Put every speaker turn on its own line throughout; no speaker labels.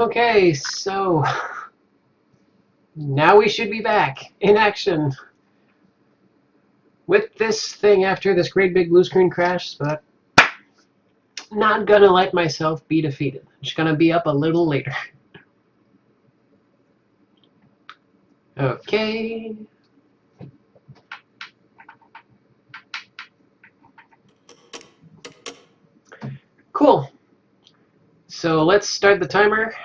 Okay, so now we should be back in action with this thing after this great big blue screen crash, but not gonna let myself be defeated. Just gonna be up a little later. Okay. Cool. So let's start the timer.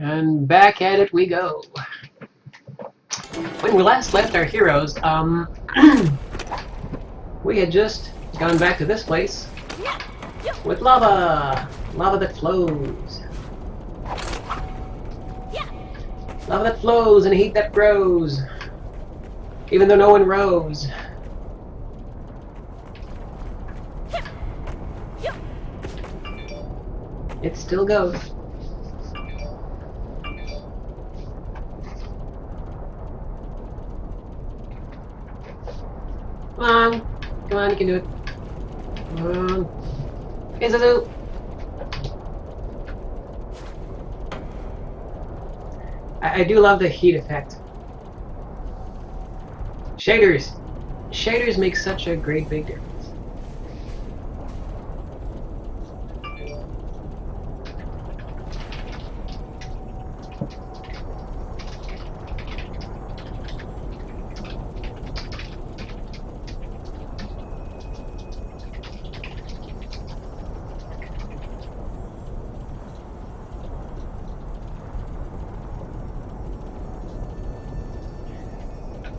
And back at it we go. When we last left our heroes, we had just gone back to this place with lava. Lava that flows. Lava that flows and heat that grows. Even though no one rose. It still goes. Come on. Come on, you can do it. Come on. Here's a zoo. I do love the heat effect. Shaders. Shaders make such a great big difference.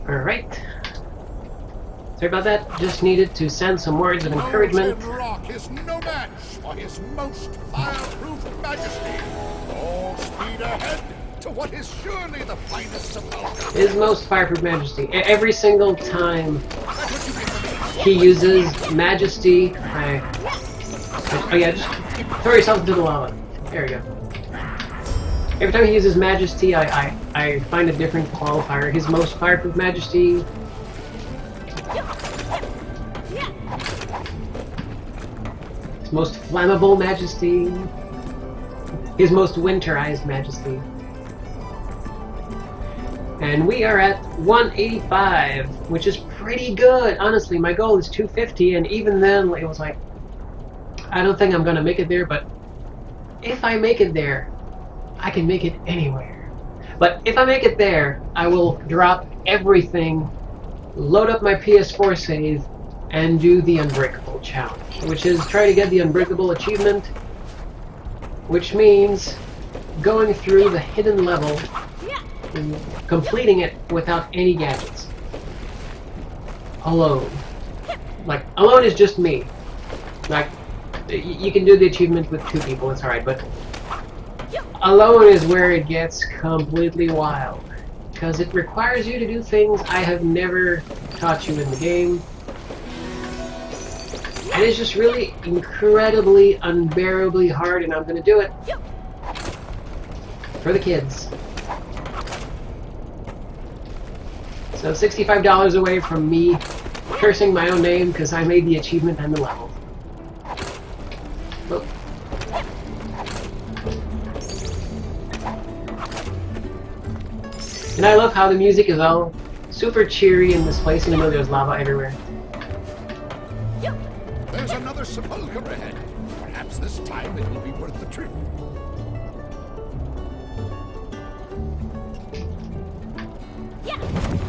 Alright. Sorry about that. Just needed to send some words of encouragement.
Mountain Rock is no match for his most fireproof majesty. All speed ahead to what is surely the finest of Valkyries.
His most fireproof majesty. Every single time he uses majesty, oh yeah, just throw yourself into the lava. There we go. Every time he uses majesty, I find a different qualifier. His most fireproof majesty. His most flammable majesty. His most winterized majesty. And we are at 185, which is pretty good. Honestly, my goal is 250, and even then, it was like, I don't think I'm gonna make it there, but if I make it there, I can make it anywhere. But if I make it there, I will drop everything, load up my PS4 save, and do the Unbreakable challenge, which is try to get the Unbreakable achievement, which means going through the hidden level and completing it without any gadgets. Alone. Like, alone is just me. Like, you can do the achievement with 2 people, it's alright, but alone is where it gets completely wild, because it requires you to do things I have never taught you in the game, and it's just really incredibly, unbearably hard, and I'm gonna do it for the kids. So $65 away from me cursing my own name because I made the achievement and the level. Whoop. And I love how the music is all super cheery in this place, even though there's lava everywhere.
There's another sepulcher ahead. Perhaps this time it will be worth the trip.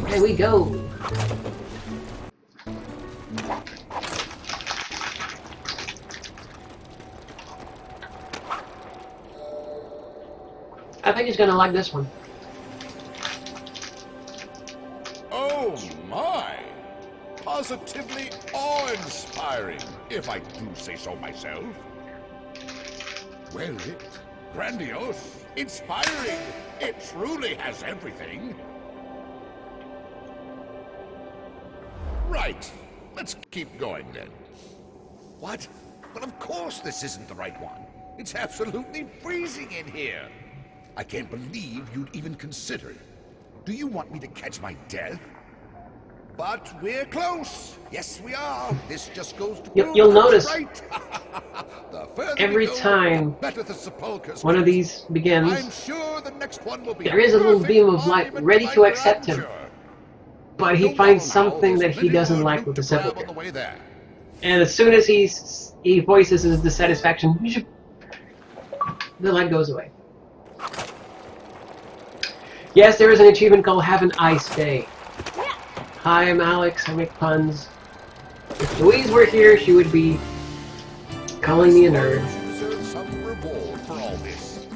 There we go. I think he's gonna like this one.
Oh my! Positively awe-inspiring, if I do say so myself. Well lit, grandiose, inspiring. It truly has everything. Right. Let's keep going then. What? But of course this isn't the right one. It's absolutely freezing in here. I can't believe you'd even consider it. Do you want me to catch my death? But we're close. Yes, we are. This just goes to
You'll
prove I was
notice
right. The further
every
we go,
time
the better the sepulchres
one of
get.
these
I'm
begins,
sure the next one will be
there is a little
perfect
beam of light
monument
ready
my
to accept him.
grandeur.
But he
Don't
finds
bother now,
something
there's
that he
plenty
doesn't
more
like
loot
with the
to grab on
sepulchre.
the way there.
And as soon as he voices his dissatisfaction, the light goes away. Yes, there is an achievement called Have an Ice Day. Hi, I'm Alex. I make puns. If Louise were here, she would be calling me a nerd.
You deserve some reward for all this.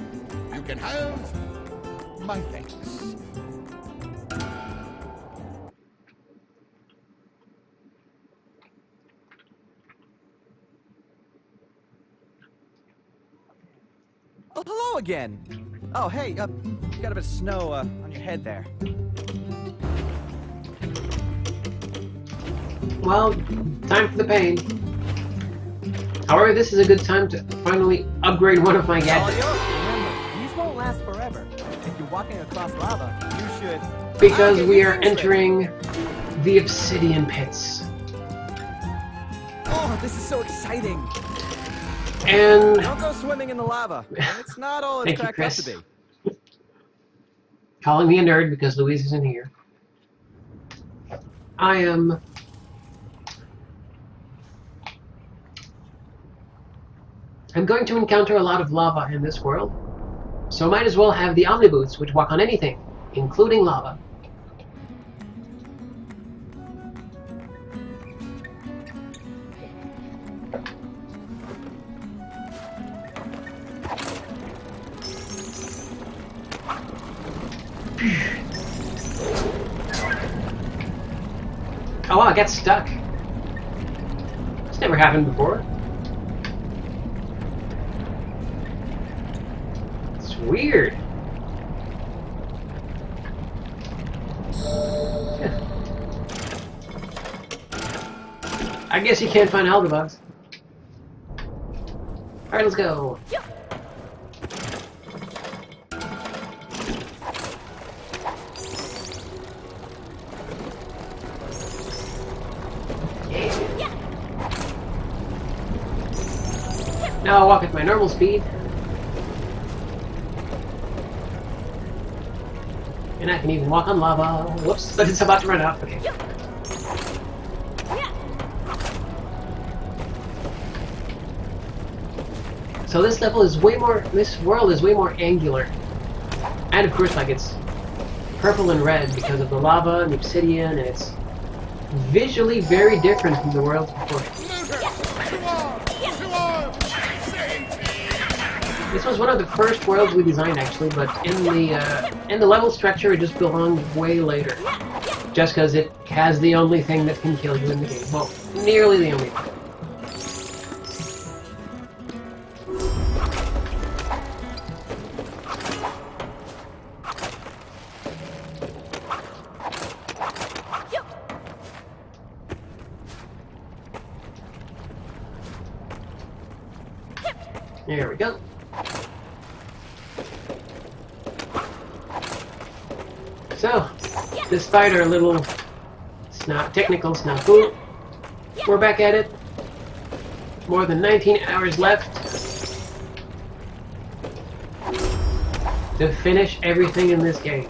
You can have my thanks.
Oh, hello again. Oh, hey, you got a bit of snow on your head there.
Well, time for the pain. However, this is a good time to finally upgrade one of my gadgets.
Remember, these won't last forever. If you're walking across lava, you should...
Because we are entering the Obsidian Pits.
Oh, this is so exciting.
And...
Don't go swimming in the lava. It's not all it's
Thank you,
cracked up
Chris.
to be.
Calling me a nerd because Louise isn't here. I'm going to encounter a lot of lava in this world, so might as well have the Omniboots, which walk on anything, including lava. Oh wow, I got stuck. It's never happened before. It's weird. Yeah. I guess you can't find Aldebugs. Alright, let's go. Now I'll walk at my normal speed. And I can even walk on lava. Whoops, but it's about to run out. Okay. So this level is way more, this world is way more angular. And of course, like, it's purple and red because of the lava and the obsidian, and it's visually very different from the worlds before. This was one of the first worlds we designed, actually, but in the level structure, it just belonged way later. Just because it has the only thing that can kill you in the game. Well, nearly the only thing. There we go. So, despite our little technical snafu, we're back at it. More than 19 hours left to finish everything in this game.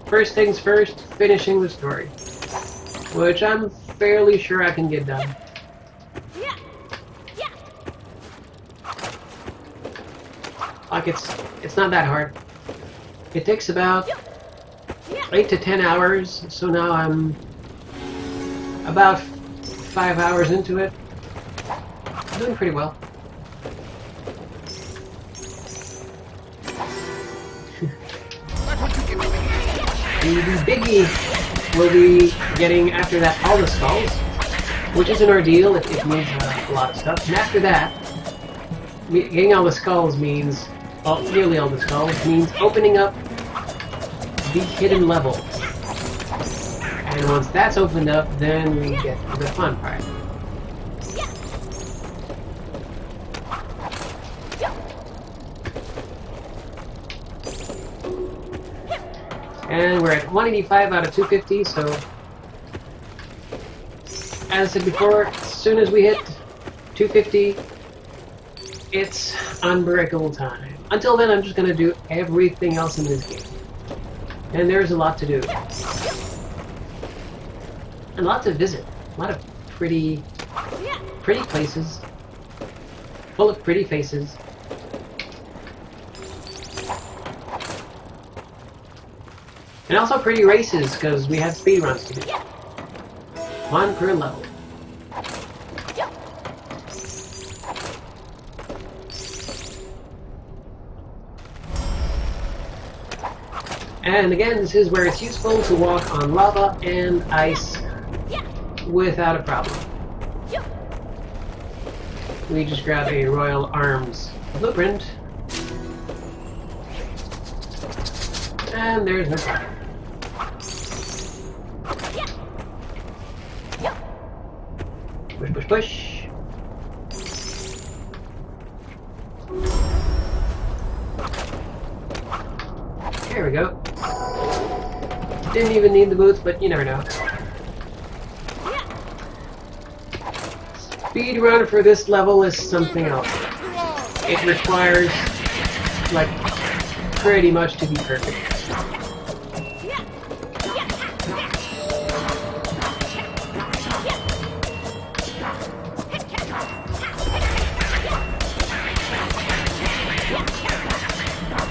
First things first, finishing the story, which I'm fairly sure I can get done. Like, it's not that hard. It takes about 8 to 10 hours, so now I'm about 5 hours into it. Doing pretty well. The biggie will be getting after that all the skulls, which is an ordeal. It needs a lot of stuff. And after that, getting all the skulls means, well, nearly all the skulls, means opening up the hidden level. And once that's opened up, then we get to the fun part. And we're at 185 out of 250, so as I said before, as soon as we hit 250, it's unbreakable time. Until then, I'm just going to do everything else in this game. And there's a lot to do. And a lot to visit. A lot of pretty places. Full of pretty faces. And also pretty races, because we have speed runs to do. One per level. And again, this is where it's useful to walk on lava and ice without a problem. We just grab a Royal Arms blueprint. And there's no problem. Push, push, push. There we go. Didn't even need the boots, but you never know. Speed run for this level is something else. It requires, like, pretty much to be perfect.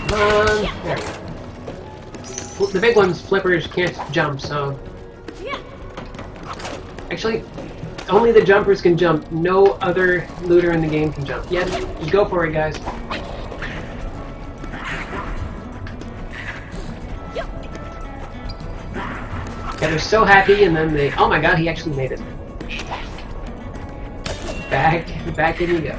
There we go. Well, the big ones, flippers, can't jump, so... Actually, only the jumpers can jump. No other looter in the game can jump. Yeah, just go for it, guys. Yeah, they're so happy, and then they... Oh my god, he actually made it. Back in you go.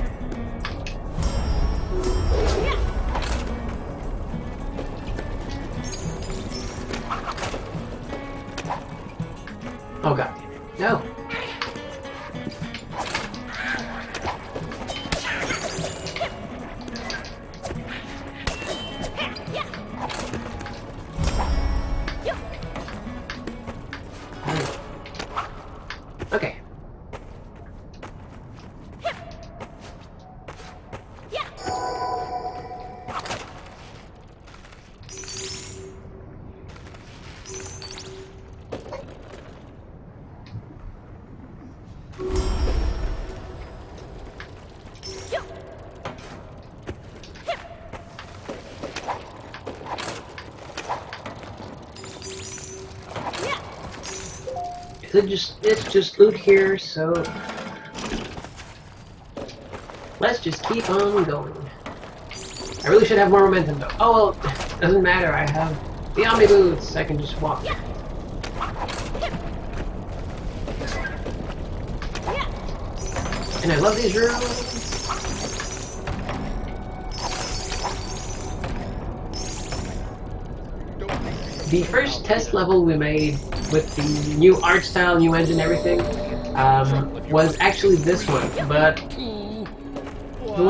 Oh god. No. Okay. It's just loot here, so let's just keep on going. I really should have more momentum though. Oh well, doesn't matter, I have the Omni boots, I can just walk. And I love these rooms. The first test level we made with the new art style, new engine, everything, was actually this one, but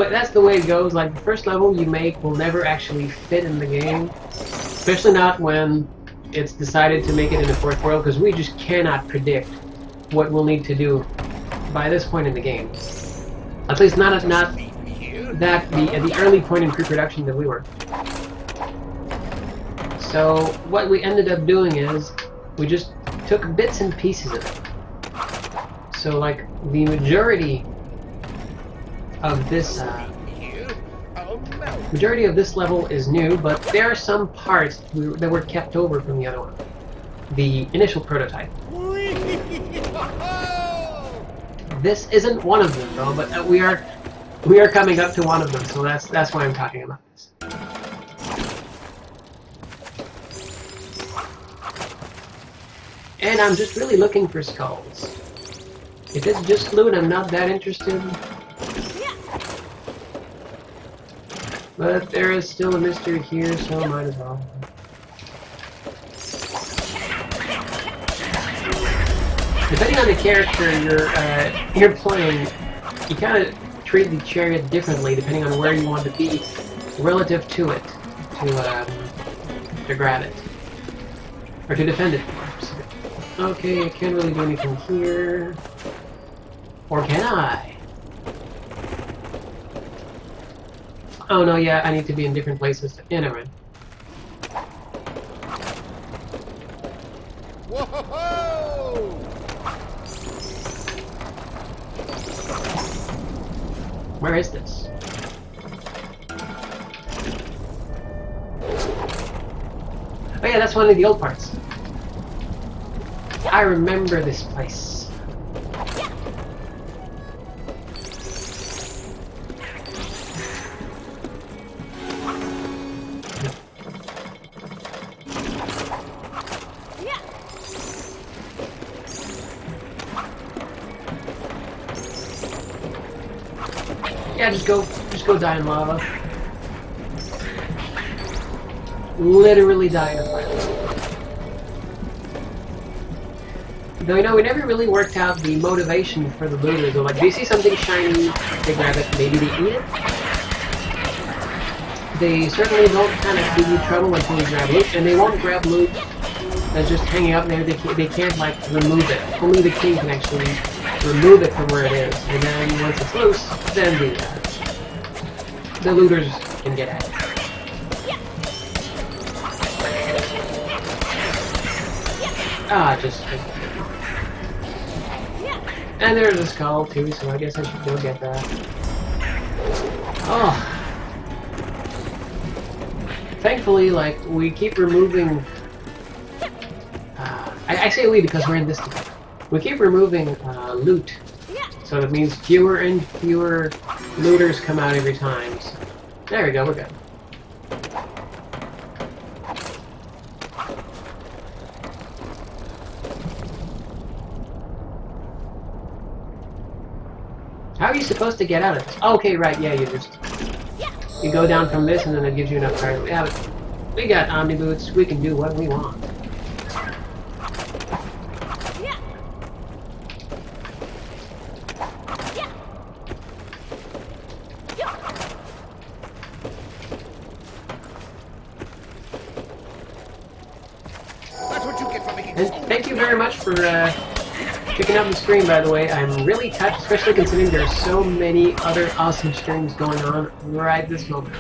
that's the way it goes. Like, the first level you make will never actually fit in the game, especially not when it's decided to make it in the fourth world, because we just cannot predict what we'll need to do by this point in the game. At least not at the early point in pre-production that we were. So what we ended up doing is we just took bits and pieces of it. So like the majority of this level is new, but there are some parts that were kept over from the other one, the initial prototype. This isn't one of them though, but we are coming up to one of them, so that's why I'm talking about this. And I'm just really looking for skulls. If it's just loot, I'm not that interested. But there is still a mystery here, so I might as well. Depending on the character you're playing, you kind of treat the chariot differently depending on where you want to be relative to it, to grab it or to defend it. Okay, I can't really do anything here. Or can I? Oh no, yeah, I need to be in different places. Yeah, never mind.
Whoa!
Where is this? Oh yeah, that's one of the old parts. I remember this place. Yeah, just go die in lava. Literally die in a fire. Though, you know, we never really worked out the motivation for the looters. Or, like, they see something shiny, they grab it, maybe they eat it. They certainly don't kind of give you trouble until you grab loot, and they won't grab loot that's just hanging out there. They can't, like, remove it. Only the king can actually remove it from where it is. And then, once it's loose, then the looters can get at it. Ah, just... And there's a skull too, so I guess I should go get that. Oh. Thankfully, like, we keep removing... I say we because we're in this together. We keep removing loot. So it means fewer and fewer looters come out every time. So, there we go, we're good. How are you supposed to get out of this? Oh, okay, right, yeah, you go down from this and then it gives you enough time. Yeah, but we got Omni Boots, we can do what we want.
That's what you get for making
And thank you very much for checking out the stream, by the way. I'm really touched, especially considering there's so many other awesome streams going on right this moment.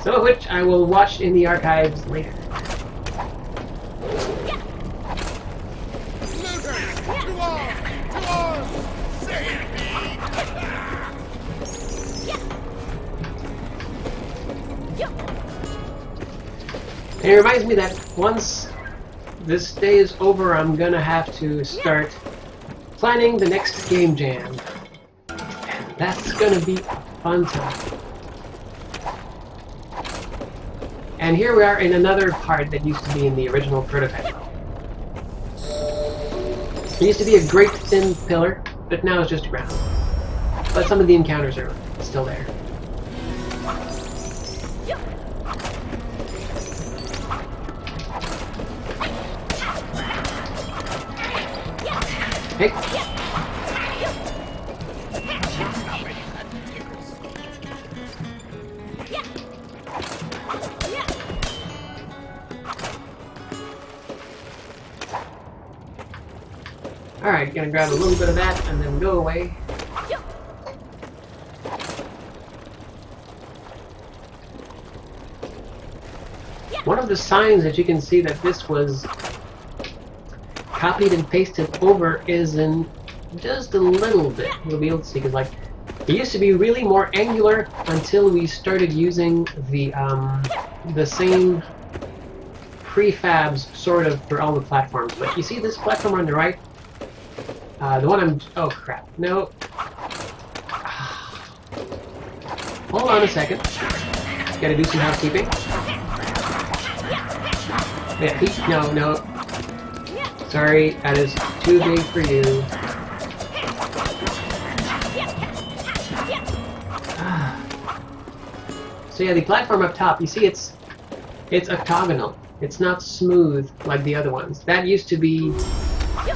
Some of which I will watch in the archives later.
looters! To arms! Save me!
And it reminds me that once this day is over, I'm gonna have to start planning the next game jam. And that's gonna be a fun time. And here we are in another part that used to be in the original prototype. It used to be a great thin pillar, but now it's just ground. But some of the encounters are still there. Hey. Alright, gonna grab a little bit of that and then go away. One of the signs that you can see that this was copied and pasted over is in just a little bit. You'll be able to see, because like it used to be really more angular until we started using the same prefabs sort of for all the platforms. But you see this platform on the right? The one I'm... Oh crap. No. Hold on a second. Gotta do some housekeeping. Yeah, no. Sorry, that is too big for you. So yeah, the platform up top, you see it's octagonal. It's not smooth like the other ones. That used to be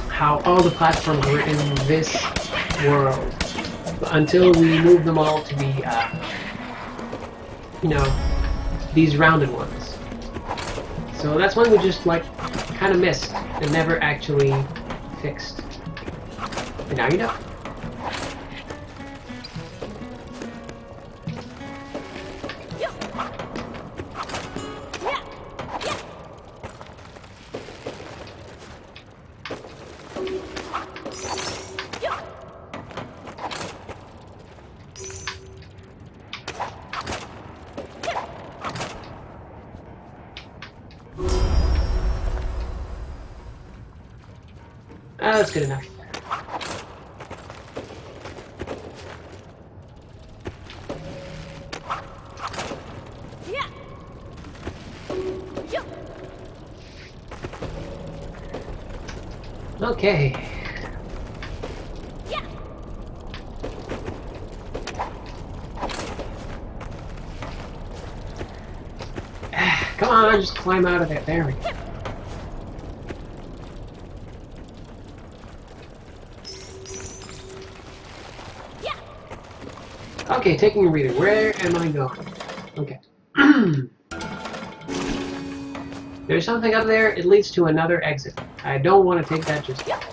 how all the platforms were in this world. Until we moved them all to be, you know, these rounded ones. So that's when we just like kind of missed and never actually fixed. And now you know. That's good enough. Okay. Come on, just climb out of there. There we go. Okay, taking a breather. Where am I going? Okay. There's something up there. It leads to another exit. I don't want to take that just yet.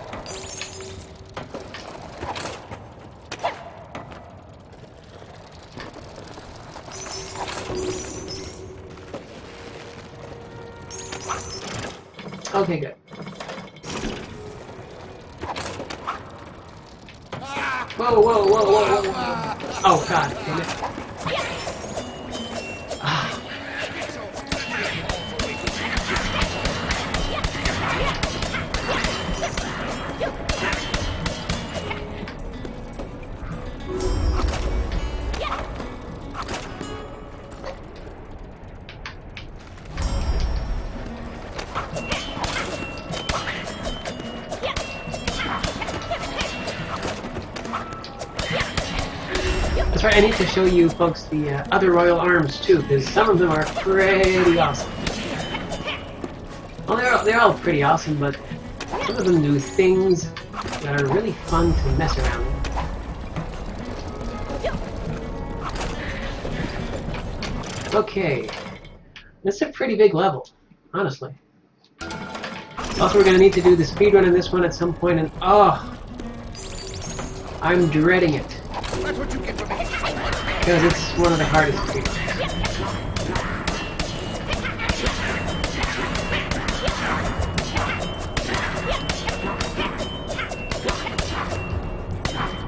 Okay, good. Whoa, whoa, whoa, whoa, whoa. Oh, God, damn it. Ah. That's right, I need to show you folks the other royal arms too, because some of them are pretty awesome. Well, they're all pretty awesome, but some of them do things that are really fun to mess around with. Okay, this is a pretty big level, honestly. Also, we're going to need to do the speedrun in this one at some point, and oh, I'm dreading it.
That's what you get for me.
Because it's one of the hardest speedruns.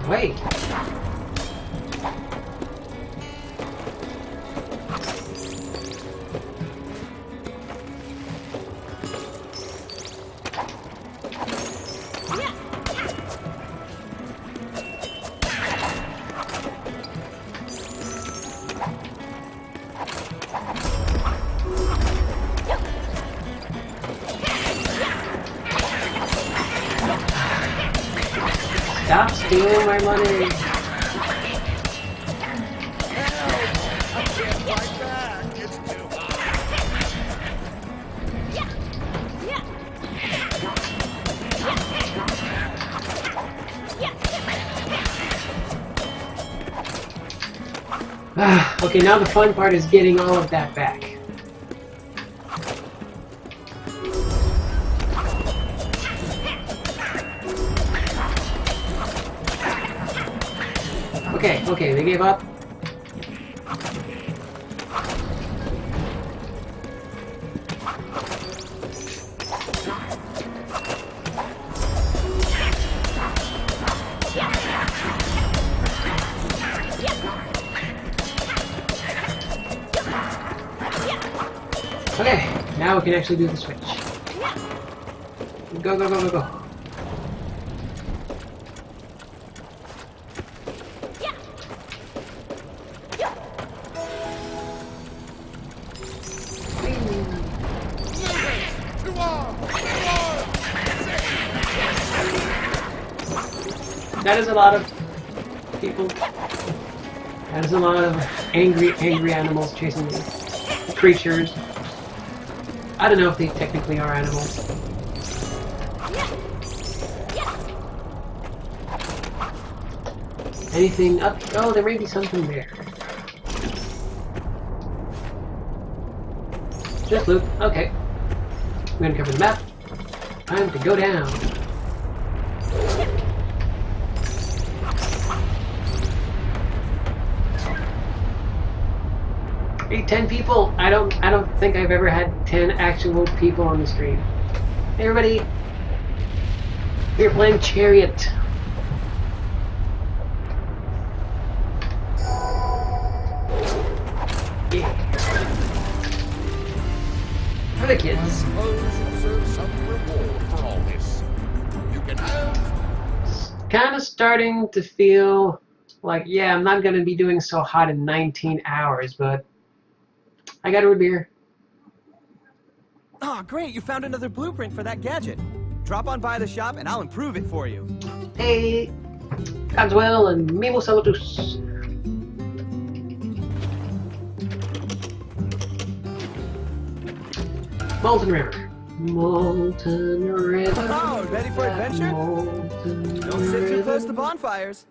Wait. Stop stealing my money!
I can't fight back. It's too
Okay, now the fun part is getting all of that back. Okay, they gave up. Okay, now we can actually do the switch. Go, go, go, go, go. That is a lot of people. That is a lot of angry animals chasing me. Creatures. I don't know if they technically are animals. Anything up? Oh, there may be something there. Just loot. Okay. We're gonna cover the map. Time to go down. Hey, 10 people. I don't think I've ever had 10 actual people on the stream. Hey everybody. We're playing Chariot. Yeah. For the kids.
I suppose you deserve some reward for all this. You can have...
Kind of starting to feel like, yeah, I'm not going to be doing so hot in 19 hours, but I got a root beer.
Oh, great, you found another blueprint for that gadget. Drop on by the shop and I'll improve it for you.
Hey, Cogswell and Mimo Salutus. Molten River. Molten River.
Oh, ready for adventure?
Molten
Don't sit too
River.
close to bonfires.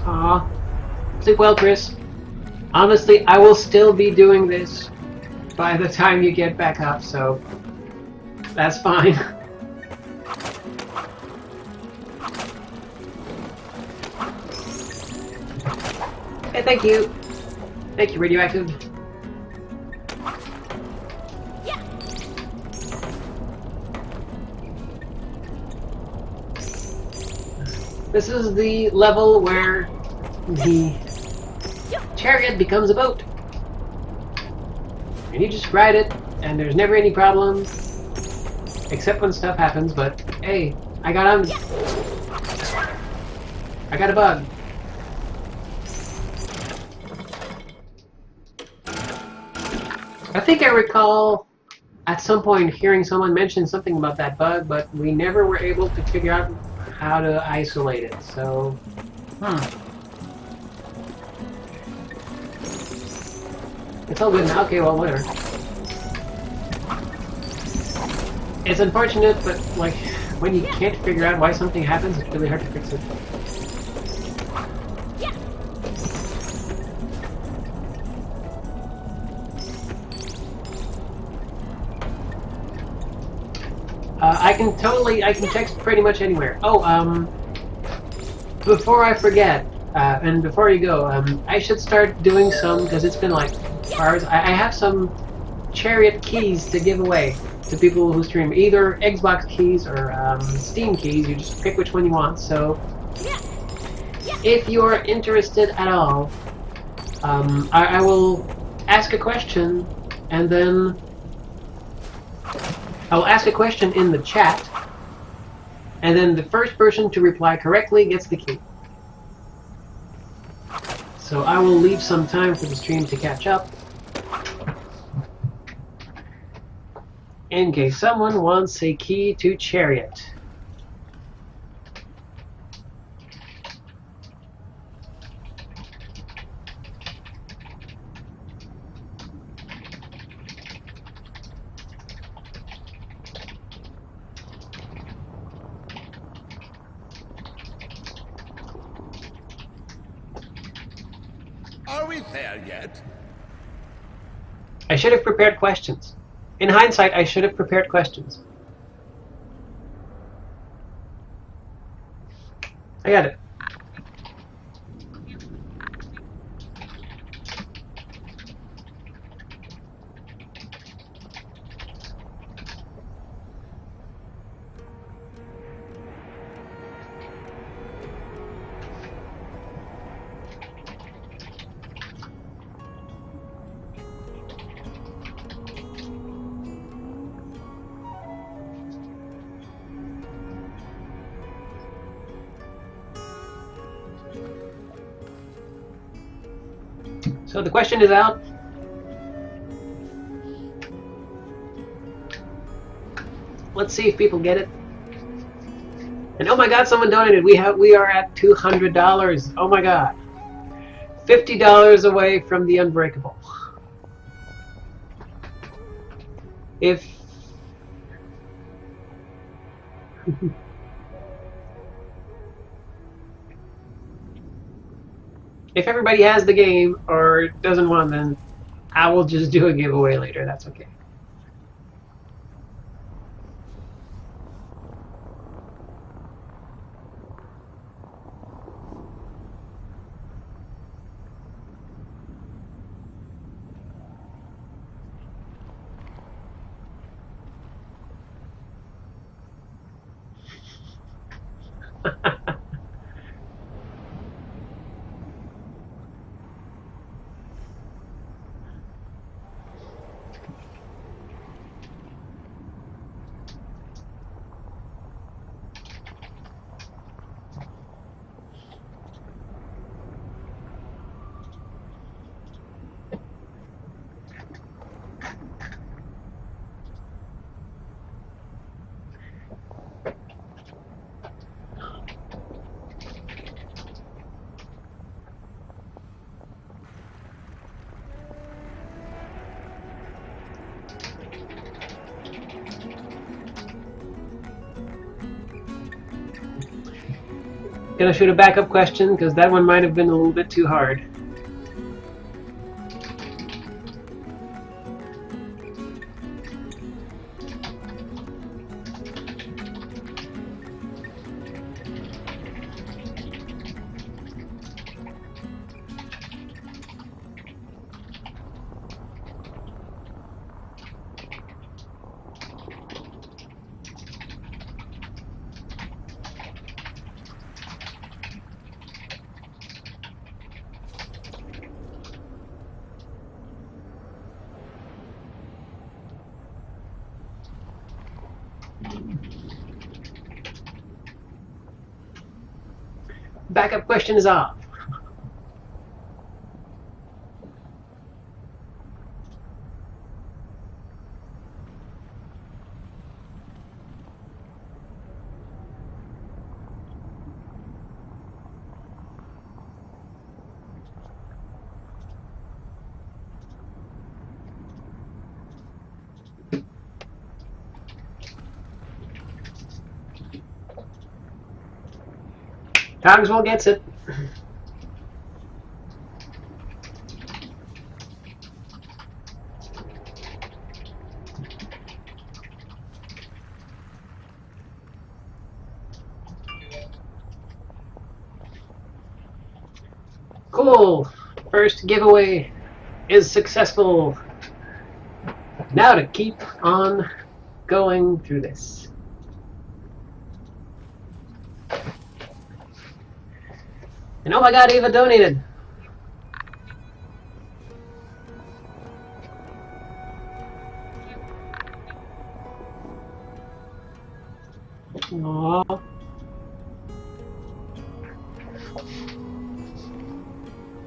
Aw. Sleep well, Chris. Honestly, I will still be doing this by the time you get back up, so that's fine. Hey, thank you. Thank you, Radioactive. This is the level where the chariot becomes a boat. And you just ride it, and there's never any problems. Except when stuff happens, but hey, I got on. I got a bug. I think I recall at some point hearing someone mention something about that bug, but we never were able to figure out how to isolate it, so... It's all good now. Okay, well, whatever. It's unfortunate, but, like, when you can't figure out why something happens, it's really hard to fix it. I can text pretty much anywhere. Oh, before I forget, and before you go, I should start doing some, because it's been like hours, I have some Chariot keys to give away to people who stream. Either Xbox keys or Steam keys, you just pick which one you want, so if you're interested at all, I will ask a question, and then I'll ask a question in the chat, and then the first person to reply correctly gets the key. So I will leave some time for the stream to catch up, in case someone wants a key to Chariot.
Are we there yet?
I should have prepared questions. In hindsight, I should have prepared questions. I got it. So the question is out. Let's see if people get it. And oh my God, someone donated. We are at $200. Oh my God, $50 away from the unbreakable. If If everybody has the game or doesn't want, then I will just do a giveaway later. That's okay. Gonna shoot a backup question because that one might have been a little bit too hard. Backup question is off. Cogswell gets it. Cool. First giveaway is successful. Now to keep on going through this. And oh my god, Eva donated! Aww.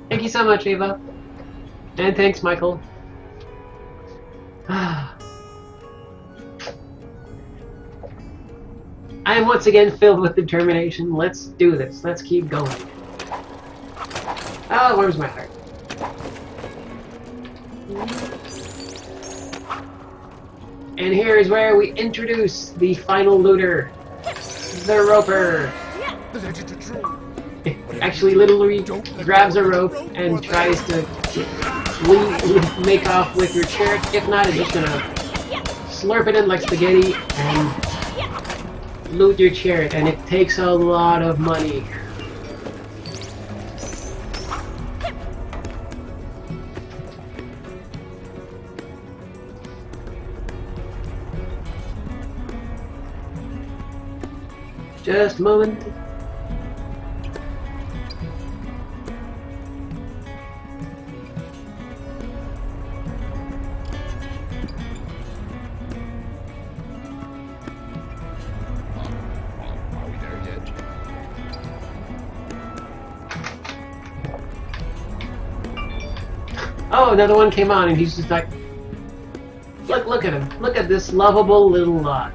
Thank you so much, Eva. And thanks, Michael. I am once again filled with determination. Let's do this. Let's keep going. Oh, where's my heart? And here is where we introduce the final looter, the roper. Actually, literally grabs a rope and tries to make off with your chariot. If not, it's just gonna slurp it in like spaghetti and loot your chariot. And it takes a lot of money. Just a moment.
Are we there yet?
Oh, another one came on, and he's just like, look at him. Look at this lovable little log.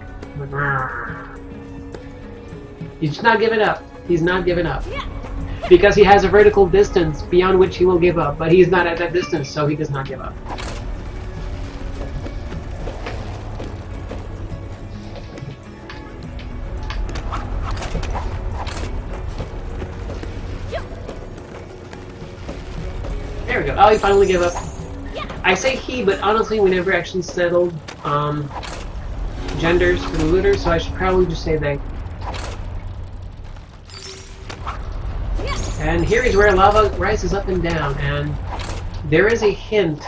He's not giving up. He's not giving up. Because he has a vertical distance beyond which he will give up, but he's not at that distance, so he does not give up. There we go. Oh, he finally gave up. I say he, but honestly, we never actually settled genders for the looters, so I should probably just say they. And here is where lava rises up and down, and there is a hint.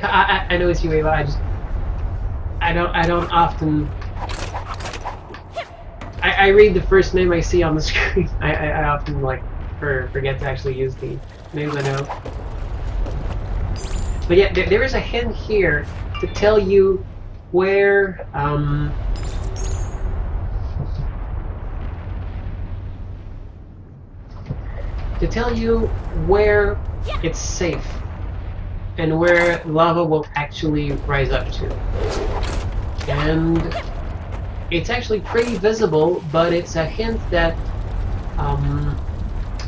I know it's you, Ava. I don't often. I read the first name I see on the screen. I often forget to actually use the names I know. But yeah, there is a hint here to tell you where it's safe and where lava will actually rise up to. And it's actually pretty visible, but it's a hint that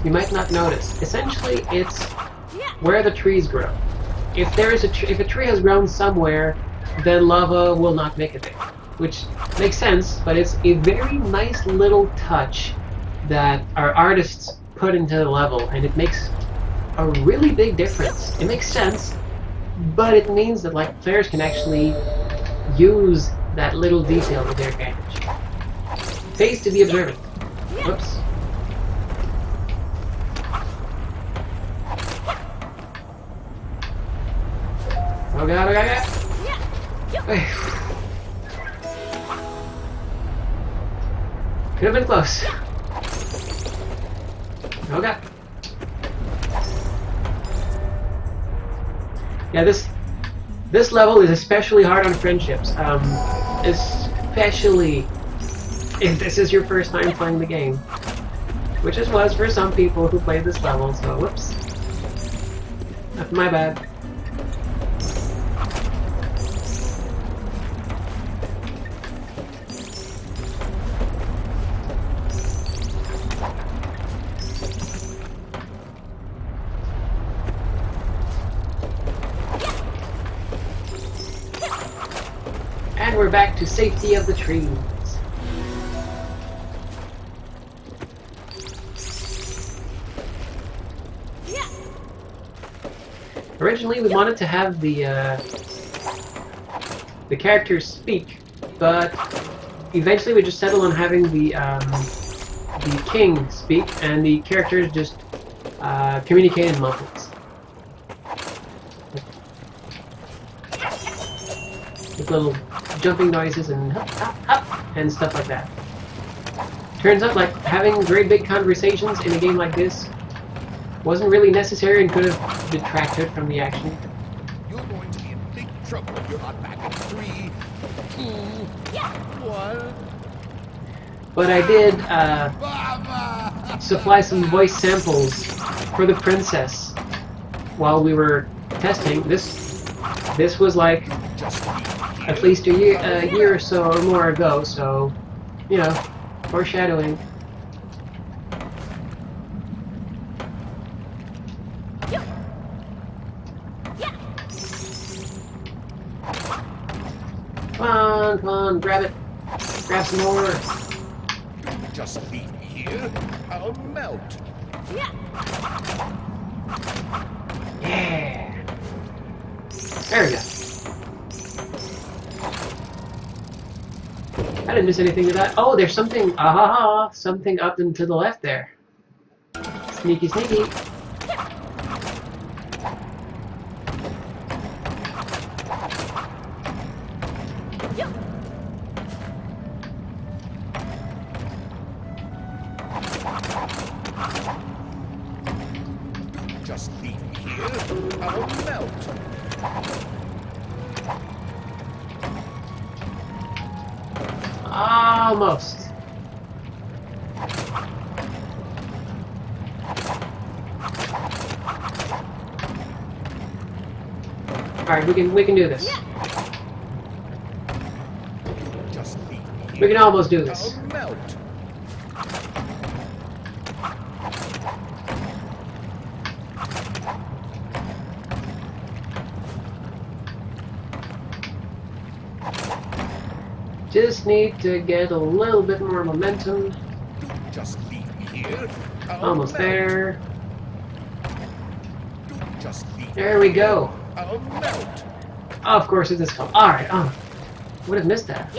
you might not notice. Essentially, it's where the trees grow. If a tree has grown somewhere, then lava will not make it there, which makes sense. But it's a very nice little touch that our artists put into the level, and it makes a really big difference. It makes sense, but it means that players can actually use that little detail to their advantage. Pays to be observant. Whoops. Oh god, oh god, oh god. Could have been close. Oh god. Yeah, this level is especially hard on friendships. Especially if this is your first time playing the game. Which it was for some people who played this level, so whoops. That's my bad. And we're back to safety of the trees. Originally, we wanted to have the characters speak, but eventually we just settled on having the king speak, and the characters just communicate in mumbles. With little jumping noises and hop, hop, hop, and stuff like that. Turns out, having very big conversations in a game like this wasn't really necessary and could have detracted from the action.
You're going to be in big trouble if you're not back in 3, 2, 1.
But I did supply some voice samples for the princess while we were testing. This was at least a year or so or more ago, so you know, foreshadowing. Come on, grab it. Grab some more.
Just leave me here. I'll melt.
Yeah. There we go. I didn't miss anything with that. Oh, there's something. Something up and to the left there. Sneaky, sneaky.
Just leave me here. I'll melt.
Almost. All right, we can do this.
Just leave me here.
We can almost do this.
I'll melt.
Just need to get a little bit more momentum.
just leave me here. I'll
Almost
melt.
there.
Don't just leave
There
me
we go.
here. I'll melt.
Oh, of course it is called. Alright, oh. Would have missed that.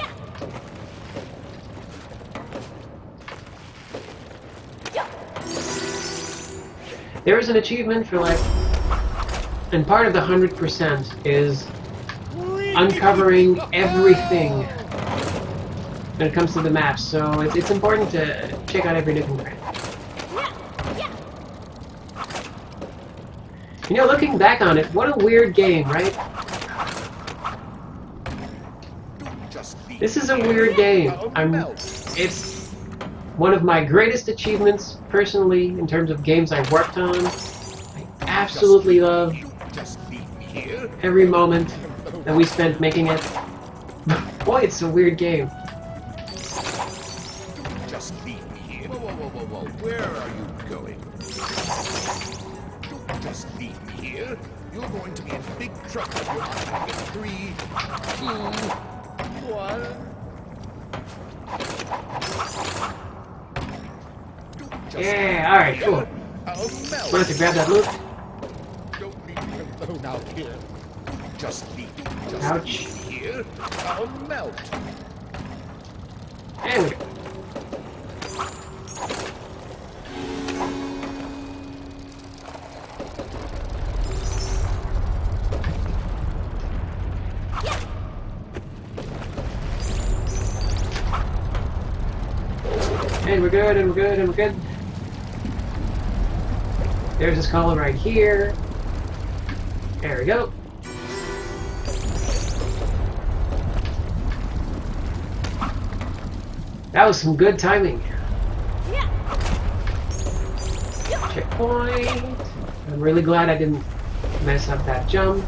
There is an achievement for like, and part of the 100% is uncovering everything when it comes to the map. So it's important to check out every nook and cranny. You know, looking back on it, what a weird game, right?
Don't just leave
This is a
me here.
weird game.
I'll melt.
It's one of my greatest achievements, personally, in terms of games I've worked on. I absolutely love
Just leave me here.
every moment that we spent making it. Boy, it's a weird game.
Just leave me here. Whoa, whoa, whoa, whoa, whoa. Where are you going? Don't just leave me here. You're going to be in big trouble if you're not going to get 3, 2, 1. Don't just
Yeah, alright, cool.
I'll melt.
Wanted to grab that loot.
Don't leave me alone out here. Just leave
Ouch.
me here. I'll melt.
There we go. And we're good, and we're good, and we're good. There's this column right here. There we go. That was some good timing. Checkpoint. I'm really glad I didn't mess up that jump.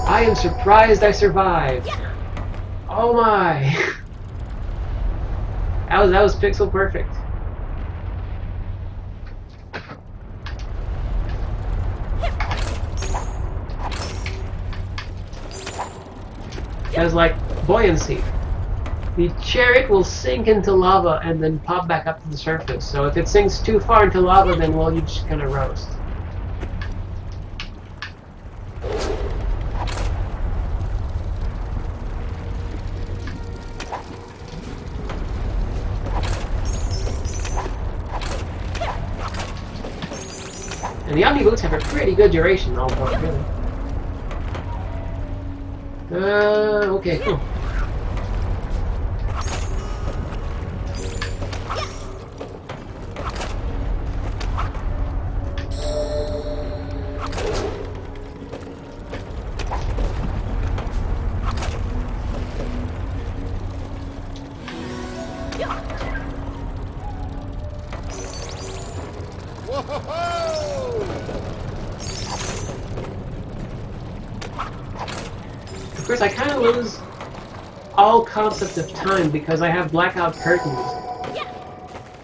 I am surprised I survived. Oh my. That was pixel perfect. That was like buoyancy. The chariot will sink into lava and then pop back up to the surface. So if it sinks too far into lava, then well, you just kind of roast. And the Omni boots have a pretty good duration, although really. Okay, cool.
Whoa!
Of course, I kind of lose all concept of time because I have blackout curtains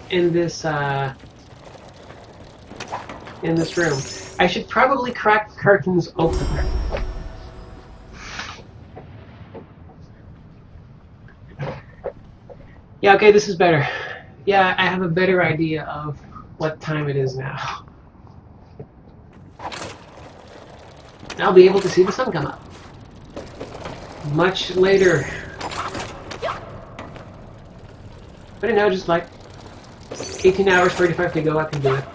in this room. I should probably crack the curtains open. Yeah, okay, this is better. Yeah, I have a better idea of what time it is now. I'll be able to see the sun come up. Much later. But I know, just like 18 hours, 35 to go, I can do it.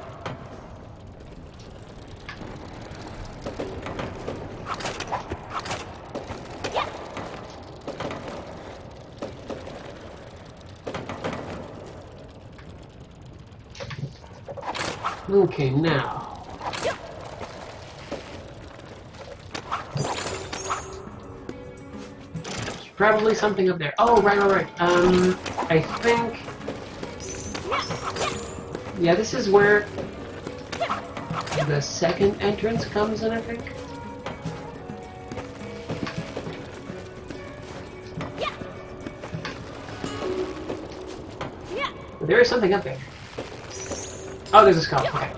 Okay, now. There's probably something up there. Oh, right. I think... Yeah, this is where the second entrance comes in, I think. But there is something up there. Oh, there's a skull. Okay.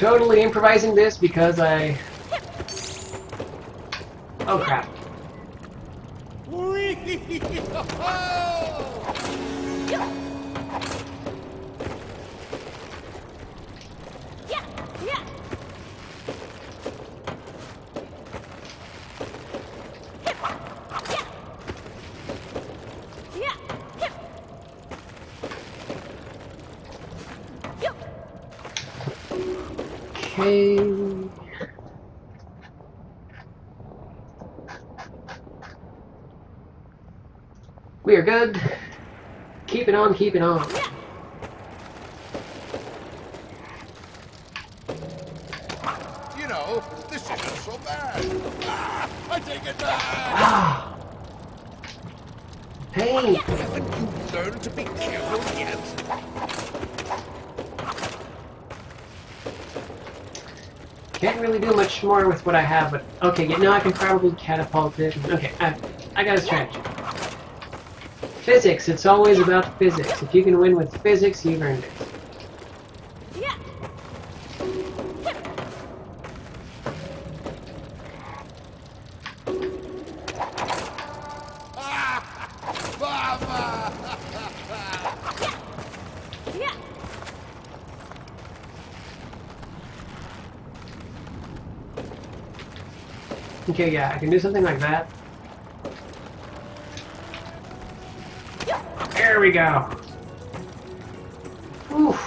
totally improvising this because I... Oh crap. Okay. We are good. Keep it on, keep it on.
You know, this isn't so bad. Ah, I take it back.
Ah! Pain!
Haven't you learned to be careful yet?
Can't really do much more with what I have, but okay, yeah, now I can probably catapult it. Okay, I got a strategy. Physics, it's always about physics. If you can win with physics, you've earned it. Okay, yeah, I can do something like that. There we go. Oof.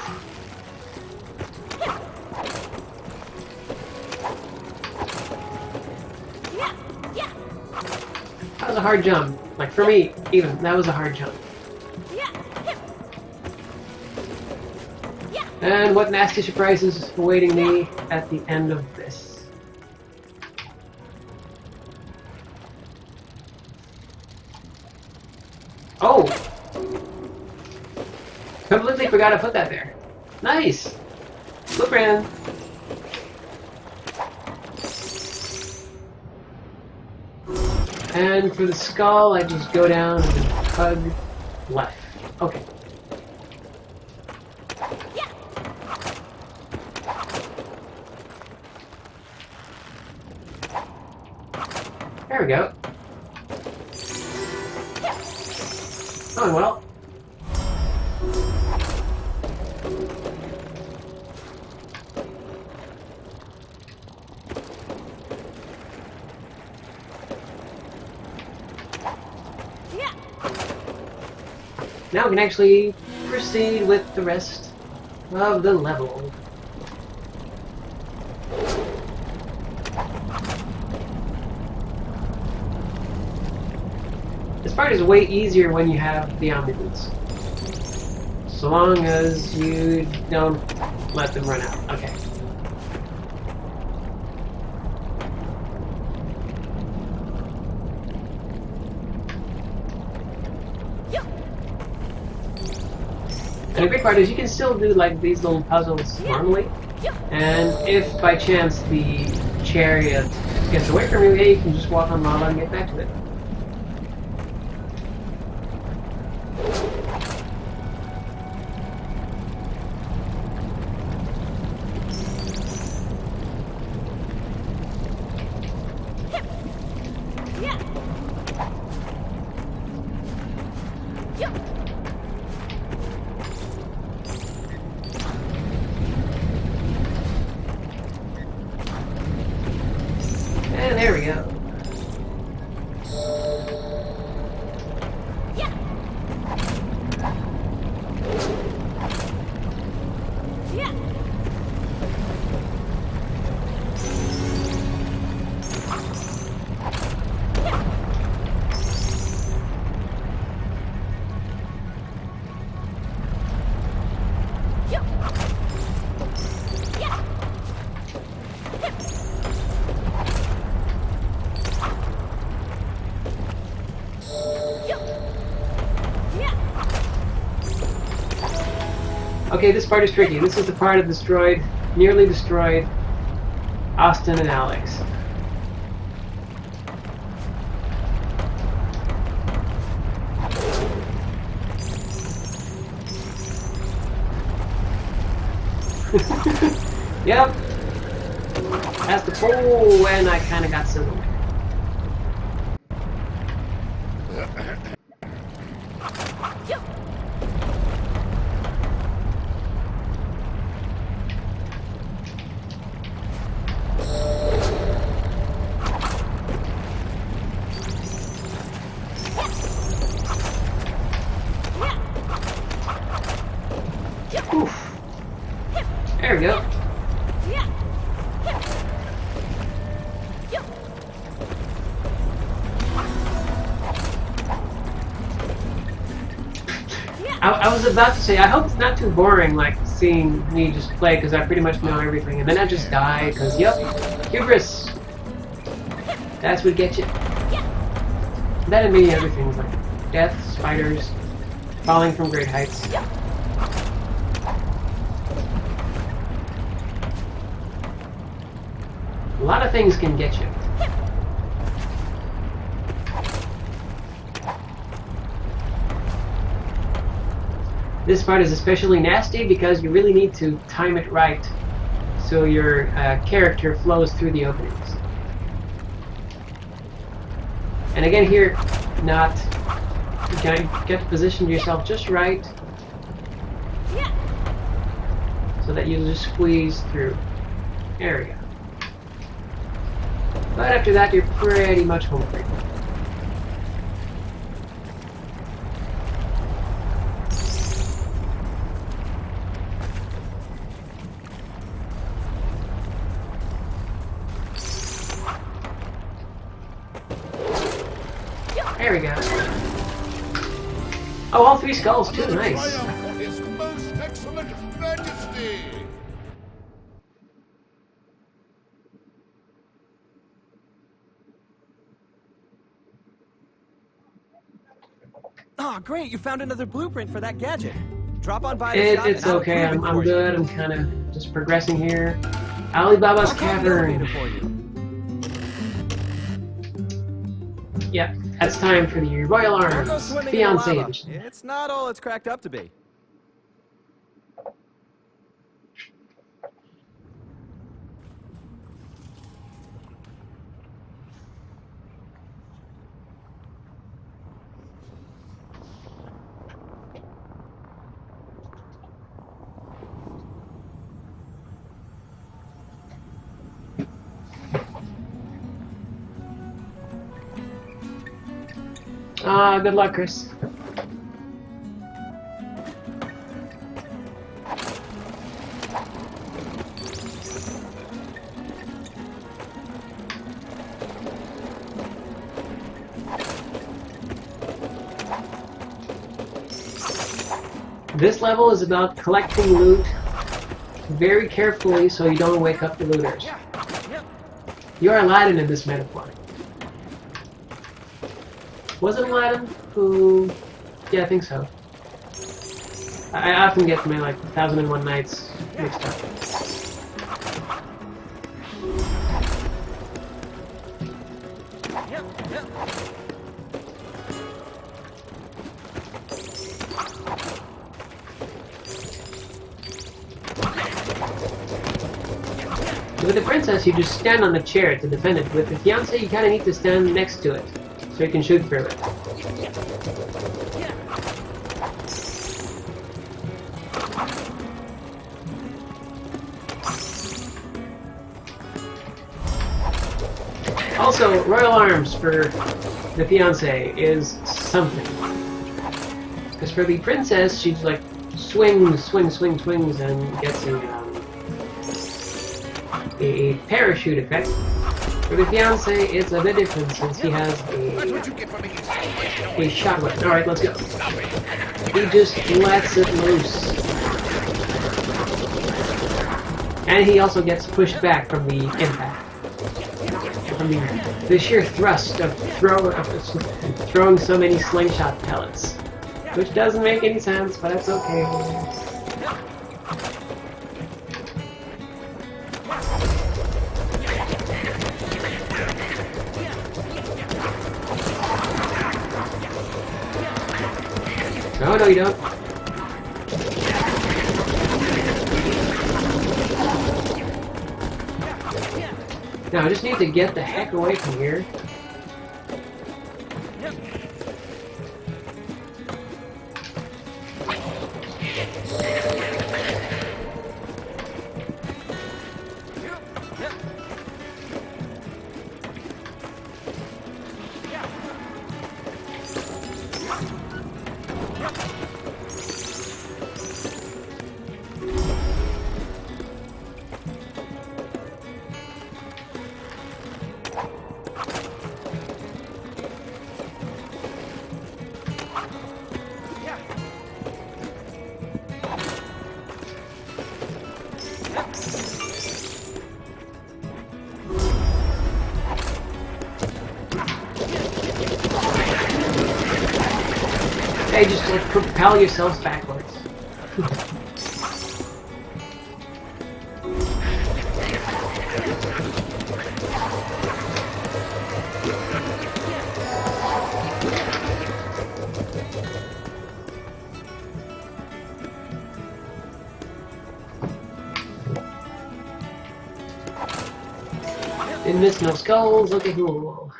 That was a hard jump. Like, for me, even, that was a hard jump. And what nasty surprises awaiting me at the end of this. Oh! Completely forgot to put that there. Nice! Look, Brandon. And for the skull, I just go down and hug left. Okay. There we go. Oh, well. Now we can actually proceed with the rest of the level. This part is way easier when you have the omnibus. So long as you don't let them run out. Okay. And the great part is you can still do like these little puzzles normally. And if by chance the chariot gets away from you, hey, you can just walk on lava and get back to it. And there we go. Okay, this part is tricky. This is the part of destroyed, nearly destroyed, Austin and Alex. Yep. That's the pole, and I kind of got sizzled. Oof. There we go. I was about to say, I hope it's not too boring, like, seeing me just play, because I pretty much know everything, and then I just die, because, yep, hubris. That's what gets you. That and me, everything's like death, spiders, falling from great heights. A lot of things can get you. This part is especially nasty because you really need to time it right so your character flows through the openings. And again here, not you get to position yourself just right so that you just squeeze through. There we go. But after that, you're pretty much home free. There we go. Oh, all 3 skulls too, nice.
Triumph of His Most Excellent Majesty!
Oh, great! You found another blueprint for that gadget. Drop on by the shop.
It's okay. I'm good. I'm kind of just progressing here. Alibaba's Cavern. Yep, that's time for the Royal Arms Fiancé Edition.
It's not all it's cracked up to be.
Good luck, Chris. This level is about collecting loot very carefully so you don't wake up the looters. You're Aladdin in this metaphor. Was it Aladdin who... Yeah, I think so. I often get my, like, 1001 Nights mixed up. With the princess, you just stand on the chair to defend it. With the fiancé, you kind of need to stand next to it, so you can shoot through it. Also, Royal Arms for the fiancé is something. Because for the princess, she's like swings, and gets a parachute effect. For the fiancé, it's a bit different since he has a shot weapon. Alright, let's go. He just lets it loose. And he also gets pushed back from the impact. From the sheer thrust of throwing so many slingshot pellets. Which doesn't make any sense, but it's okay. No, no, you don't. Now I just need to get the heck away from here. Hey, just like propel yourselves backwards. Didn't miss no skulls, okay cool.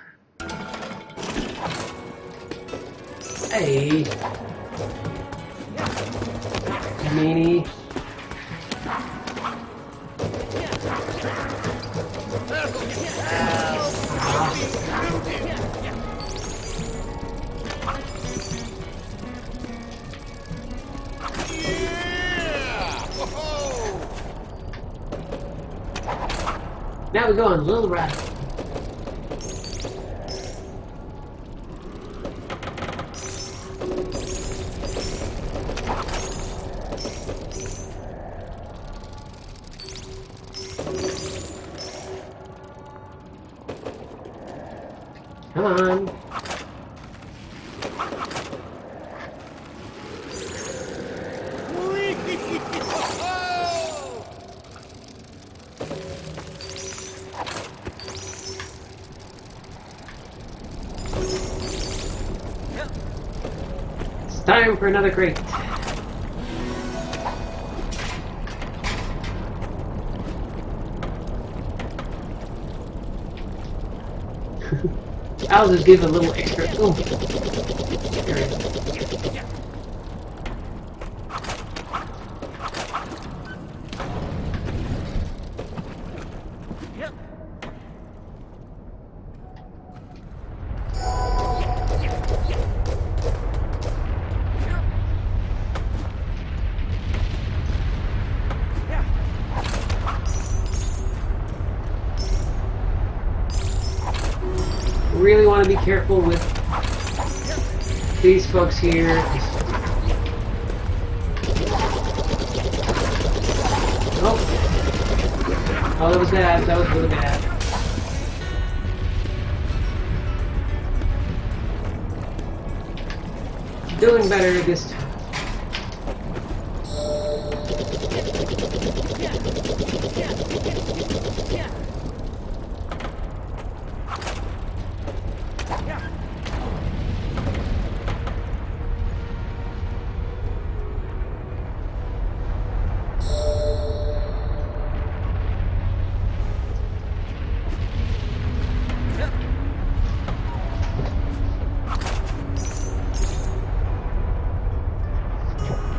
Hey. Meanie. Now we go on Little Rabbit. Come on. It's time for another crate. I'll just give a little extra oomph. There we go. Really want to be careful with these folks here. Oh, that was bad. That was really bad. Doing better this time.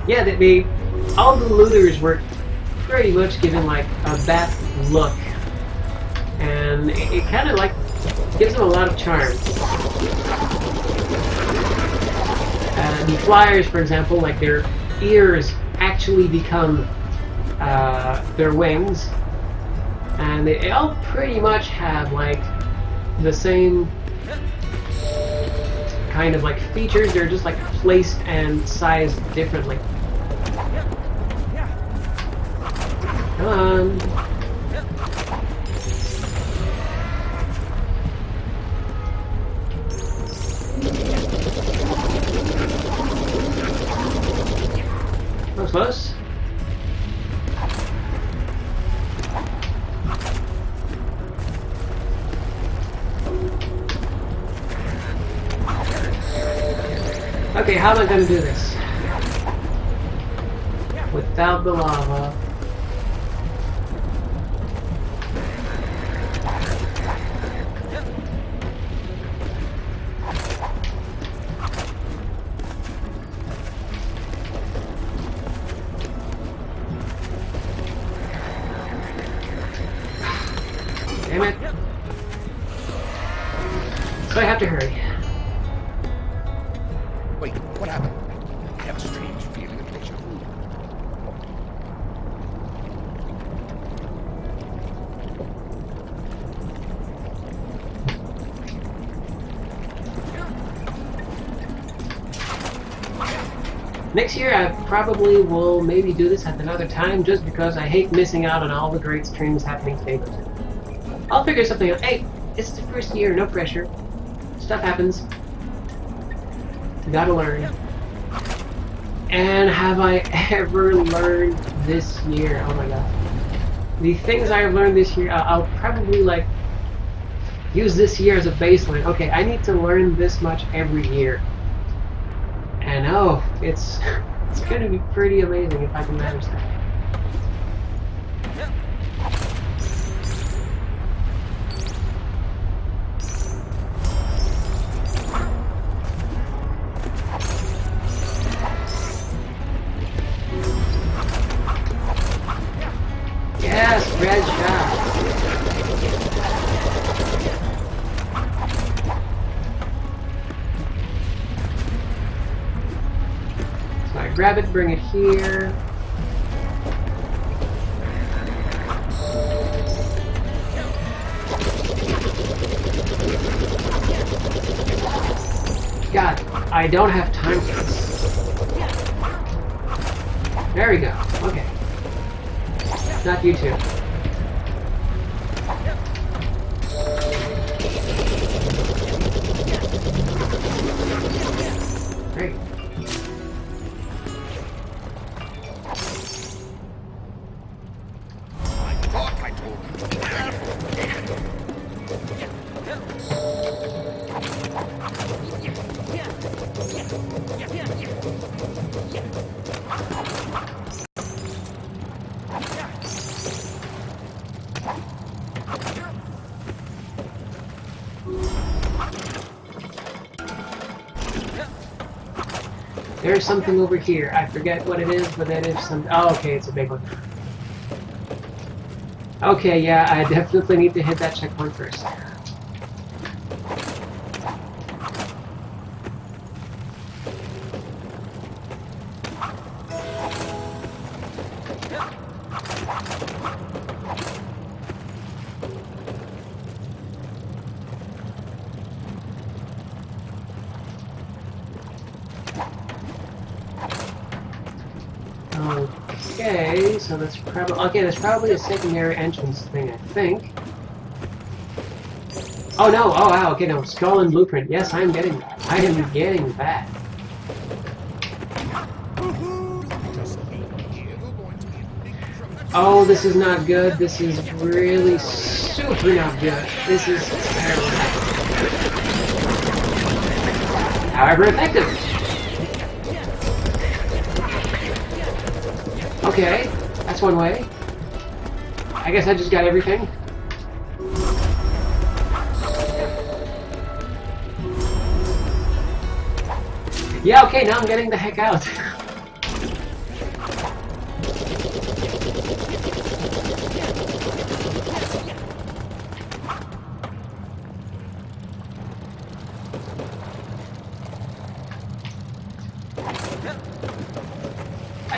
Yeah, all the looters were pretty much given like a bad look, and it kind of like gives them a lot of charm. The flyers, for example, like their ears actually become their wings, and they all pretty much have like the same kind of like features. They're just like placed and sized differently. Come on. That was close. Okay, how am I going to do this? Without the lava. Damn it. So I have to hurry.
Wait, what happened? I have a strange feeling of deja vu.
Next year I probably will maybe do this at another time just because I hate missing out on all the great streams happening today. But I'll figure something out. Hey, it's the first year, no pressure. Stuff happens. You gotta learn. And have I ever learned this year? Oh my god. The things I've learned this year, I'll probably like use this year as a baseline. Okay, I need to learn this much every year. And oh, it's gonna be pretty amazing if I can manage that. Yes, red shot. So I grab it, bring it here. God, I don't have time for this. There we go. Okay. Not you two. Great.
I thought I told you to be careful.
There's something over here. I forget what it is, but that is some. Oh, okay, it's a big one. Okay, yeah, I definitely need to hit that checkpoint first. Okay, so that's probably That's probably a secondary entrance thing, I think. Oh no! Oh wow! Okay, no, skull and blueprint. Yes, I am getting that. I am getting that. Oh, this is not good. This is really super not good. This is terrible. However effective. Okay, that's one way. I guess I just got everything. Yeah, okay, now I'm getting the heck out.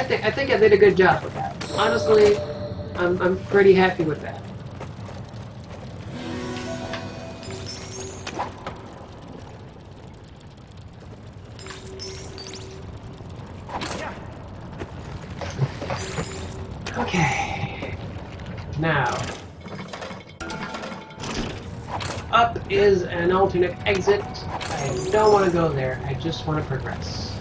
I think I did a good job with that. Honestly, I'm pretty happy with that. Okay. Now, up is an alternate exit. I don't want to go there. I just want to progress.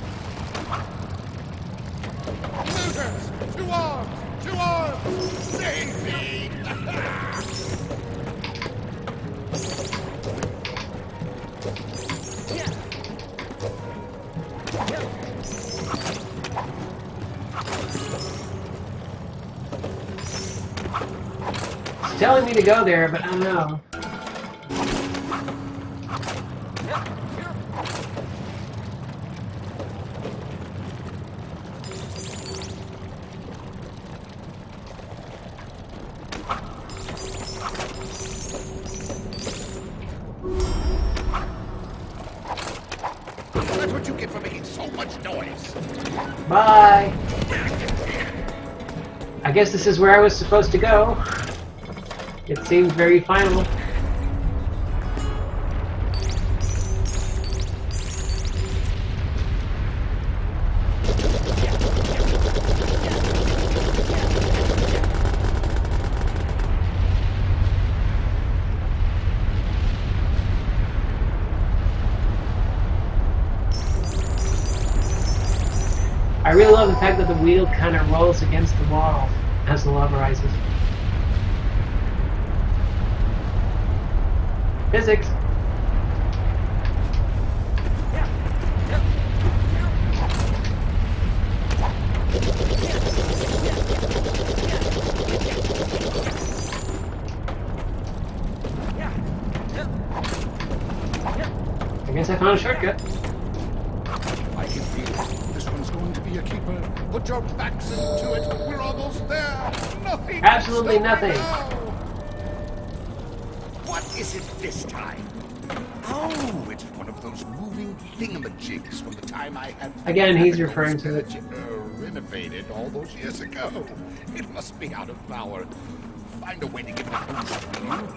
Looters! To arms! To arms! Save me!
It's telling me to go there, but I don't know.
That's what you get for making so much noise.
Bye! I guess this is where I was supposed to go. It seems very final. I really love the fact that the wheel kind of rolls against the wall as the lava rises. Physics. I guess I found a shortcut.
I can feel it. This one's going to be a keeper. Put your backs into it. We're almost there. Nothing.
Absolutely
can stop me
nothing.
now. What is it this time? Oh, it's one of those moving thingamajigs from the time I had.
Again, he's referring to it.
Renovated all those years ago. It must be out of power. Find a way to get the boost, will you?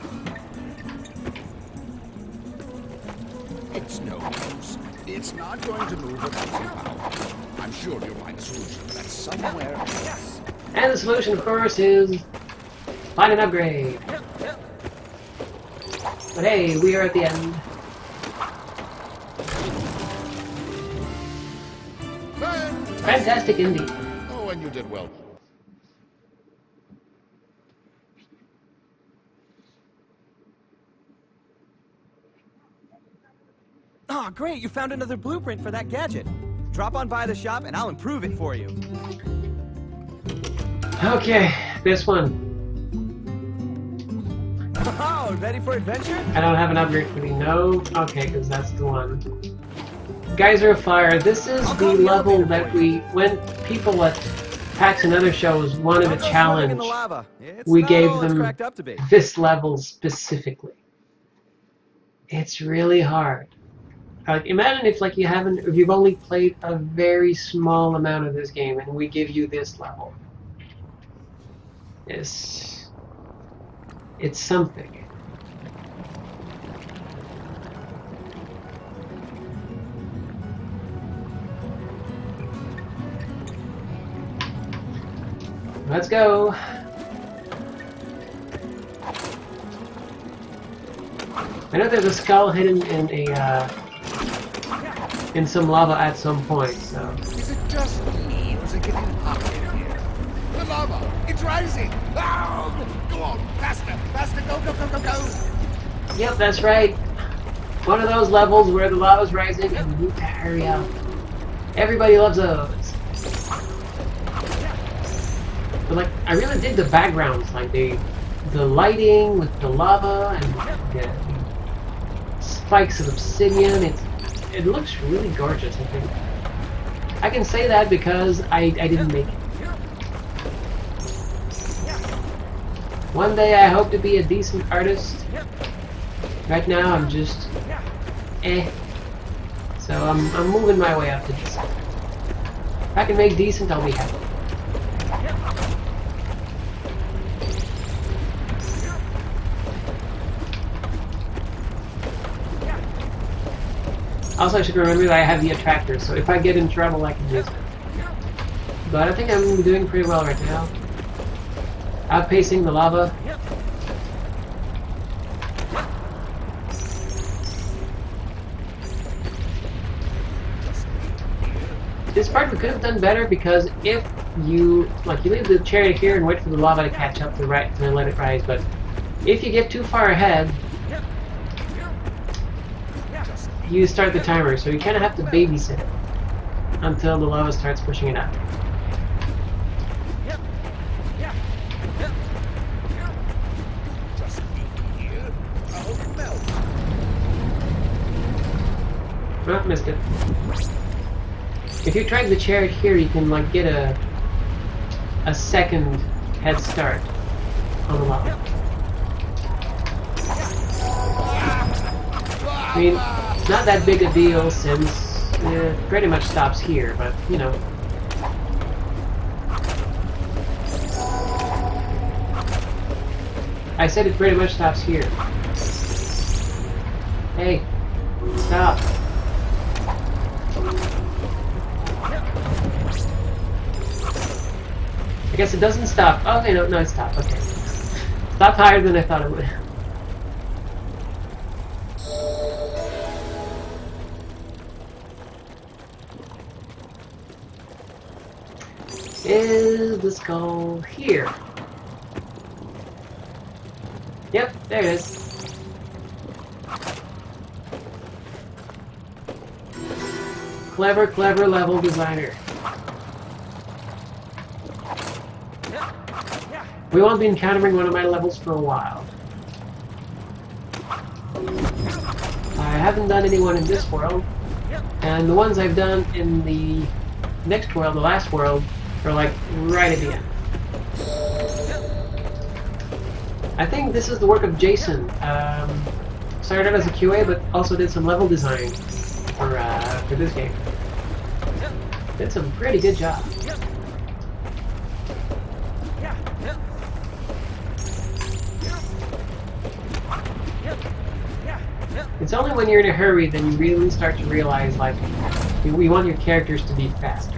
It's no use. It's not going to move without some power. I'm sure you'll find a solution for that somewhere else.
And the solution, of course, is find an upgrade. But hey, we are at the end. Fantastic indeed.
Oh, and you did well.
Oh, great, you found another blueprint for that gadget. Drop on by the shop and I'll improve it for you.
Okay, this one.
Oh, ready for adventure?
I don't have an upgrade for the no. Okay, because that's the one. Geyser of Fire. This is the level that we, when people at PAX and other shows wanted a
Don't go swimming
challenge,
in the lava. It's
we
not
gave
all it's
them
cracked up to be.
this level specifically. It's really hard. Like, imagine if like if you've only played a very small amount of this game and we give you this level. It's something. Let's go. I know there's a skull hidden in a in some lava at some point, so.
Is it just me, or is it getting hot in here? The lava! It's rising! Oh, go on! Faster! Faster! Go, go, go, go, go!
Yep, that's right. One of those levels where the lava's rising and you need to hurry up. Everybody loves those. But like, I really dig the backgrounds, like the lighting with the lava and the spikes of obsidian. It looks really gorgeous, I think. I can say that because I didn't make it. One day I hope to be a decent artist. Right now I'm just So I'm moving my way up to decent. If I can make decent, I'll be happy. Also, I should remember that I have the attractor, so if I get in trouble, I can use it. But I think I'm doing pretty well right now. Outpacing the lava. This part we could have done better because if you leave the chariot here and wait for the lava to catch up to let it rise, but if you get too far ahead, you start the timer, so you kind of have to babysit it until the lava starts pushing it out. Oh, missed it. If you drag the chariot here, you can like get a second head start on the lava. I mean, not that big a deal since it pretty much stops here, but, you know. I said it pretty much stops here. Hey, stop. I guess it doesn't stop. Okay, no, it stopped. Okay. Stopped higher than I thought it would. Is the skull here? Yep, there it is. Clever, clever level designer. We won't be encountering one of my levels for a while. I haven't done anyone in this world, and the ones I've done in the next world, the last world, are like right at the end. I think this is the work of Jason. Started out as a QA, but also did some level design for this game. Did some pretty good job. It's only when you're in a hurry that you really start to realize, like, we want your characters to be faster.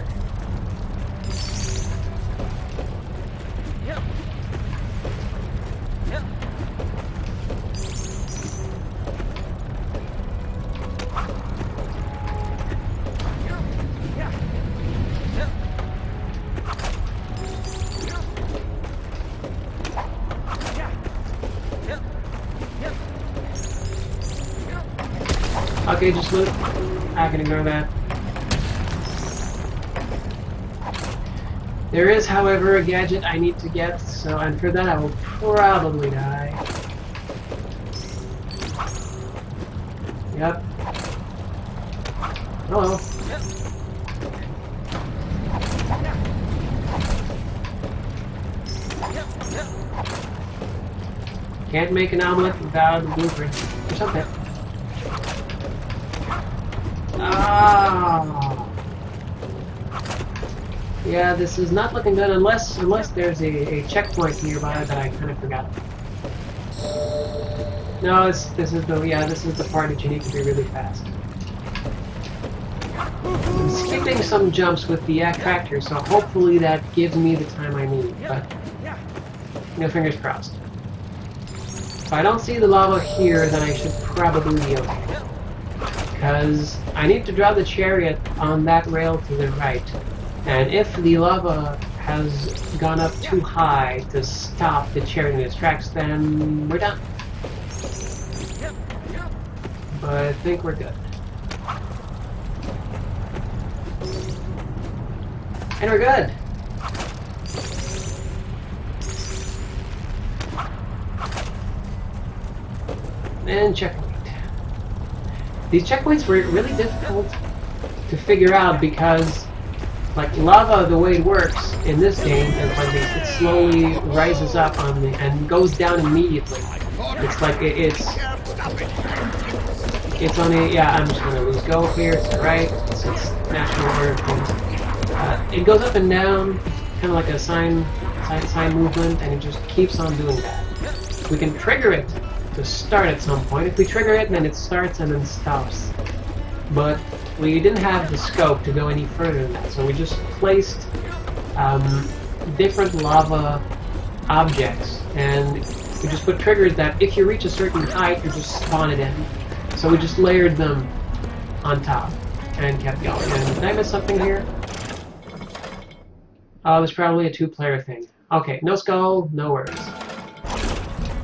Okay, just loot. I can ignore that. There is, however, a gadget I need to get, so and for that I will probably die. Yep. Oh well. Can't make an omelet without a blueprint or something. Ah. Yeah, this is not looking good unless there's a checkpoint nearby that I kind of forgot. No, this is the part that you need to be really fast. I'm skipping some jumps with the tractor, so hopefully that gives me the time I need. But you know, fingers crossed. If I don't see the lava here, then I should probably be okay. Because I need to draw the chariot on that rail to the right. And if the lava has gone up too high to stop the chariot in its tracks, then we're done. But I think we're good. And we're good! And checkpoint. These checkpoints were really difficult to figure out because, like, lava, the way it works in this game is like it slowly rises up on the and goes down immediately. It's like it's on a I'm just gonna lose go here. It's right. It's national order of things. It goes up and down, kind of like a sine movement, and it just keeps on doing that. We can trigger it to start at some point. If we trigger it, then it starts and then stops. But we didn't have the scope to go any further than that, so we just placed different lava objects, and we just put triggers that if you reach a certain height, you just spawn it in. So we just layered them on top and kept going. And did I miss something here? Oh, it was probably a two-player thing. Okay, no skull, no worries.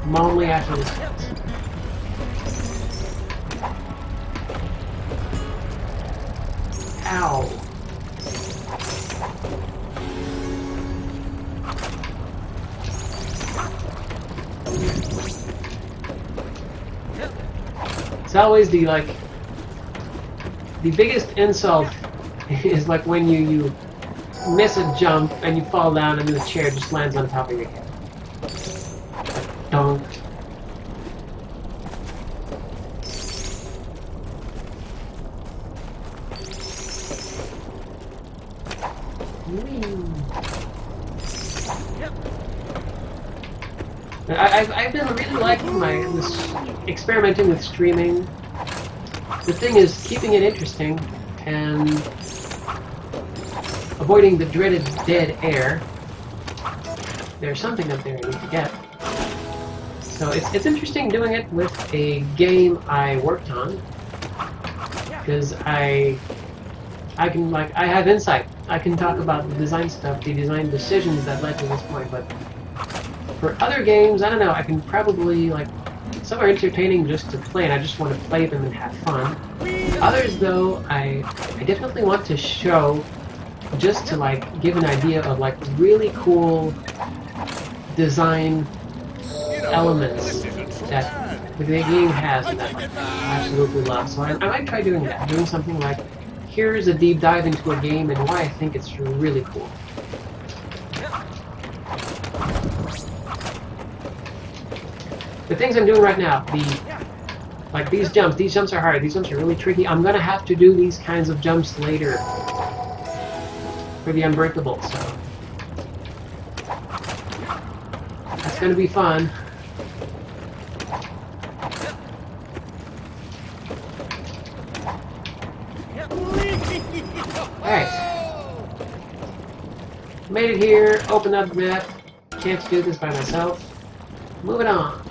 I'm only after this. Ow. It's always the biggest insult is like when you miss a jump and you fall down and the chair just lands on top of your head. Don't. I've been really liking this experimenting with streaming. The thing is keeping it interesting and avoiding the dreaded dead air. There's something up there I need to get. So it's interesting doing it with a game I worked on, because I have insight. I can talk about the design stuff, the design decisions that led to this point, but for other games, I don't know, I can probably, like, some are entertaining just to play, and I just want to play them and have fun. Others, though, I definitely want to show just to, like, give an idea of, like, really cool design elements that the game has and that I absolutely love. So I might try doing that, doing something like, here's a deep dive into a game and why I think it's really cool. The things I'm doing right now, like these jumps are hard, these jumps are really tricky. I'm gonna have to do these kinds of jumps later for the Unbreakable, so that's gonna be fun. Alright. Made it here, opened up the map. Can't do this by myself. Moving on.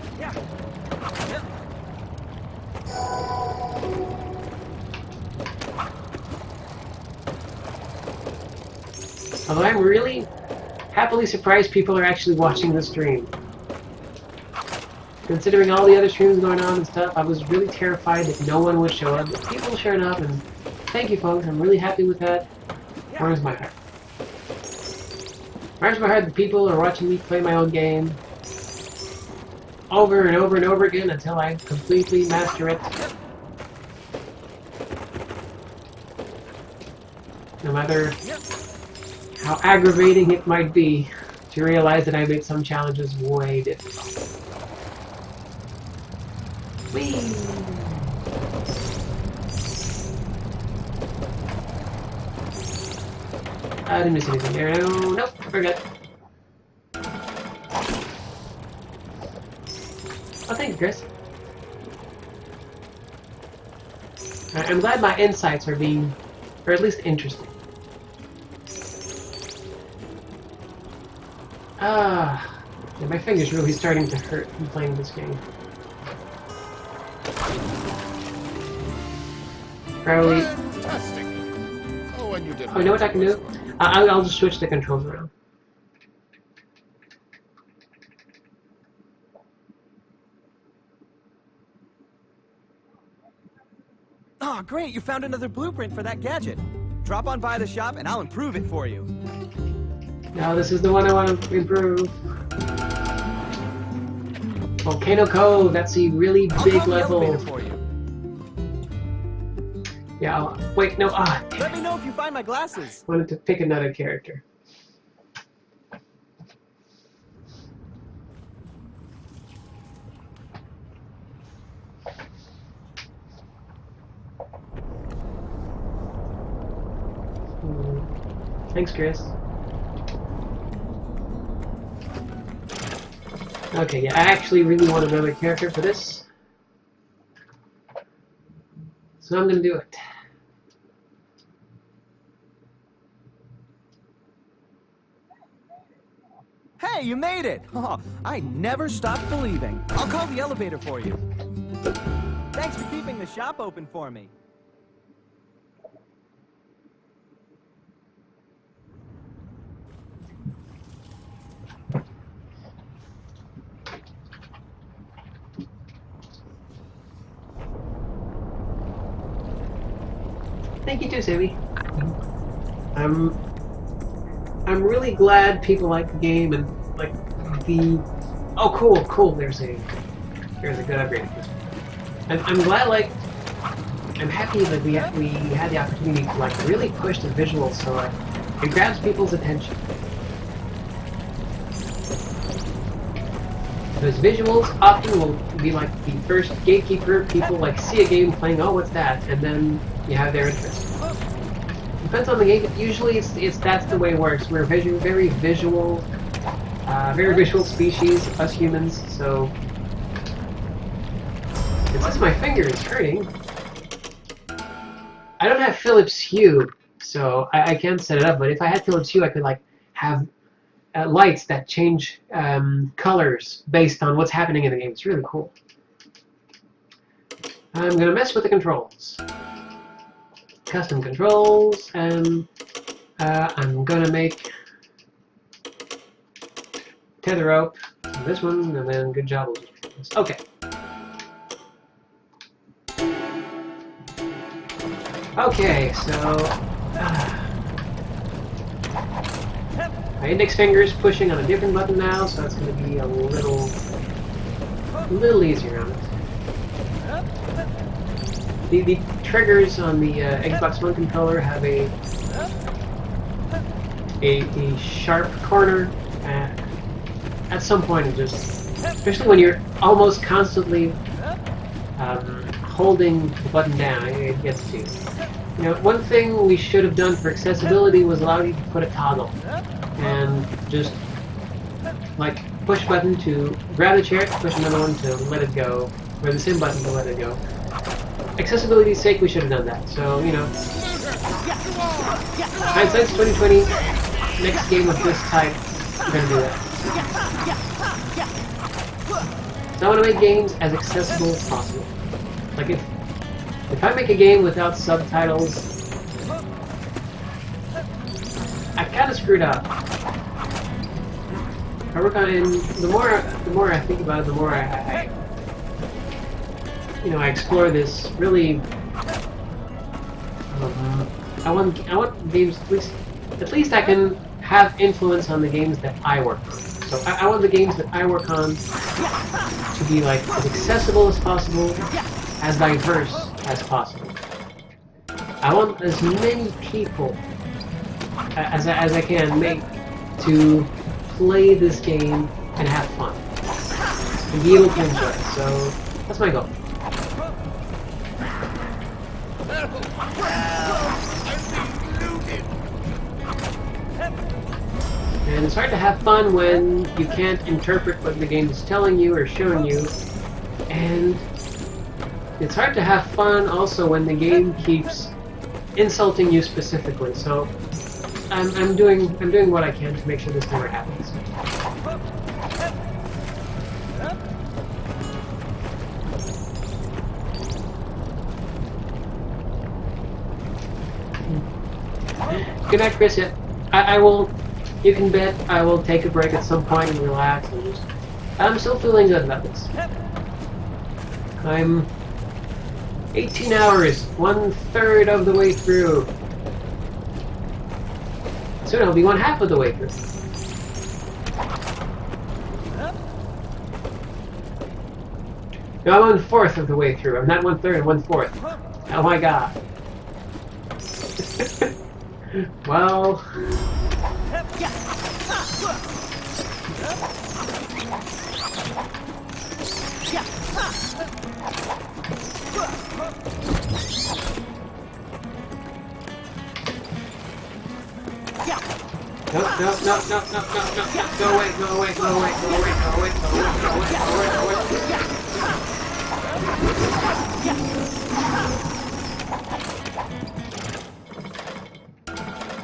Although I'm really happily surprised people are actually watching the stream. Considering all the other streams going on and stuff, I was really terrified that no one would show up, but people showed up, and thank you folks, I'm really happy with that. Warms my heart. Warms my heart that people are watching me play my own game over and over and over again until I completely master it. No matter how aggravating it might be to realize that I made some challenges way difficult. Whee! I didn't miss anything there. No, nope, forget. Oh, thank you, Chris. I'm glad my insights are being, or at least interesting. Yeah, my finger's really starting to hurt from playing this game. Probably.
Fantastic. Oh, and you did.
Oh, you know what I can do? I'll just switch the controls around.
Oh, great! You found another blueprint for that gadget. Drop on by the shop and I'll improve it for you.
No, this is the one I want to improve. Volcano Cove, that's a really big level.
For you.
Yeah, wait, no,
Let me know if you find my glasses.
I wanted to pick another character. Thanks, Chris. Okay, yeah, I actually really want another character for this. So I'm gonna do it.
Hey, you made it! Oh, I never stopped believing. I'll call the elevator for you. Thanks for keeping the shop open for me.
Thank you too, Sammy. I'm really glad people like the game and like the. Oh, cool. There's a good upgrade. I'm glad, like, I'm happy that we had the opportunity to like really push the visuals so like it grabs people's attention. Because visuals often will be like the first gatekeeper. People like see a game playing, oh, what's that, and then you have their interest. Depends on the game. Usually, it's that's the way it works. We're very visual Very visual species, us humans, so... It says my finger is hurting. I don't have Philips Hue, so I can't set it up, but if I had Philips Hue, I could like have lights that change colors based on what's happening in the game. It's really cool. I'm gonna mess with the controls. Custom controls, and I'm gonna make tether rope this one, and then good job. Okay. Okay, so my index finger is pushing on a different button now, so it's going to be a little easier on it. The triggers on the Xbox One controller have a sharp corner. At some point, it just, especially when you're almost constantly holding the button down, it gets to you. You know, one thing we should have done for accessibility was allow you to put a toggle and just like push button to grab the chair, push another one to let it go, or the same button to let it go. Accessibility's sake, we should have done that. So, you know, hindsight's 2020. Next game of this type, we're gonna do that. So I want to make games as accessible as possible. Like if I make a game without subtitles, I kind of screwed up. I work on it, and the more I think about it, the more I explore this. Really, I want games at least I can have influence on the games that I work on. So I want the games that I work on to be like as accessible as possible, as diverse as possible. I want as many people as I can make to play this game and have fun and be able to enjoy it. So that's my goal. And it's hard to have fun when you can't interpret what the game is telling you or showing you, and it's hard to have fun also when the game keeps insulting you specifically. So I'm doing what I can to make sure this never happens. Good night, Chris. Yeah, I will. You can bet I will take a break at some point and relax and just... I'm still feeling good about this. I'm 18 hours, 1/3 of the way through. Soon I'll be 1/2 of the way through. No, I'm 1/4 of the way through. I'm not 1/3, I'm 1/4. Oh my god. Well... No. Go away.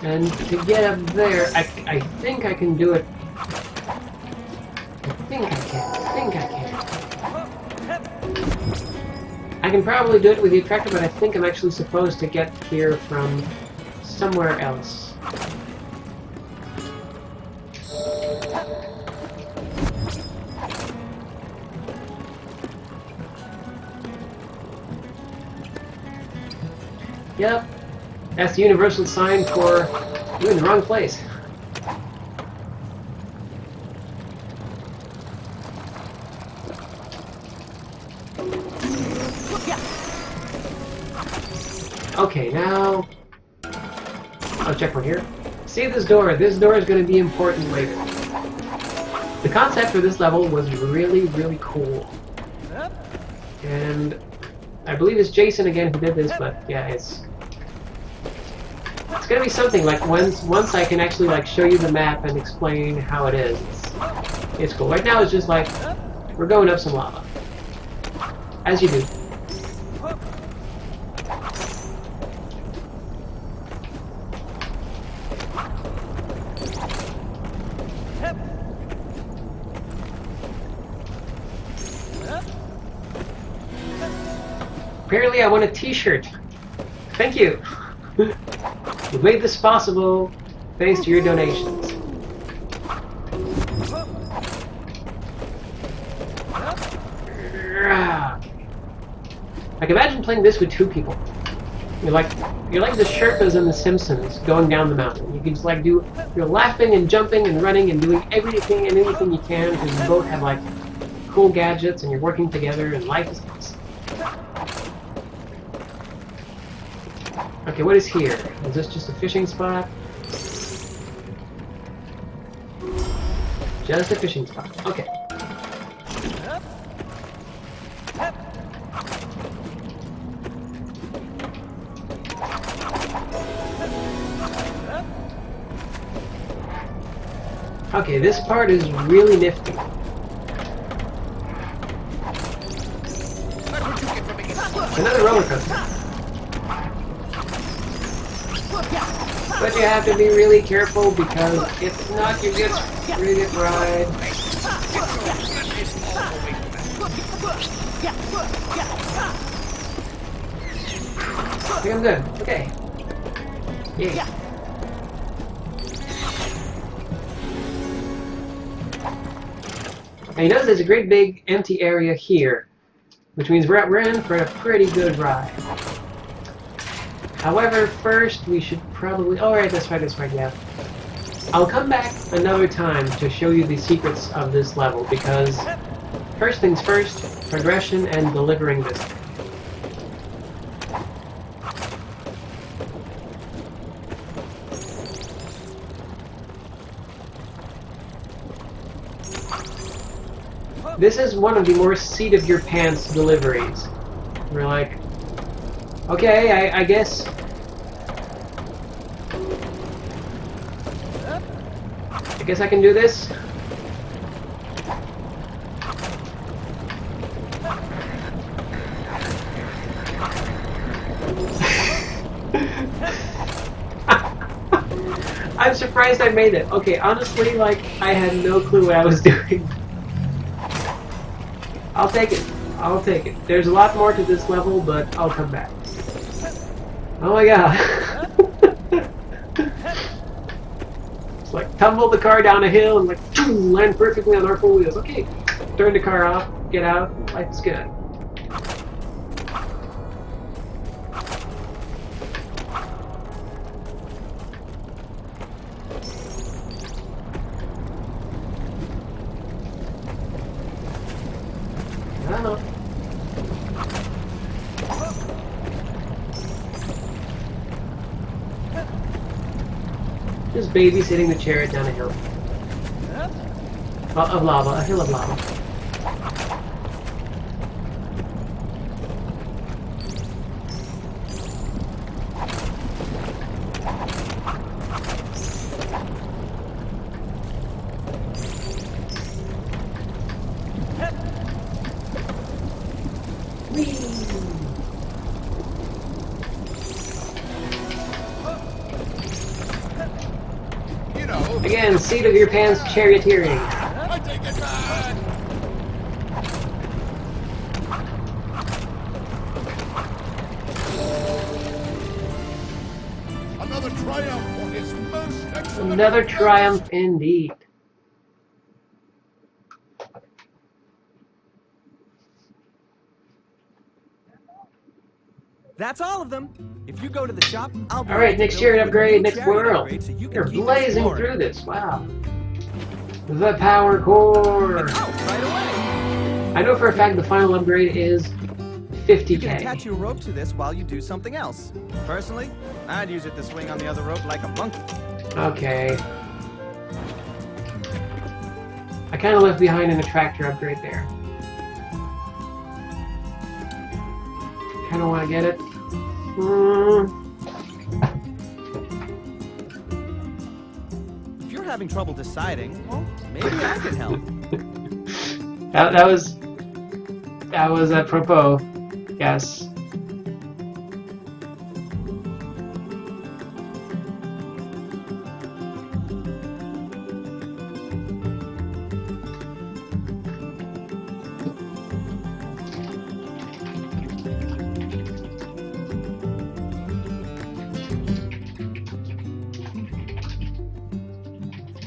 And to get up there, I think I can do it. I think I can. I can probably do it with the attractor, but I think I'm actually supposed to get here from somewhere else. Yep, that's the universal sign for you're in the wrong place. Okay, now I'll check one here. See this door. This door is going to be important later. The concept for this level was really, really cool. And I believe it's Jason again who did this, but yeah, it's gonna be something like once I can actually like show you the map and explain how it is. It's cool. Right now it's just like, we're going up some lava. As you do. Apparently I won a t-shirt. Thank you. You made this possible thanks to your donations. Like imagine playing this with two people. You're like the Sherpas in The Simpsons going down the mountain. You can just like you're laughing and jumping and running and doing everything and anything you can because you both have like cool gadgets and you're working together and life is awesome. Okay, what is here? Is this just a fishing spot? Just a fishing spot. Okay. Okay, this part is really nifty. Another roller coaster. But you have to be really careful because if not, you get really fried. I think I'm good. Okay. Yeah. Now you notice there's a great big empty area here, which means we're in for a pretty good ride. However, first we should probably... Oh, right, that's right, yeah. I'll come back another time to show you the secrets of this level, because first things first, progression and delivering this thing. This is one of the more seat-of-your-pants deliveries. We're like, okay, I guess... I guess I can do this. I'm surprised I made it. Okay, honestly, like, I had no clue what I was doing. I'll take it. I'll take it. There's a lot more to this level, but I'll come back. Oh my god. It's like tumble the car down a hill and like land perfectly on our four wheels. Okay, turn the car off, get out, life's good. I don't know. Just babysitting the chariot down a hill. Of lava, a hill of lava. Again, seat of your pants charioteering.
I take it back! Another triumph for his most excellent...
Another triumph indeed.
That's all of them. If you go to the shop, I'll be
Alright, next Chariot upgrade, next world.
upgrade so you can
You're
keep
blazing
exploring.
through this, wow. The power core.
Oh, right away.
I know for a fact the final upgrade is
You can attach
50k.
your rope to this while you do something else. Personally, I'd use it to swing on the other rope like a monkey.
Okay. I kind of left behind an attractor upgrade there. Kind of want to get it.
If you're having trouble deciding, well, maybe I can help.
That was apropos. Yes.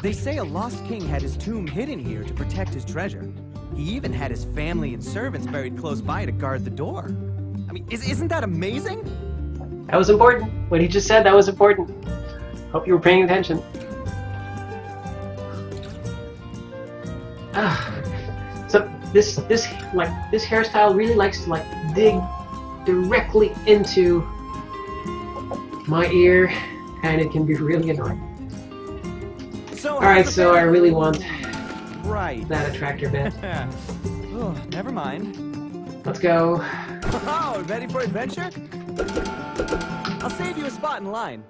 They say a lost king had his tomb hidden here to protect his treasure. He even had his family and servants buried close by to guard the door. I mean, isn't that amazing?
That was important. What he just said, that was important. Hope you were paying attention. So this hairstyle really likes to dig directly into my ear, and it can be really annoying. Alright, so I really want that attractor bit.
Oh, never mind.
Let's go.
Oh, ready for adventure? I'll save you a spot in line.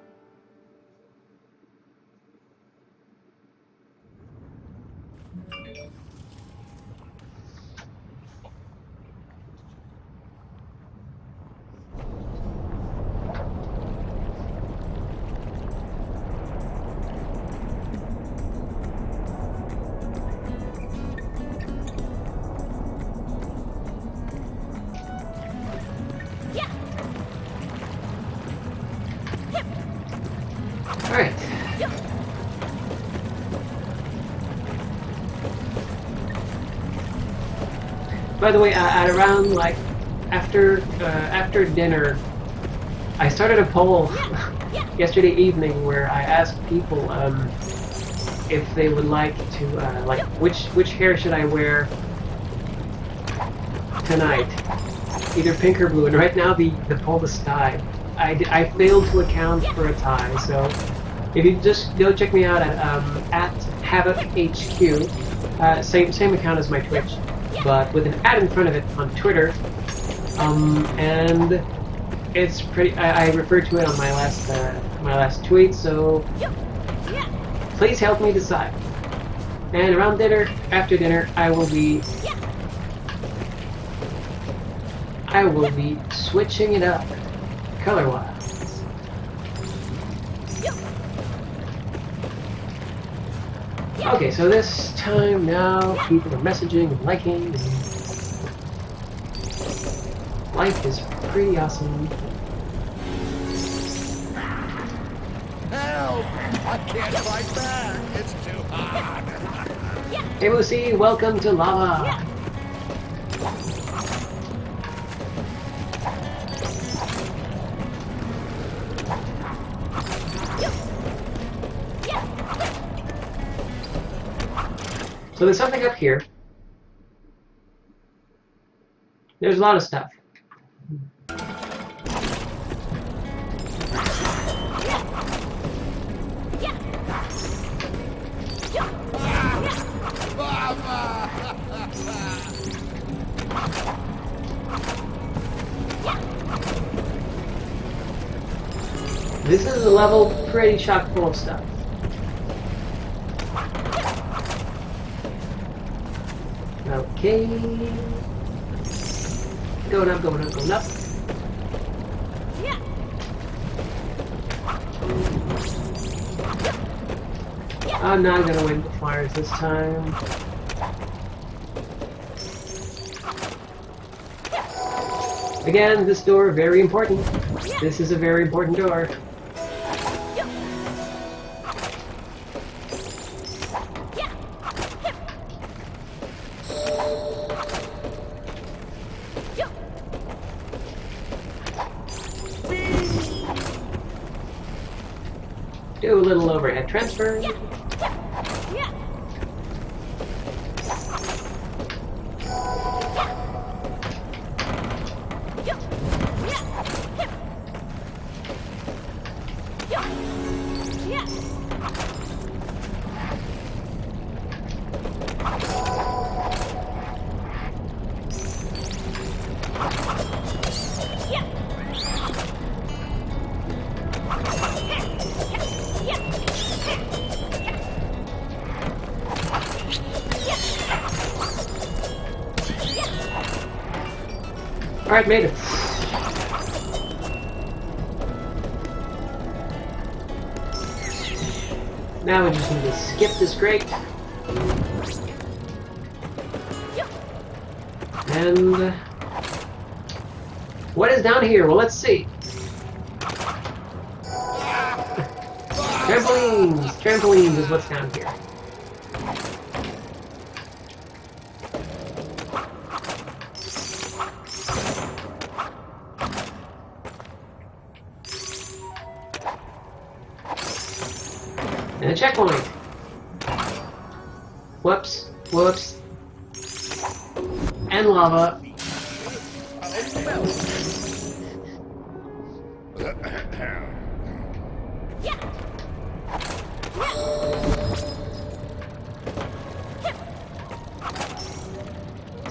Alright. By the way, at around after dinner, I started a poll yesterday evening where I asked people if they would like to which hair should I wear tonight, either pink or blue. And right now the poll is tied. I failed to account for a tie, so if you just go check me out at HavochHQ, same account as my Twitch, but with an ad in front of it on Twitter, and it's pretty. I referred to it on my last tweet, so please help me decide. And around dinner, after dinner, I will be switching it up. Color-wise. Okay, so this time now, people are messaging and liking, and life is pretty awesome.
Help! I can't fight back. It's too hard.
Hey Lucy, welcome to Lava. So there's something up here. There's a lot of stuff. This is a level pretty chock full of stuff. Okay. Going up, going up, going up. I'm not gonna win the flyers this time. Again, this door, very important. This is a very important door. Do a little overhead transfer. Alright, made it. Now we just need to skip this grate. And what is down here? Well, let's see. Trampolines! Trampolines is what's down here. And a checkpoint. Whoops. Whoops. And lava.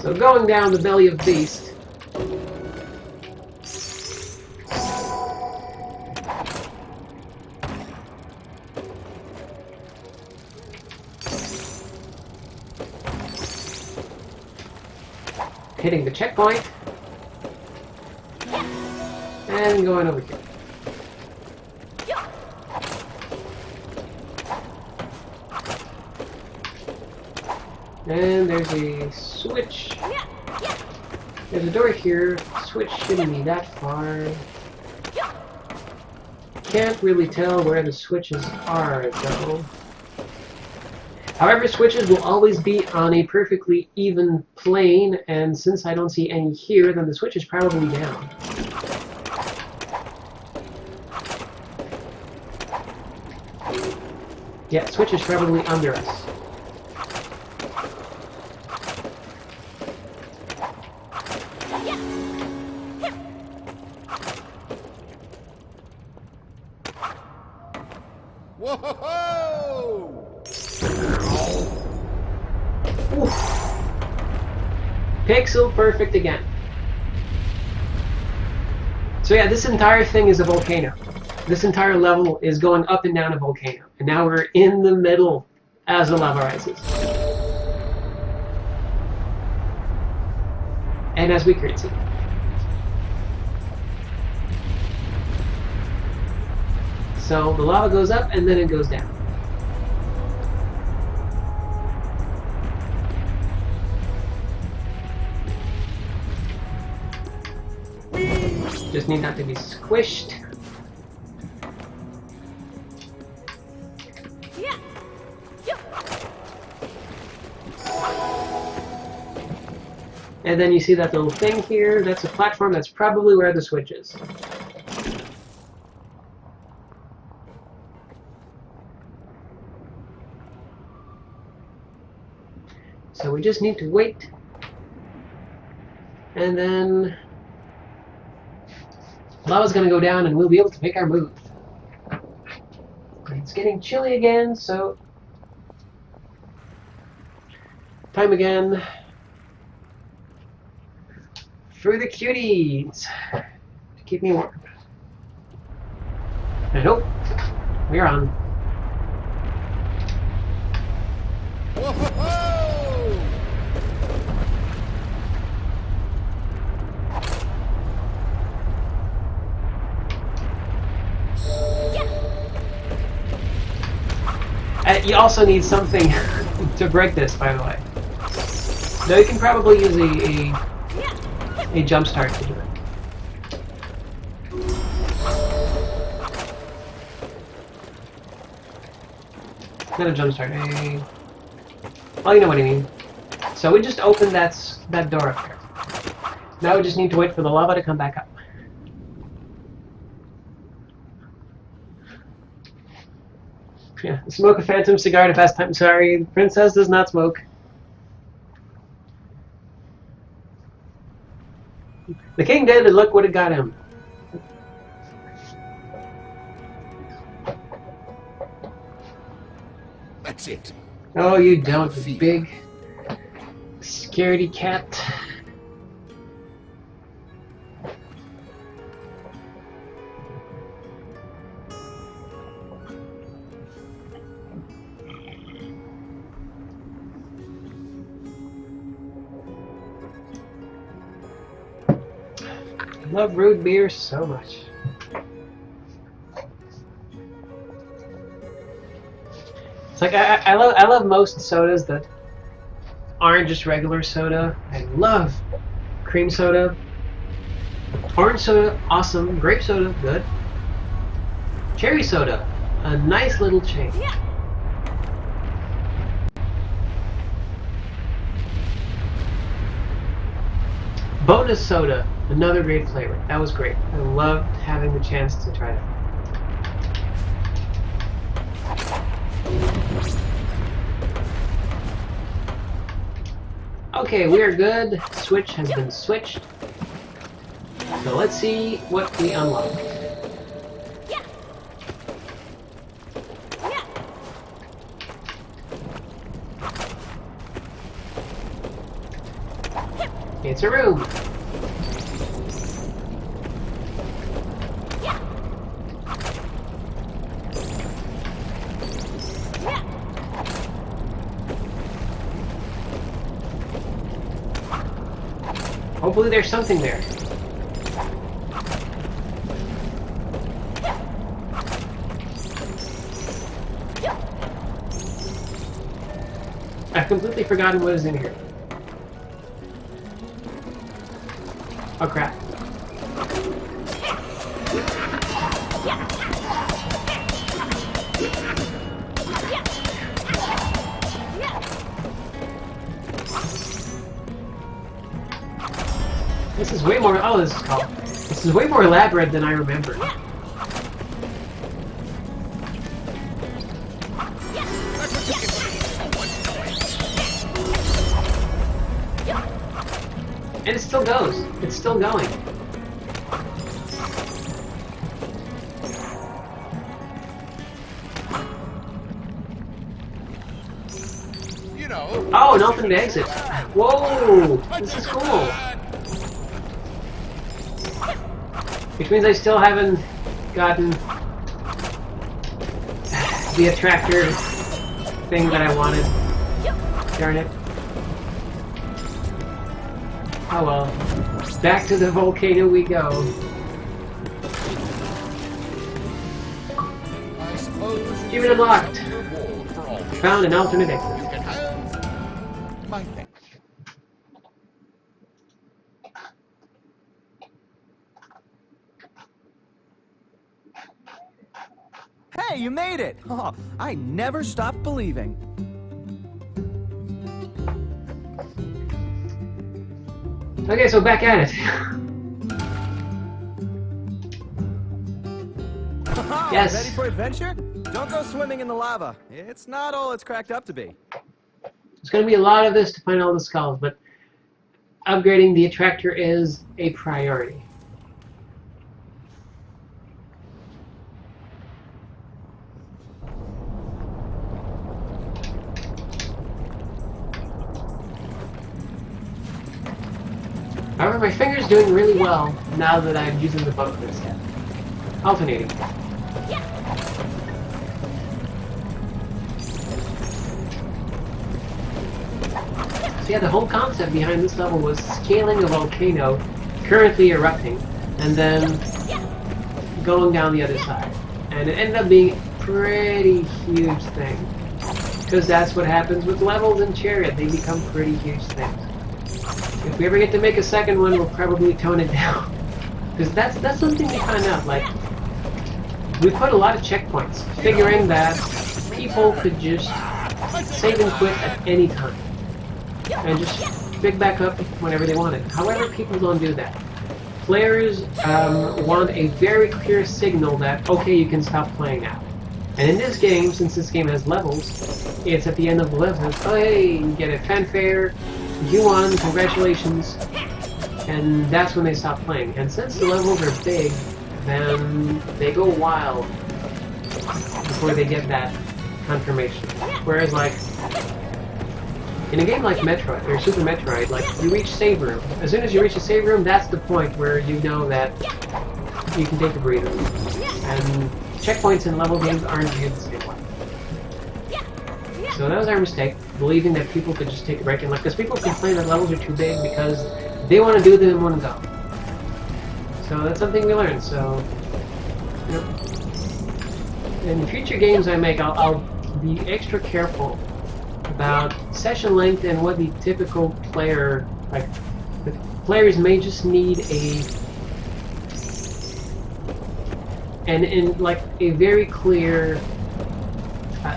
So going down the belly of Beast. Hitting the checkpoint. And going over here. And there's a switch. There's a door here. Switch shouldn't be that far. Can't really tell where the switches are, though. However, switches will always be on a perfectly even plane, and since I don't see any here, then the switch is probably down. Yeah, switch is probably under us.
Whoa!
Oof. Pixel perfect again. So yeah, this entire thing is a volcano. This entire level is going up and down a volcano. And now we're in the middle as the lava rises. And as we curtsy. So the lava goes up and then it goes down. Just need not to be squished. And then you see that little thing here, that's a platform, that's probably where the switch is. So we just need to wait. And then lava's gonna go down and we'll be able to make our move. It's getting chilly again, so time again for the cuties to keep me warm. And oh, we're on.
Whoa!
You also need something to break this, by the way. Though you can probably use a jump start to do it. Not a jump start. Well, you know what I mean. So we just opened that door up there. Now we just need to wait for the lava to come back up. Yeah, smoke a phantom cigar to pass time. Sorry, the princess does not smoke. The king did, and look what it got him.
That's it.
Oh, you don't, you big scaredy cat. love brewed beer so much. It's like I love most sodas that aren't just regular soda. I love cream soda, orange soda, awesome. Grape soda, good. Cherry soda, a nice little change. Bonus soda, another great flavor. That was great. I loved having the chance to try that. Okay, we are good. Switch has been switched. So let's see what we unlock. It's a room. Hopefully there's something there. I've completely forgotten what is in here. Oh crap. This is way more. Oh, this is way more elaborate than I remember. And it still goes. It's still going.
You know.
Oh, an alternate exit. Whoa, this is cool. Which means I still haven't gotten the attractor thing that I wanted. Darn it. Oh well. Back to the volcano we go.
I suppose
Even unlocked.
reward for all this.
Found an alternate exit.
You can have my thanks.
Hey, you made it! Oh, I never stopped believing.
Okay, so back at it. Yes.
Ready for adventure? Don't go swimming in the lava. It's not all it's cracked up to be.
There's going to be a lot of this to find all the skulls, but upgrading the attractor is a priority. However, my finger's doing really well now that I'm using the bumper instead. Alternating. So yeah, the whole concept behind this level was scaling a volcano currently erupting and then going down the other side. And it ended up being a pretty huge thing. Because that's what happens with levels in Chariot. They become pretty huge things. If we ever get to make a second one, we'll probably tone it down. Because that's something we found out. Like, we put a lot of checkpoints, figuring that people could just save and quit at any time. And just pick back up whenever they wanted. However, people don't do that. Players want a very clear signal that, okay, you can stop playing now. And in this game, since this game has levels, it's at the end of the level, oh hey, you get a fanfare, you won, congratulations, and that's when they stop playing. And since the levels are big, then they go wild before they get that confirmation. Whereas, like, in a game like Metroid, or Super Metroid, like, you reach save room. As soon as you reach the save room, that's the point where you know that you can take a breather. And checkpoints in level games aren't viewed the same way. So that was our mistake, believing that people could just take a break. And, like, because people complain that levels are too big because they want to do them in one go. So that's something we learned. So, you know, in future games I make, I'll be extra careful about session length and what the typical player, like, the players may just need like a very clear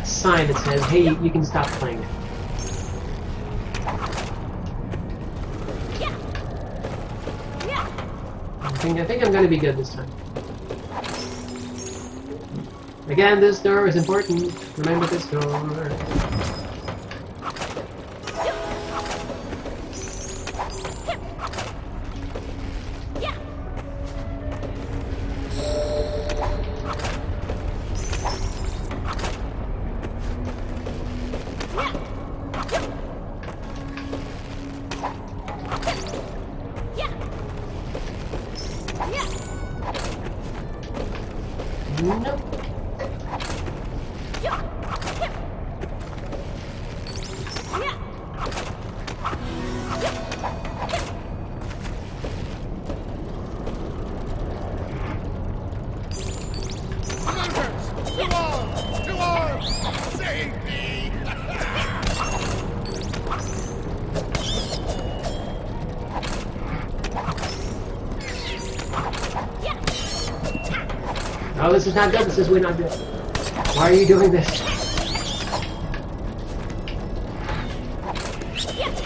sign that says, hey, you can stop playing it. I think I'm going to be good this time. Again, this door is important. Remember this door. Nope.
To arms! Save me!
Oh, this is not good. This is way not good. Why are you doing this?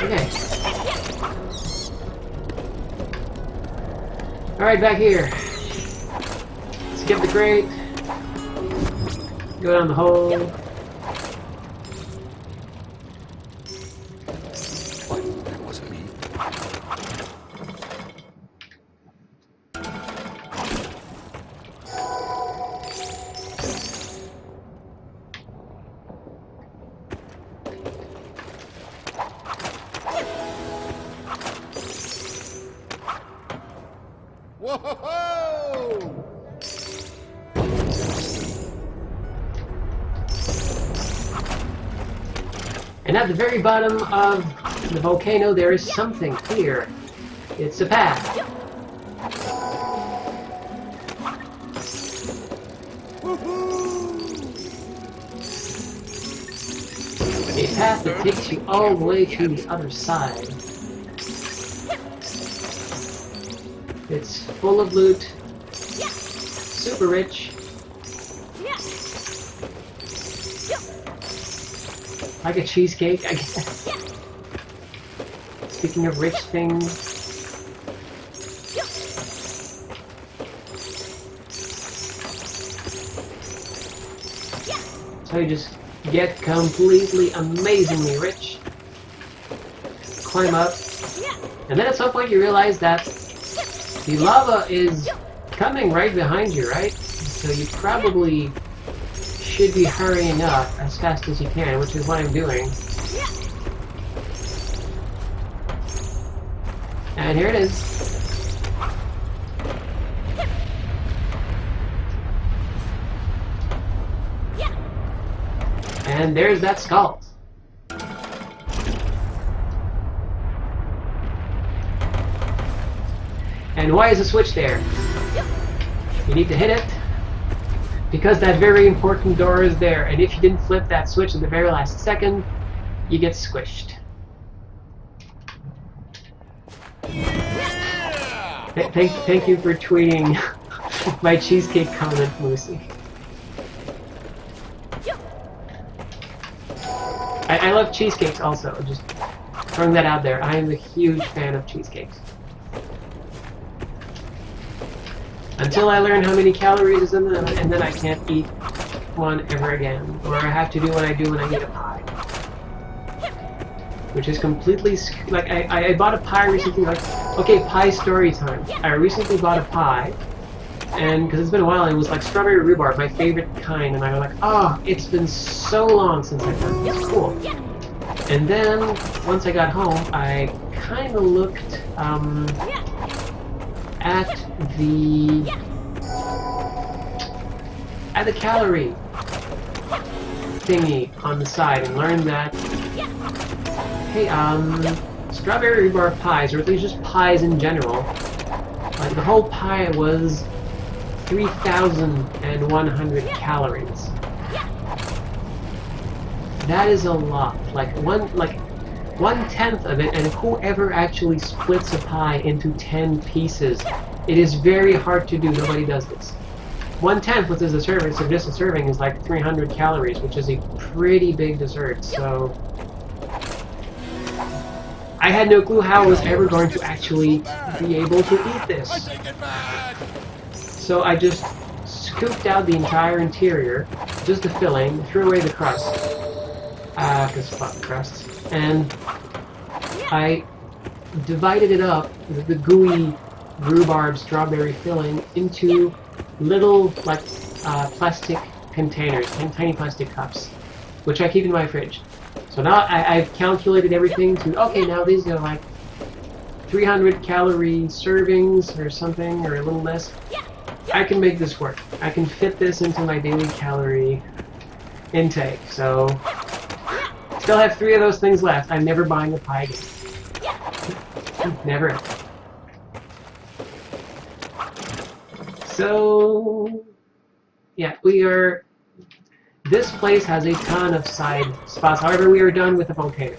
Okay. Alright, back here. Skip the crate. Go down the hole.
What? That wasn't me. Whoa!
And at the very bottom of the volcano, there is something here. It's a path. A path that takes you all the way to the other side. It's full of loot. Super rich. Like a cheesecake, I guess. Speaking of rich things. So you just get completely, amazingly rich. Climb up. And then at some point you realize that the lava is coming right behind you, right? So you probably should be hurrying up as fast as you can, which is what I'm doing. And here it is. And there's that skull. And why is the switch there? You need to hit it because that very important door is there, and if you didn't flip that switch at the very last second, you get squished. Thank you for tweeting my cheesecake comment, Lucy. I love cheesecakes also, just throwing that out there. I am a huge fan of cheesecakes. Until I learn how many calories is in them, and then I can't eat one ever again. Or I have to do what I do when I eat a pie. Which is completely... Like, I bought a pie recently, like... Okay, pie story time. I recently bought a pie, and because it's been a while, it was like strawberry rhubarb, my favorite kind, and I was like, oh, it's been so long since I've done this. Cool. And then, once I got home, I kind of looked, at the calorie thingy on the side and learned that, hey, strawberry rhubarb pies, or at least just pies in general, the whole pie was 3,100 calories. That is a lot. Like 1/10 of it, and whoever actually splits a pie into 10 pieces, it is very hard to do. Nobody does this. 1/10, which is a serving, so just a serving is like 300 calories, which is a pretty big dessert. So I had no clue how I was ever going to actually be able to eat this. So I just scooped out the entire interior, just the filling, threw away the crust, because fuck the crust, and I divided it up, the gooey rhubarb strawberry filling, into little like plastic containers, tiny plastic cups, which I keep in my fridge. So now I've calculated everything to, okay, now these are like 300 calorie servings or something, or a little less. I can make this work. I can fit this into my daily calorie intake. So, still have 3 of those things left. I'm never buying a pie again. Never. So, yeah, we are... This place has a ton of side spots. However, we are done with the volcano.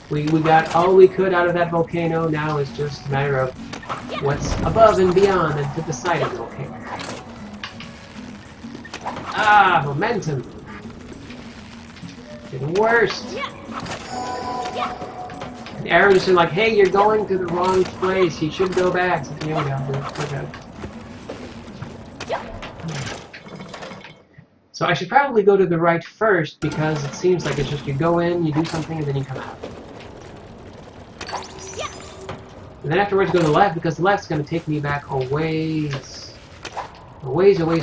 We got all we could out of that volcano. Now it's just a matter of what's above and beyond and to the side of the volcano. Ah, momentum. The worst. And Aaron just said like, hey, you're going to the wrong place. You should go back. So, here we go. Okay. So I should probably go to the right first, because it seems like it's just you go in, you do something, and then you come out. And then afterwards go to the left, because the left's going to take me back a ways. A ways away.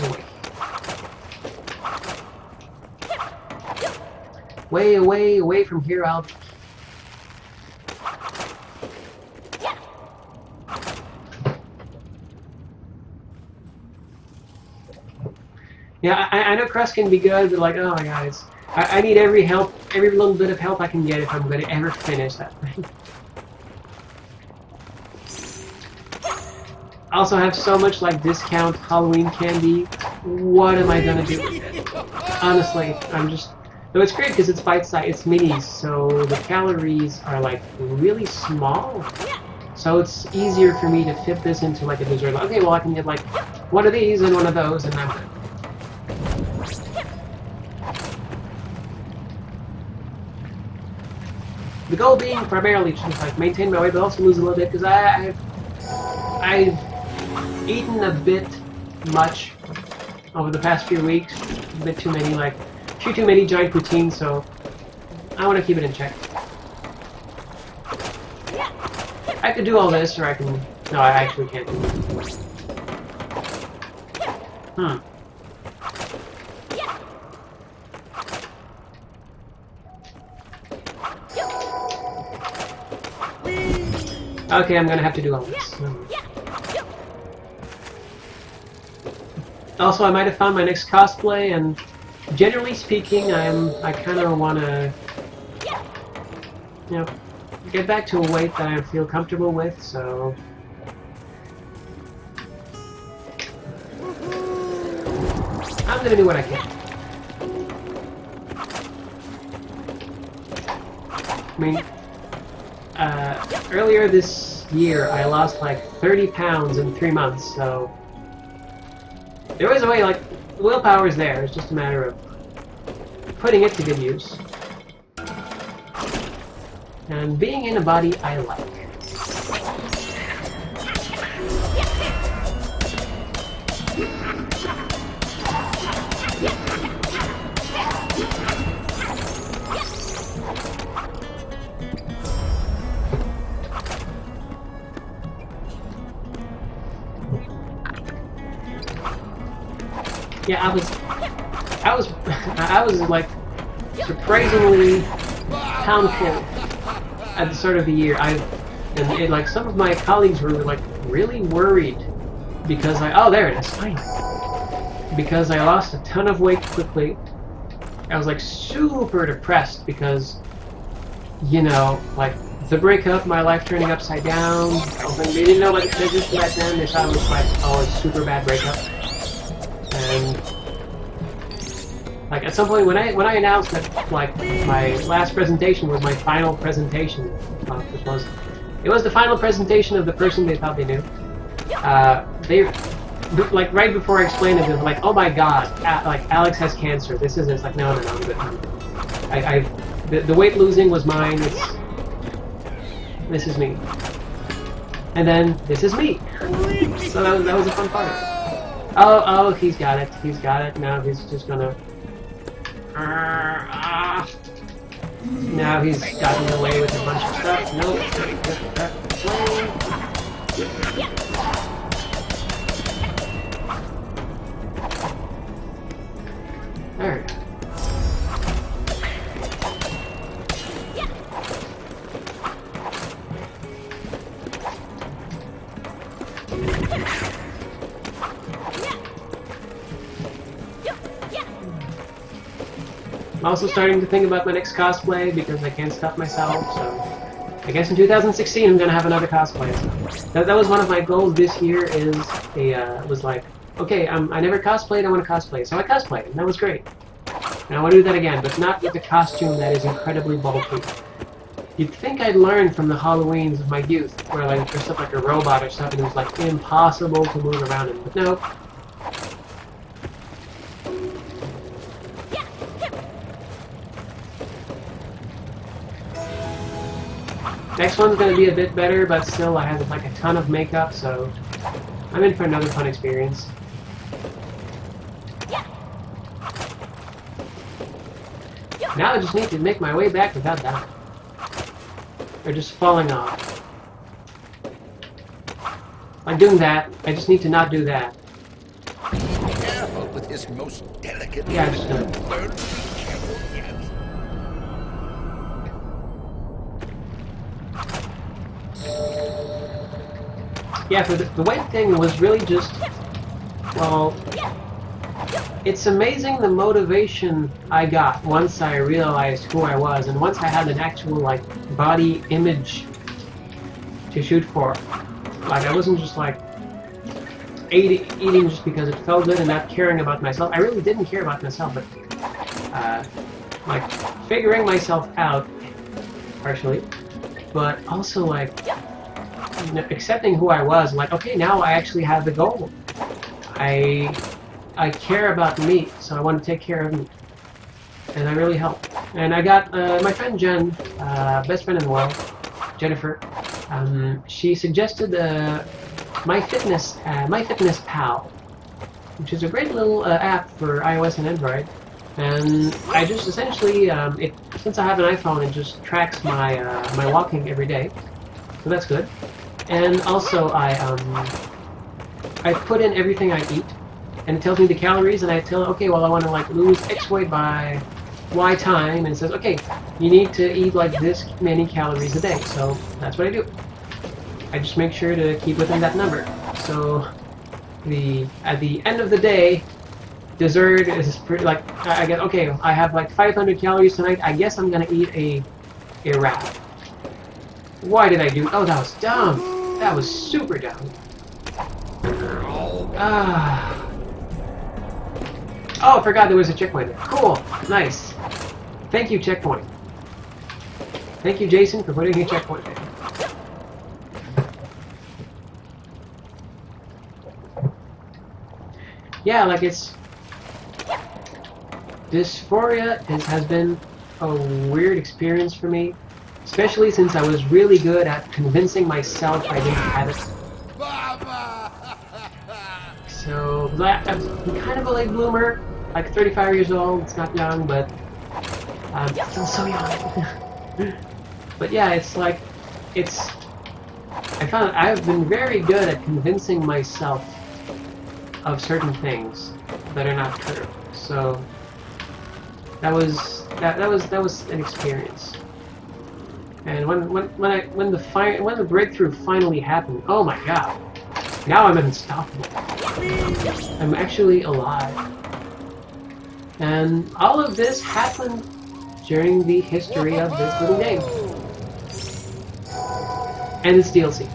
Way away from here, I'll... Yeah, I know crust can be good, but like, oh my god, I need every little bit of help I can get if I'm going to ever finish that thing. I also have so much like discount Halloween candy. What am I going to do with it? Honestly, I'm just... No, it's great because it's bite-sized, it's minis, so the calories are like really small. So it's easier for me to fit this into like a dessert. Like, okay, well I can get like one of these and one of those, and I'm good. The goal being primarily just like maintain my weight, but also lose a little bit, because I've eaten a bit much over the past few weeks. A bit too many, like too many giant poutines, so I want to keep it in check. I could do all this, or I can... No, I actually can't do it. Okay, I'm gonna have to do all this. Also, I might have found my next cosplay, and generally speaking, I kind of want to, you know, get back to a weight that I feel comfortable with. So, I'm gonna do what I can. I mean, earlier this year, I lost like 30 pounds in 3 months, so there was a way, like, willpower is there, it's just a matter of putting it to good use. And being in a body I like. Yeah, I was like surprisingly poundful at the start of the year. Like some of my colleagues were like really worried because oh, there it is, finally. Because I lost a ton of weight quickly. I was like super depressed because, you know, like the breakup, my life turning upside down. They didn't know what it was back then. They thought it was like, oh, a super bad breakup. And like at some point when I announced that like my last presentation was my final presentation, it was the final presentation of the person they thought they knew. They like right before I explained it, they were like, "Oh my God, like Alex has cancer. This is." It's like, no, I'm good. The weight losing was mine. This is me. And then this is me. So that was a fun part. Oh, he's got it. He's got it. Now he's just gonna. Now he's gotten away with a bunch of stuff. Nope. There we go. I'm also starting to think about my next cosplay because I can't stop myself, so I guess in 2016 I'm gonna have another cosplay. So that was one of my goals this year was like, okay, I never cosplayed, I want to cosplay. So I cosplayed, and that was great. And I want to do that again, but not with a costume that is incredibly bulky. You'd think I'd learn from the Halloweens of my youth, where like dressed up like a robot or something, it was like impossible to move around in, but no. Next one's going to be a bit better, but still I have like a ton of makeup, so I'm in for another fun experience. Now I just need to make my way back without dying. Or just falling off. Like doing that, I just need to not do that.
Careful with his most delicate.
Yeah, just do it. Yeah, but the weight thing was really just, well, it's amazing the motivation I got once I realized who I was, and once I had an actual, like, body image to shoot for. Like, I wasn't just, like, eating just because it felt good and not caring about myself. I really didn't care about myself, but, like, figuring myself out, partially, but also, like, accepting who I was, like, okay, now I actually have the goal. I care about me, so I want to take care of me. And I really help. And I got my friend Jen, best friend in the world, Jennifer, she suggested My Fitness Pal, which is a great little app for iOS and Android. And I just essentially, since I have an iPhone, it just tracks my my walking every day, so that's good. And also, I put in everything I eat, and it tells me the calories, and I tell it, okay, well, I want to like lose X weight by Y time, and it says, okay, you need to eat like this many calories a day. So that's what I do. I just make sure to keep within that number. So at the end of the day, dessert is pretty like I get, okay, I have like 500 calories tonight. I guess I'm gonna eat a wrap. Why did I do? Oh, that was dumb. That was super dumb. Oh, I forgot there was a checkpoint there. Cool. Nice. Thank you, checkpoint. Thank you, Jason, for putting a checkpoint there. Yeah, like it's... Dysphoria has been a weird experience for me. Especially since I was really good at convincing myself I didn't have it. So, I'm kind of a late bloomer, like 35 years old. It's not young, but I'm still so young. But yeah, it's like, I found I've been very good at convincing myself of certain things that are not true. So that was an experience. And when the breakthrough finally happened, oh my god! Now I'm unstoppable. I'm actually alive. And all of this happened during the history of this little game. and it's DLC.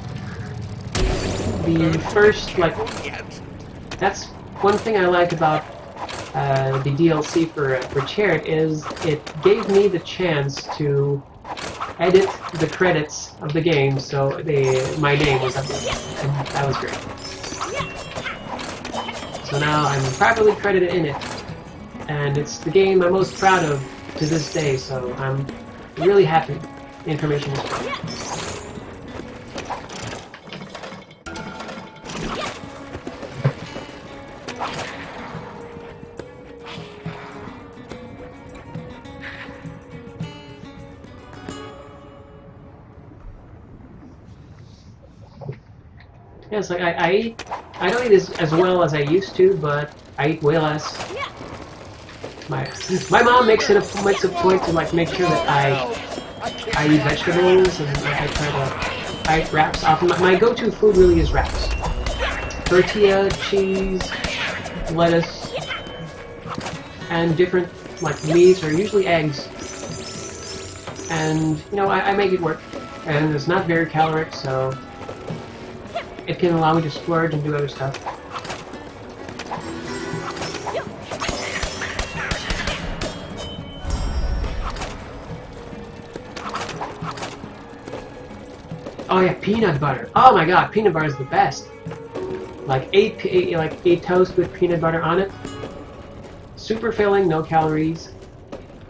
The first, like, that's one thing I like about the DLC for Chariot is it gave me the chance to edit the credits of the game, so my name was up there, and that was great. So now I'm properly credited in it, and it's the game I'm most proud of to this day, so I'm really happy the information is correct. Yeah, it's like I don't eat as well as I used to, but I eat way less. My mom makes a point to like make sure that I eat vegetables, and I eat wraps. Often my go-to food really is wraps. Tortilla, cheese, lettuce, and different like meats, or usually eggs. And you know, I make it work, and it's not very caloric, so it can allow me to splurge and do other stuff. Oh yeah, peanut butter. Oh my god, peanut butter is the best. Like eight toast with peanut butter on it. Super filling, no calories.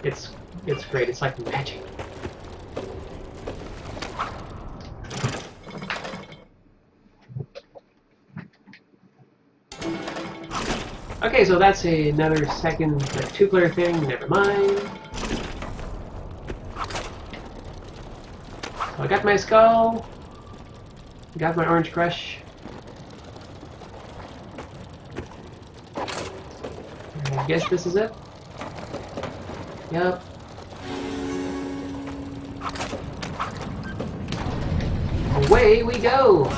It's great. It's like magic. Okay, so that's another second two-player thing. Never mind. So I got my skull. Got my orange crush. I guess this is it. Yep. Away we go.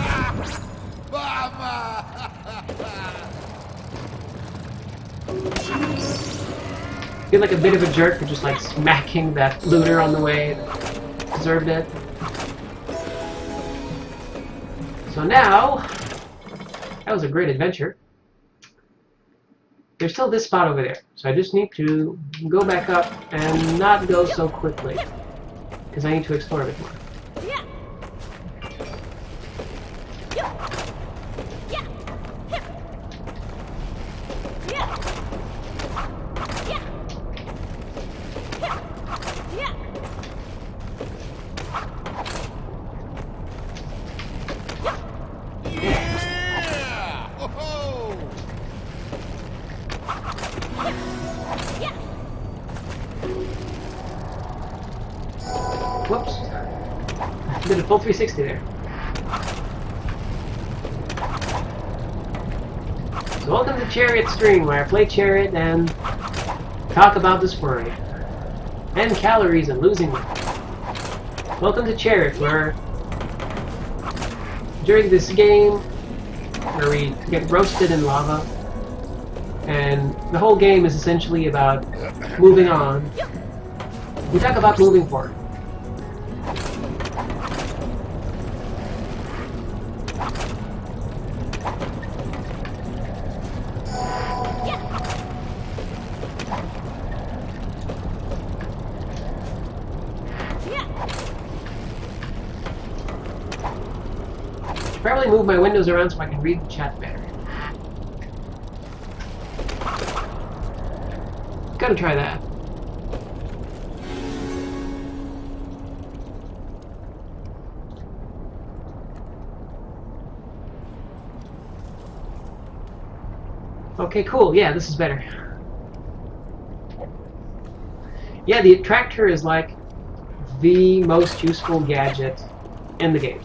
Feel like a bit of a jerk for just like smacking that looter on the way. Deserved it. So now, that was a great adventure. There's still this spot over there, so I just need to go back up and not go so quickly, because I need to explore a bit more. Whoops. Did a full 360 there. So welcome to Chariot Stream, where I play Chariot and talk about the story. And calories and losing weight. Welcome to Chariot, where during this game, where we get roasted in lava, and the whole game is essentially about moving on. We talk about moving forward. Probably move my windows around so I can read the chat better. Gotta try that. Okay, cool. Yeah, this is better. Yeah, the tractor is like the most useful gadget in the game.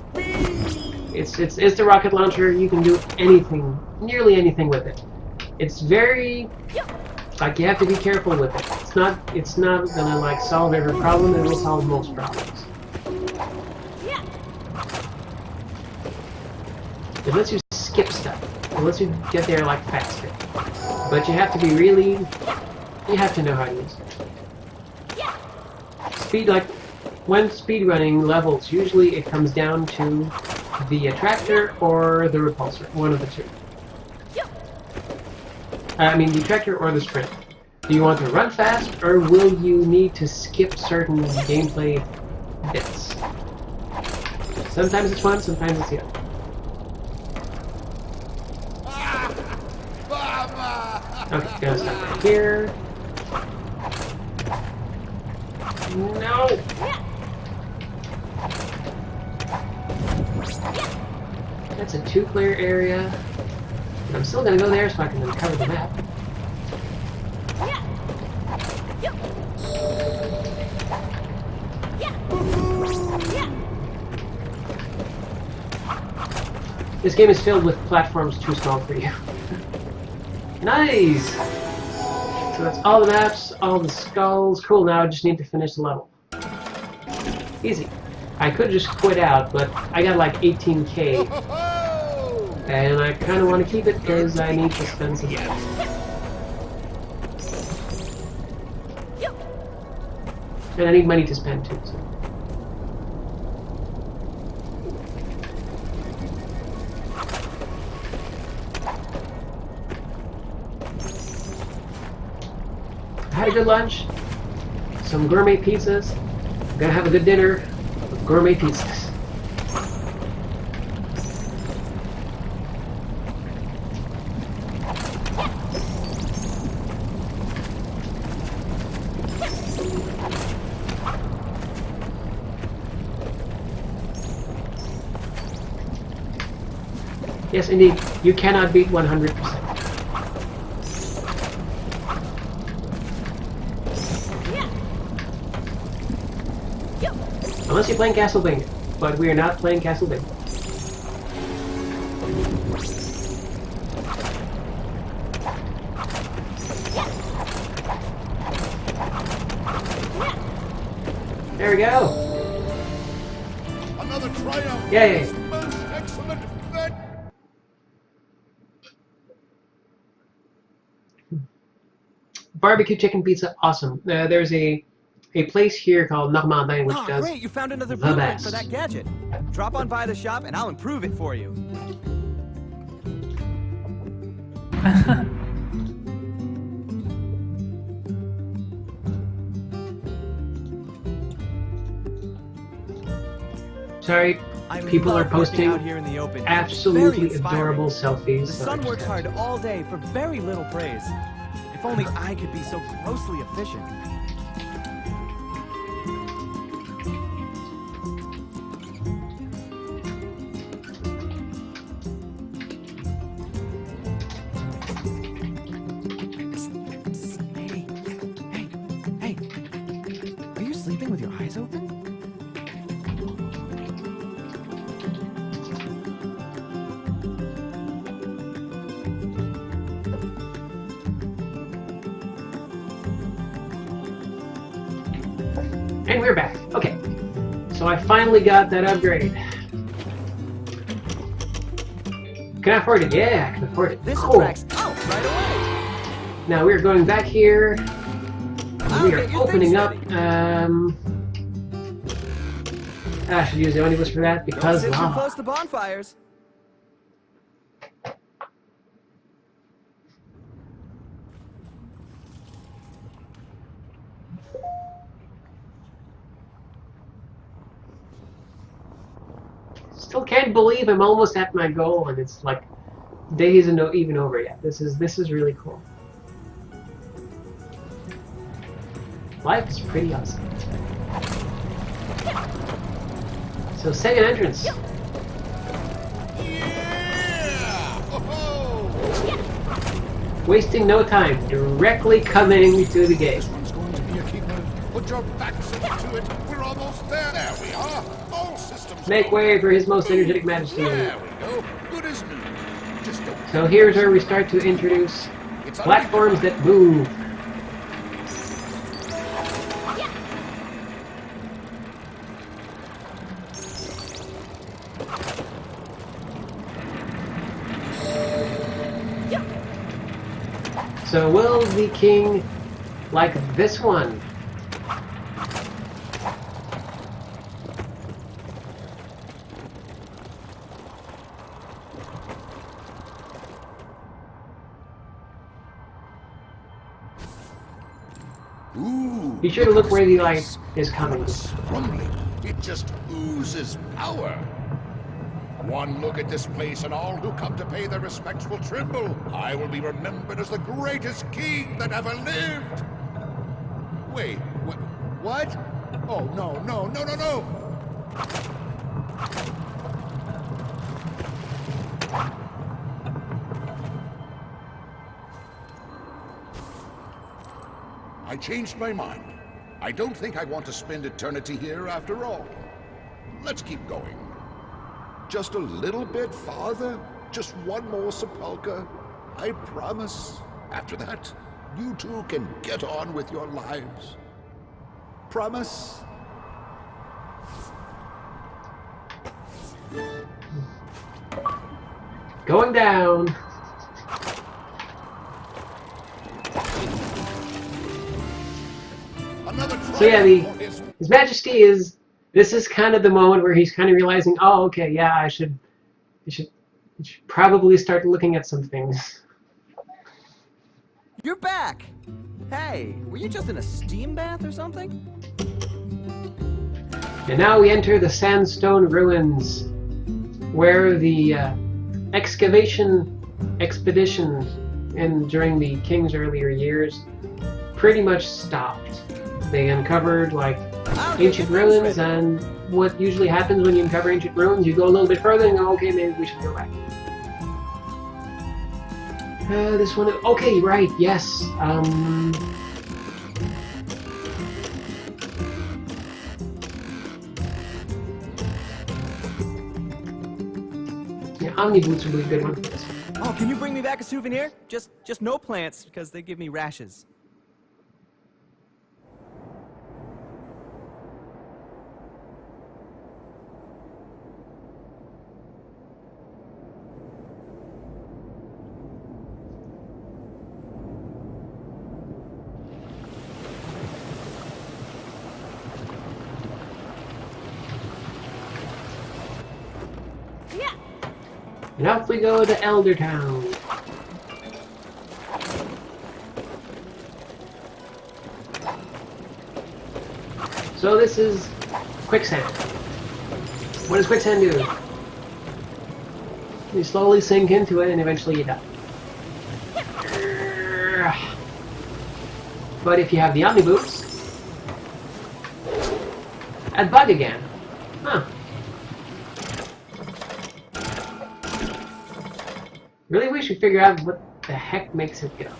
It's the rocket launcher. You can do anything, nearly anything with it. It's very, like, you have to be careful with it. It's not gonna like solve every problem. It will solve most problems. It lets you skip stuff. It lets you get there like faster. But you have to be really, you have to know how to use it. Speed, like, when speedrunning levels, usually it comes down to the attractor or the repulsor, one of the two. I mean, the attractor or the sprint. Do you want to run fast, or will you need to skip certain gameplay bits? Sometimes it's one, sometimes it's the other. Okay, gonna stop right here. No! That's a 2-player area. But I'm still gonna go there so I can uncover the map. This game is filled with platforms too small for you. Nice! So that's all the maps, all the skulls. Cool, now I just need to finish the level. Easy. I could just quit out, but I got like 18k. And I kind of want to keep it because I need to spend some money. And I need money to spend too. So. I had a good lunch, some gourmet pizzas. I'm gonna have a good dinner with gourmet pizzas. Yes, indeed, you cannot beat 100%. Unless you're playing Castlevania, but we are not playing Castlevania. There we go.
Another triumph.
Yay.
Most excellent.
Barbecue chicken pizza, awesome. There's a place here called Normandin which does
great! You found another
the
blueprint
best.
for that gadget. Drop on by the shop and I'll improve it for you.
Sorry,
I
people are
love working
posting
out here in the open.
absolutely
It's very
adorable
inspiring.
selfies.
The
so
sun
I just
works
have
hard
to-
all day for very little praise. If only I could be so grossly efficient. Hey, are you sleeping with your eyes open?
And we're back. Okay. So I finally got that upgrade. Can I afford it? Yeah, I can afford it.
This
Cool.
attracts out right away.
Now we're going back here.
I'll
We are
get your
opening
things
up.
ready.
I should use the omnibus for that
Don't
because
sit too
lava.
close to bonfires.
Still can't believe I'm almost at my goal, and it's like day isn't even over yet. This is really cool. Life is pretty awesome. So second entrance.
Yeah! Oh-ho!
Wasting no time, directly coming to the gate.
This one's going to be a keeper. Put your backs into it. We're almost there. There we are. All systems
Make
go.
way for His Most Energetic Majesty.
There we go. Good as new. Just don't.
So here's where we start to introduce
It's
platforms that move. So will the king like this one? Be sure to look where the light is coming.
Rumbling. It just oozes power. One look at this place and all who come to pay their respects will tremble. I will be remembered as the greatest king that ever lived. Wait, what? Oh, no, no, no, no, no! I changed my mind. I don't think I want to spend eternity here after all. Let's keep going. Just a little bit farther. Just one more sepulchre. I promise. After that, you two can get on with your lives. Promise?
Going down. So yeah, His Majesty is. This is kind of the moment where he's kind of realizing, oh, okay, yeah, I should probably start looking at some things.
You're back! Hey, were you just in a steam bath or something?
And now we enter the sandstone ruins, where the excavation expedition during the king's earlier years pretty much stopped. They uncovered like ancient ruins, and what usually happens when you uncover ancient ruins, you go a little bit further and go, okay, maybe we should go back. This one, okay, right, yes. Yeah, Omni boots would be a good one for this.
Oh, can you bring me back a souvenir? Just no plants, because they give me rashes.
And off we go to Eldertown. So this is quicksand. What does quicksand do? You slowly sink into it and eventually you die. But if you have the Omni boots, at bug again. Huh. Really wish we figure out what the heck makes it go.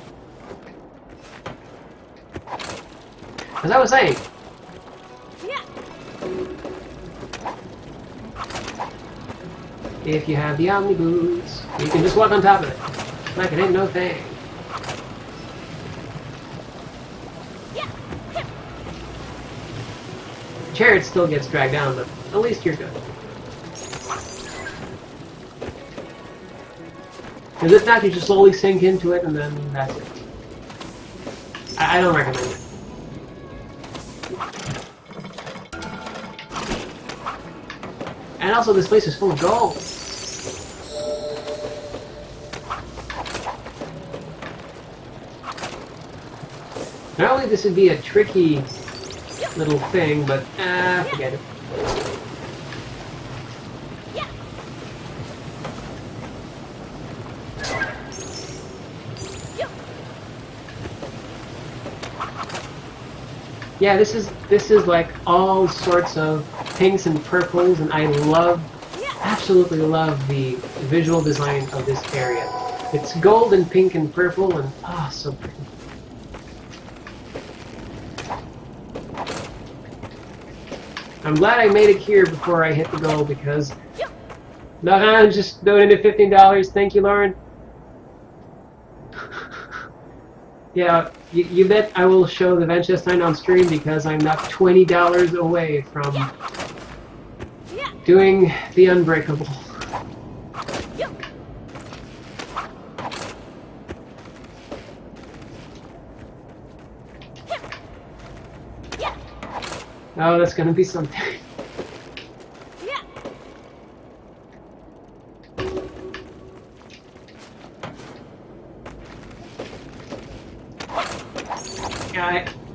As I was saying. If you have the Omni boots, you can just walk on top of it. Like it ain't no thing. Chariot still gets dragged down, but at least you're good. Because if not, you just slowly sink into it and then that's it. I don't recommend it. And also, this place is full of gold. Normally this would be a tricky little thing, but forget it. Yeah, this is like all sorts of pinks and purples, and I absolutely love the visual design of this area. It's gold and pink and purple, and so pretty. I'm glad I made it here before I hit the goal, because Lauren just donated $15. Thank you, Lauren. Yeah, you bet I will show the Venture sign on stream, because I'm not $20 away from doing the Unbreakable. Oh, that's gonna be something.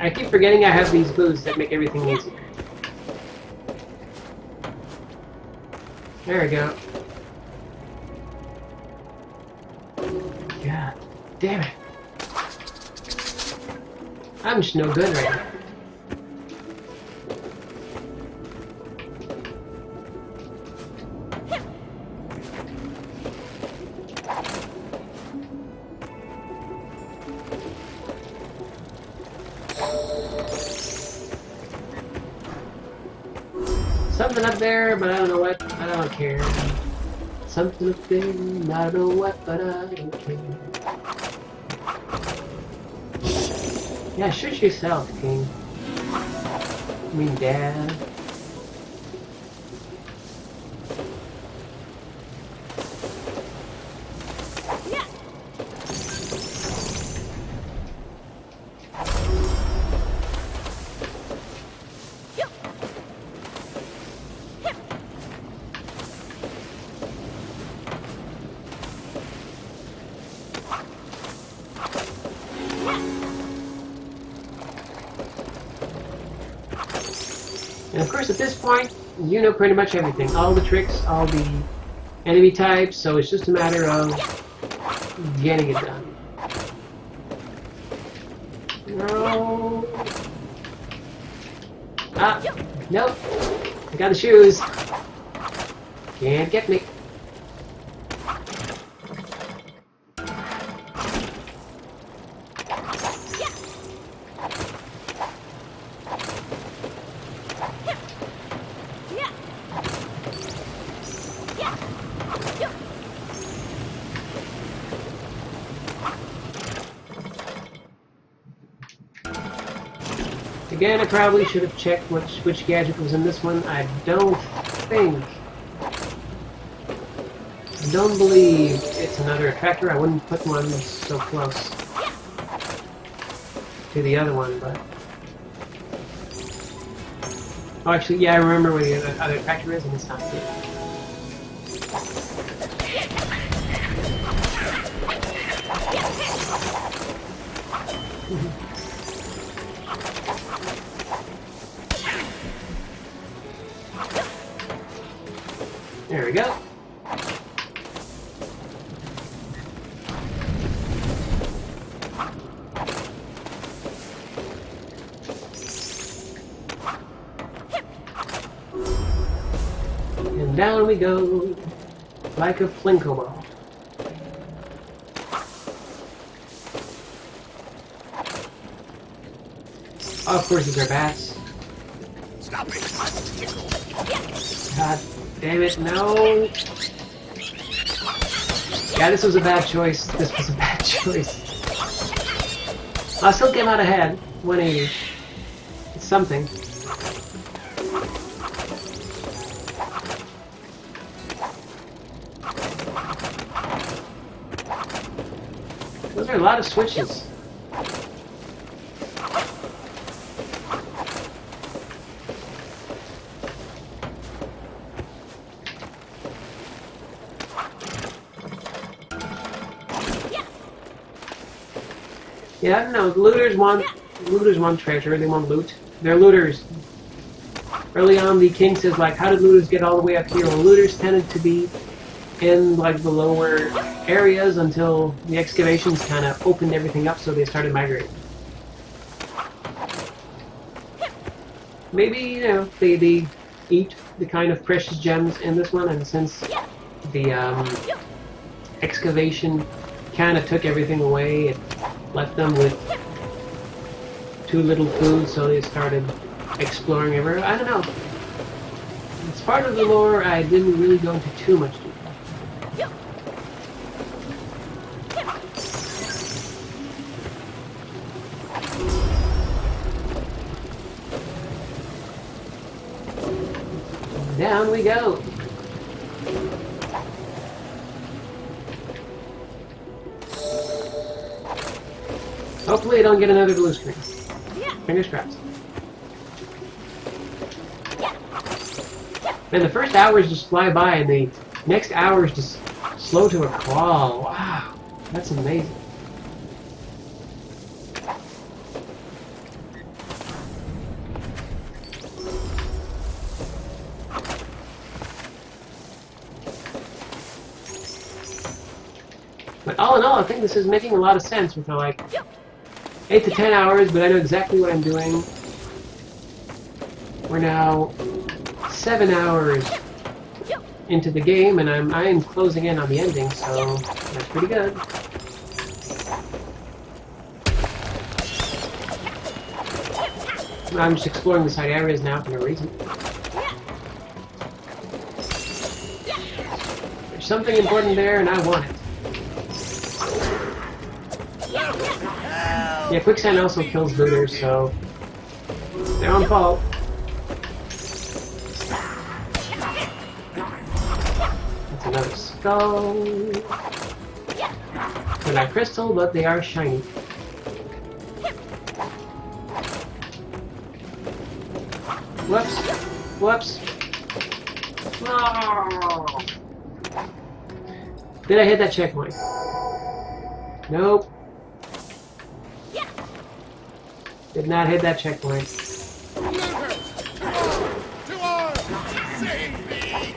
I keep forgetting I have these boosts that make everything easier. There we go. God damn it. I'm just no good right now. Something up there, but I don't know what. I don't care. Something up there, I don't know what, but I don't care. Yeah, shoot yourself, King. I mean, Dad. And of course, at this point, you know pretty much everything. All the tricks, all the enemy types, so it's just a matter of getting it done. No. Ah, nope. I got the shoes. Can't get me. Again, I probably should have checked which gadget was in this one. I don't believe it's another attractor. I wouldn't put one so close to the other one, but... Oh, actually, yeah, I remember where the other attractor is, and it's not here. There we go. And down we go, like a Plinko ball. Oh, of course, these are bats.
Stop it! I'm tickled.
God damn it, no! Yeah, this was a bad choice. This was a bad choice. I still came out ahead. 180. It's something. Those are a lot of switches. Yeah, I don't know. Looters want treasure. They want loot. They're looters. Early on, the king says, like, how did looters get all the way up here? Well, looters tended to be in, like, the lower areas until the excavations kind of opened everything up, so they started migrating. Maybe, you know, they eat the kind of precious gems in this one, and since the excavation kind of took everything away, it left them with too little food, so they started exploring everywhere. I don't know. It's part of the lore I didn't really go into too much detail. Down we go. Hopefully I don't get another blue screen. Fingers crossed. Man, the first hours just fly by and the next hours just slow to a crawl. Wow, that's amazing. But all in all, I think this is making a lot of sense with like 8 to 10 hours, but I know exactly what I'm doing. We're now 7 hours into the game, and I am closing in on the ending, so that's pretty good. I'm just exploring the side areas now for no reason. There's something important there, and I want it. Yeah, quicksand also kills looters, so it's their own fault. That's another skull. They're not crystal, but they are shiny. Whoops. Whoops. Oh. Did I hit that checkpoint? Nope. Did not hit that checkpoint.
To arms! Save me!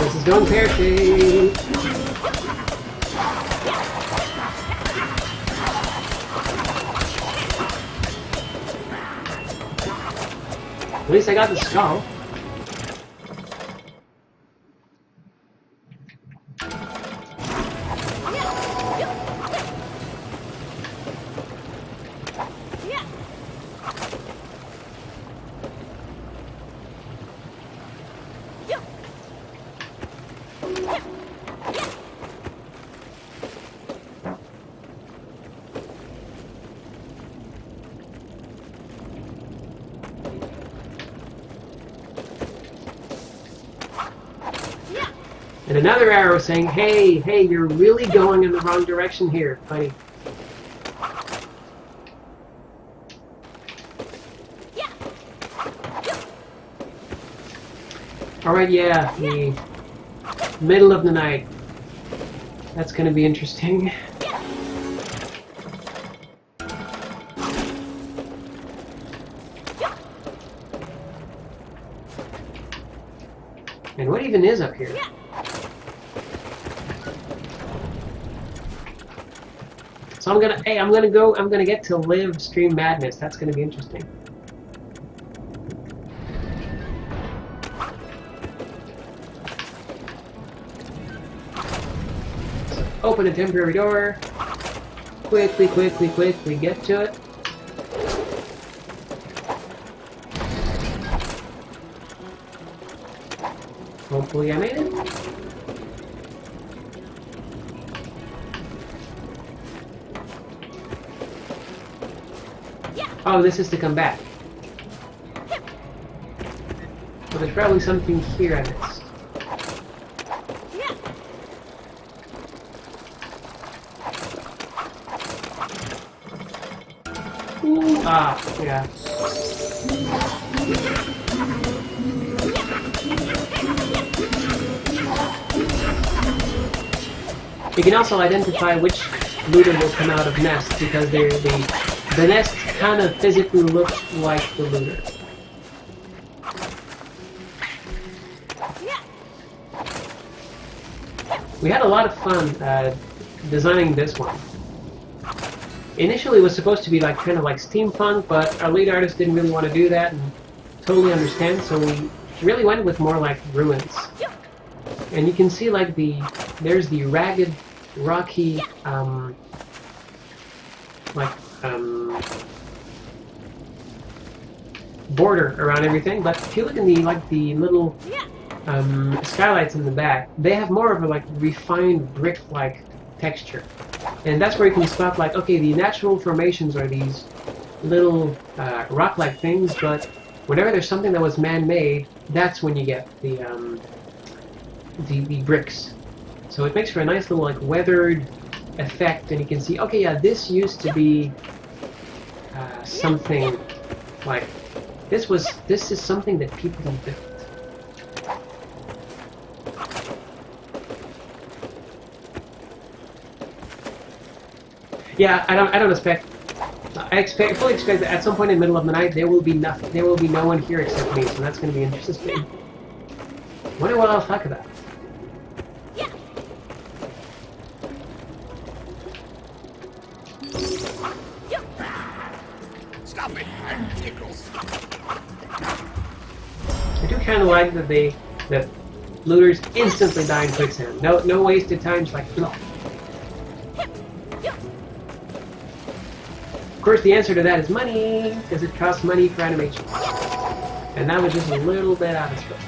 This is going pear-shaped. At least I got the skull. And another arrow saying, hey, hey, you're really going in the wrong direction here, buddy. Alright, yeah, the middle of the night. That's gonna be interesting. And what even is up here? So I'm gonna get to live Stream Madness. That's gonna be interesting. So open a temporary door. Quickly, quickly, quickly get to it. Hopefully I made it. Oh, this is to come back. Well, there's probably something here I missed. Ooh, ah, yeah. You can also identify which looter will come out of nest because the nest kind of physically looks like the looter. We had a lot of fun designing this one. Initially it was supposed to be like kind of like steampunk, but our lead artist didn't really want to do that and totally understand, so we really went with more like ruins. And you can see like there's the ragged, rocky, border around everything, but if you look in the little skylights in the back, they have more of a like refined brick-like texture, and that's where you can spot like, okay, the natural formations are these little rock-like things, but whenever there's something that was man-made, that's when you get the bricks. So it makes for a nice little like weathered effect, and you can see, okay, yeah, this used to be something like this is something that people built. Yeah, I don't expect fully expect that at some point in the middle of the night there will be nothing. There will be no one here except me, so that's going to be interesting. Wonder what I'll talk about.
Stop it! I'm tickles.
I do kind of like that looters instantly die in quicksand. No wasted time. Just like, no. Of course, the answer to that is money, because it costs money for animation. And that was just a little bit out of scope.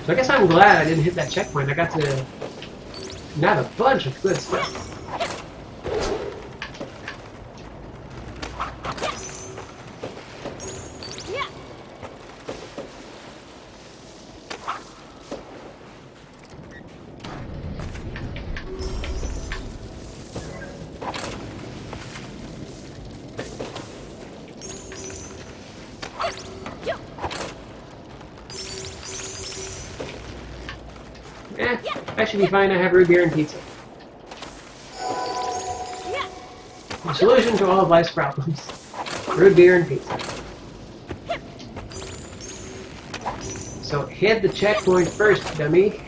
So I guess I'm glad I didn't hit that checkpoint. I got to nab a bunch of good stuff. That should be fine. I have root beer and pizza. The solution to all of life's problems. Root beer and pizza. So hit the checkpoint first, dummy.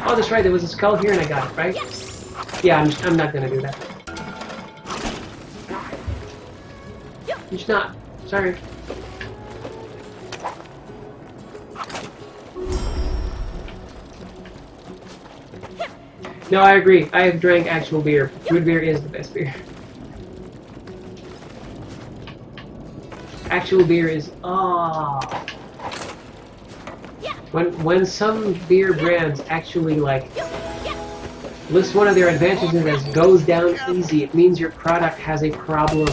Oh, that's right, there was a skull here and I got it, right? Yeah, I'm not gonna do that. I'm just not. Sorry. No, I agree. I have drank actual beer. Root beer is the best beer. Actual beer is... When some beer brands actually, like, list one of their advantages as goes down easy, it means your product has a problem.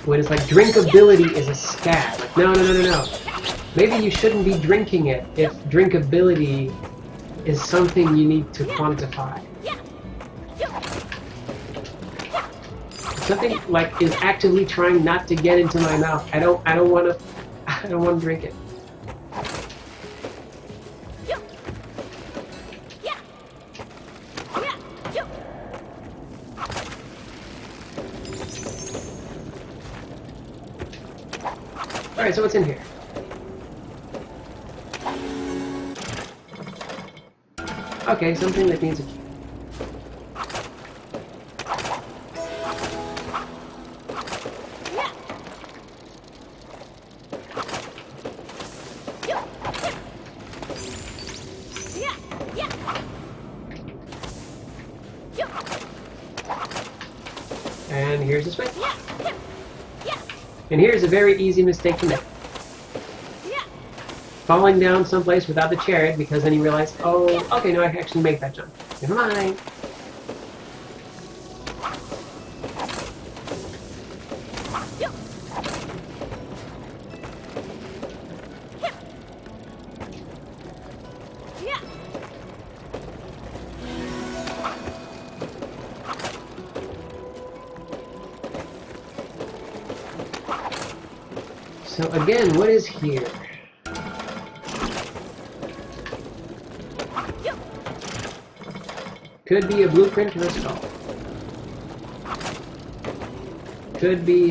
When it's like, drinkability is a stat. Like, no. Maybe you shouldn't be drinking it if drinkability is something you need to quantify. Something, like, is actively trying not to get into my mouth. I don't want to drink it. Alright, so what's in here? Okay, something that needs a key. And here's the switch. And here's a very easy mistake to make. Falling down someplace without the chariot, because then you realize, oh, okay, no, I can actually make that jump. Never mind. So again, what is here? Could be a blueprint or a skull. Could be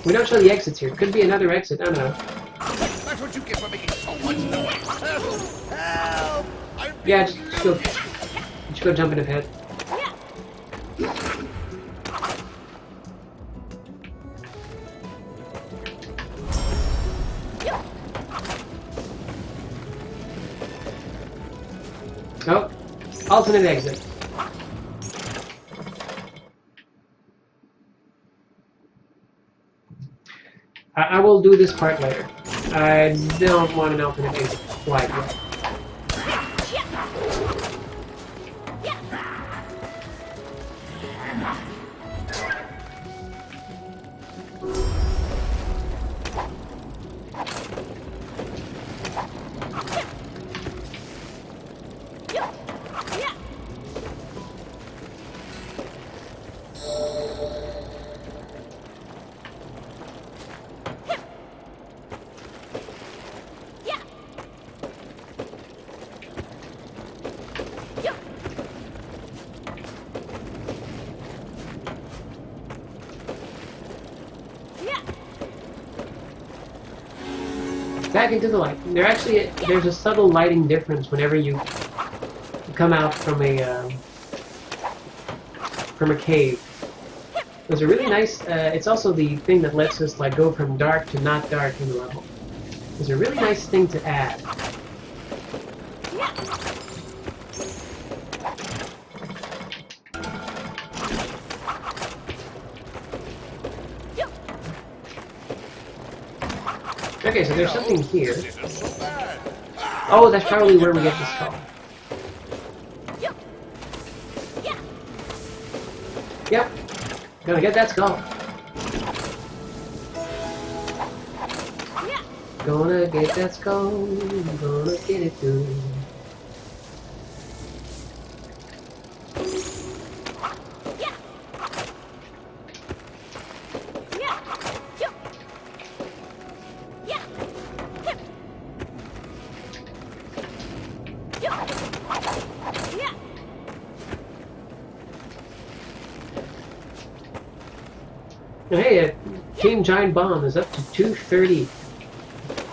we don't show the exits here. Could be another exit. I don't know.
That's what you get for making so much noise. Help!
Yeah, just go jump in a pit. Oh, alternate exit. I will do this part later. I don't want an alternate exit quite yet. back into the light. There's a subtle lighting difference whenever you come out from a cave. There's a really nice. It's also the thing that lets us like go from dark to not dark in the level. There's a really nice thing to add. Okay, so there's something here. Oh, that's probably where we get the skull. Yep. Gonna get that skull. Gonna get that skull. Gonna get it through. Now, hey, Team Giant Bomb is up to 230.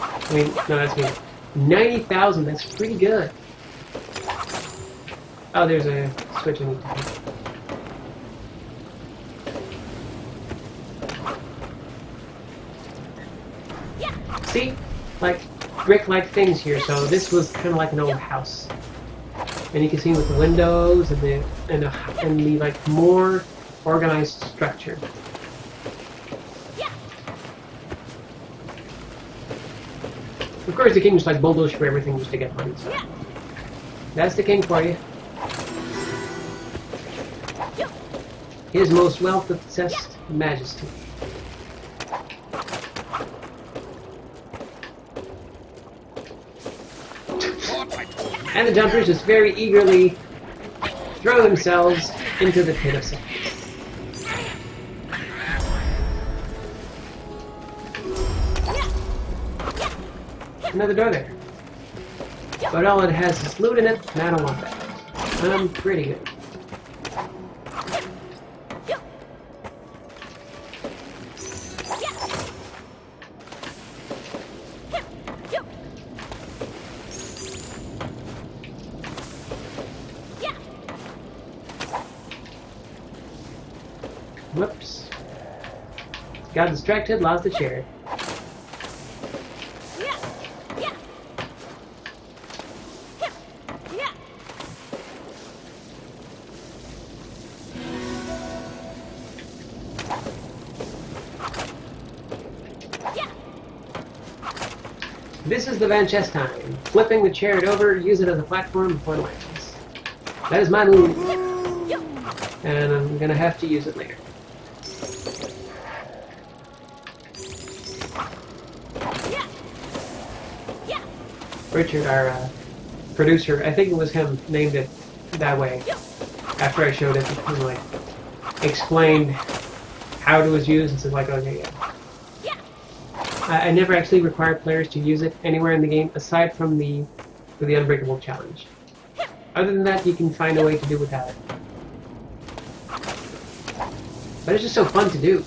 I mean, no, that's me. 90,000, that's pretty good. Oh, there's a switch I need to hit. See? Like, brick-like things here, so this was kind of like an old house. And you can see with the windows and the like more organized structure. Of course, the king just like bulldoze for everything just to get money. So that's the king for you. His most wealth-obsessed majesty. And the jumpers just very eagerly throw themselves into the pit of sadness. Another door there. But all it has is loot in it, and I don't want that. I'm pretty good. Whoops. Got distracted, lost the chariot. This is the Van Chest time. Flipping the chariot over, use it as a platform before it lands. That is my move. And I'm gonna have to use it later. Richard, our producer, I think it was him, named it that way. After I showed it, he kind of like explained how it was used and said like, okay, yeah. I never actually required players to use it anywhere in the game aside from the Unbreakable challenge. Other than that, you can find a way to do without it. But it's just so fun to do.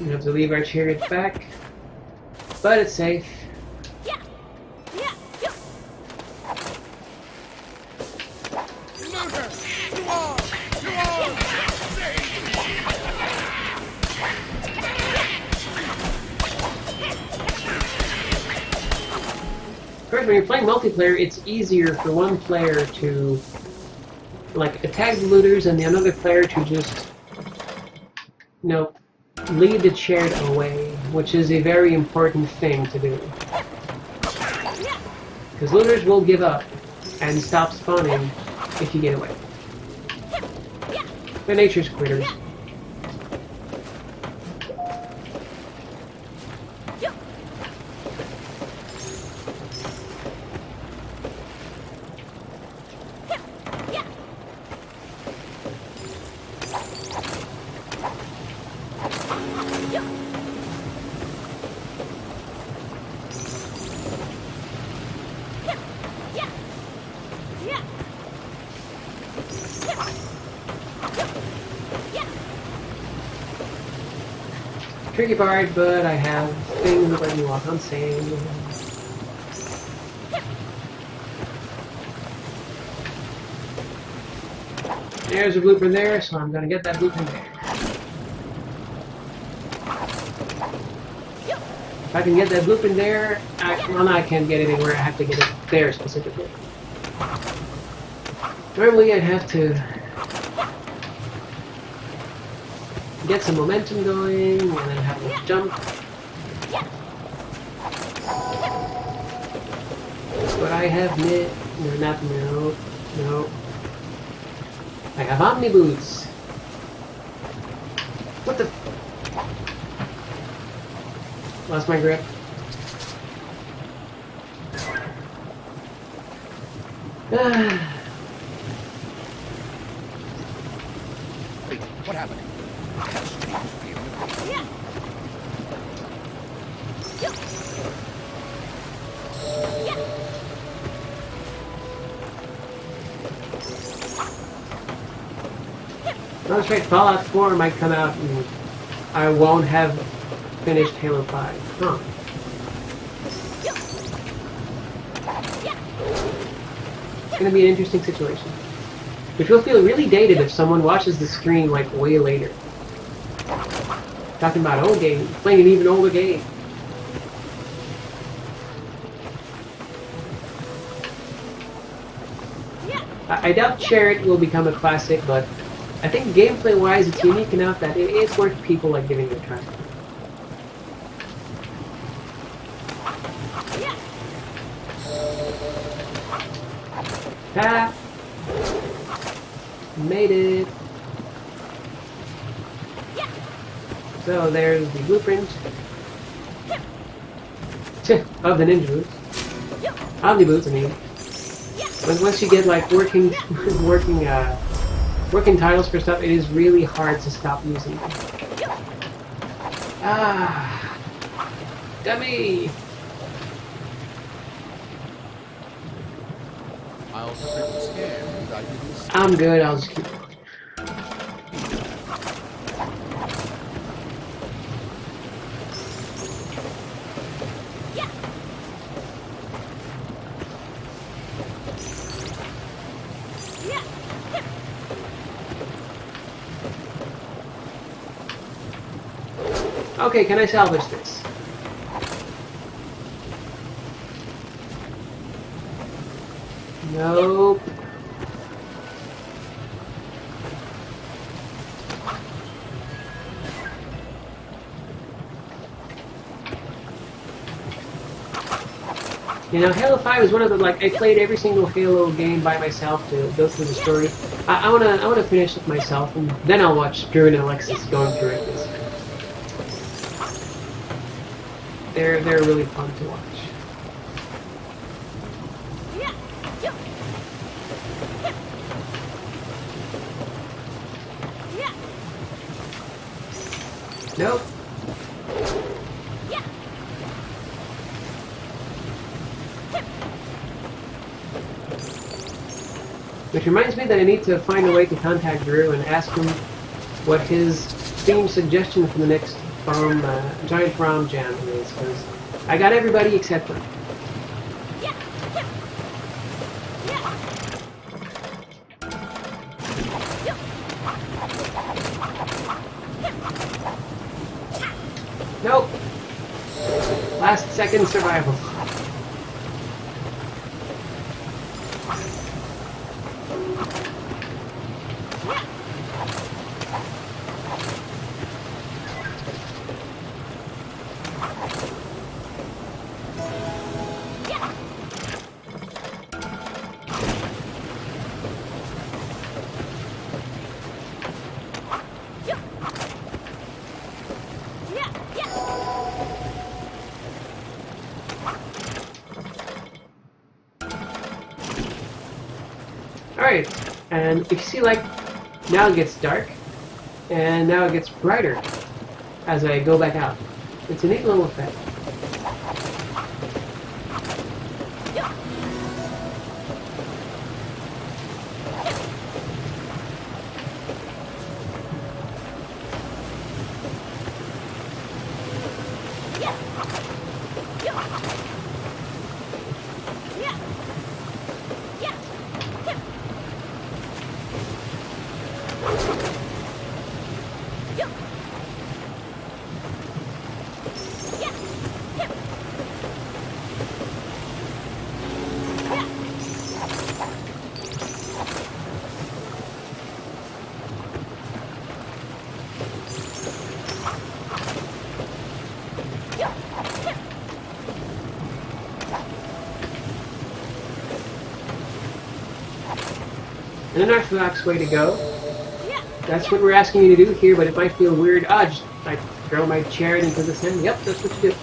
We have to leave our chariot back, but it's safe. Of course, when you're playing multiplayer, it's easier for one player to like attack the looters and the another player to just, you know, lead the chariot away, which is a very important thing to do. Because looters will give up and stop spawning if you get away. They're nature's quitters. tricky part, but I have things that let me walk on sand. There's a blueprint there, so I'm gonna get that blueprint there. If I can get that blueprint there, well, no, I can't get it anywhere. I have to get it there specifically. Normally, I'd have to get some momentum going, and then have a jump. But I have no. I have Omni Boots. What the? Lost my grip.
Wait, what happened?
No, straight Fallout 4 might come out and I won't have finished Halo 5. Huh. It's gonna be an interesting situation. Which will feel really dated if someone watches the screen like way later. Talking about old game, playing an even older game. I doubt Chariot will become a classic, but I think gameplay-wise it's unique enough that it's worth people like giving it a try. Ah! Made it! So there's the blueprint of the ninja boots. Omni boots, I mean. But once you get like working titles for stuff, it is really hard to stop using them. Ah, dummy!
I'll pretty scared I didn't see.
I'm good. I'll just keep going. Okay, can I salvage this? Nope. You know, Halo 5 is one of the, like, I played every single Halo game by myself to go through the story. I wanna finish it myself, and then I'll watch Drew and Alexis going through it. They're really fun to watch. Nope. Which reminds me that I need to find a way to contact Drew and ask him what his theme suggestion for the next Giant Bomb Jam is, because I got everybody except him. Nope. Last second survival. Alright, and if you see, like, now it gets dark, and now it gets brighter as I go back out. It's a neat little effect. an unorthodox way to go. That's what we're asking you to do here, but it might feel weird. Ah, just like throw my chariot into the sand. Yep, that's what you do.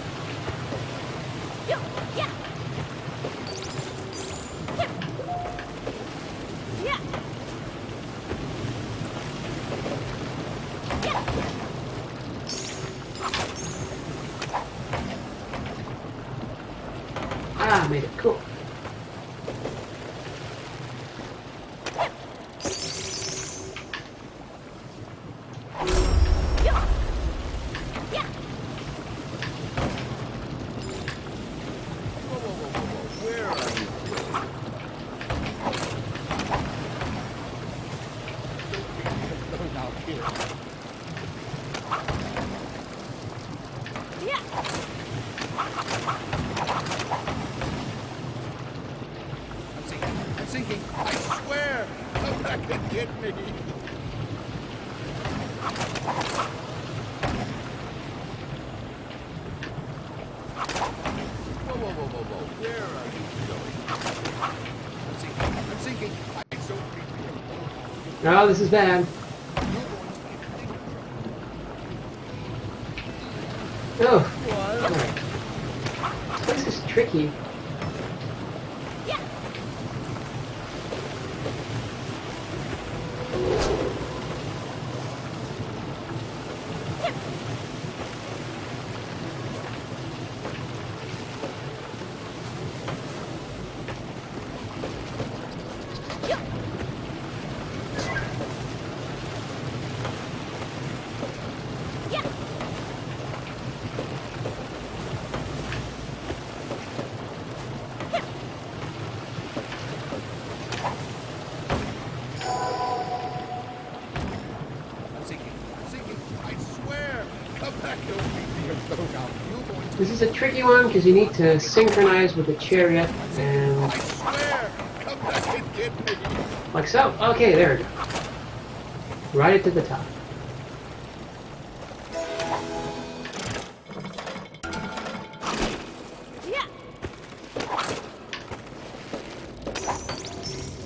Ah, made it cool.
I'm sinking. I swear. Come back and get me. Whoa. Where are you going? I'm sinking. I don't think
Oh, this is bad. Oh. Alright. This is tricky. This is a tricky one because you need to synchronize with the chariot and
I swear. Come back and get me.
like so. Okay, there we go. Ride it to the top.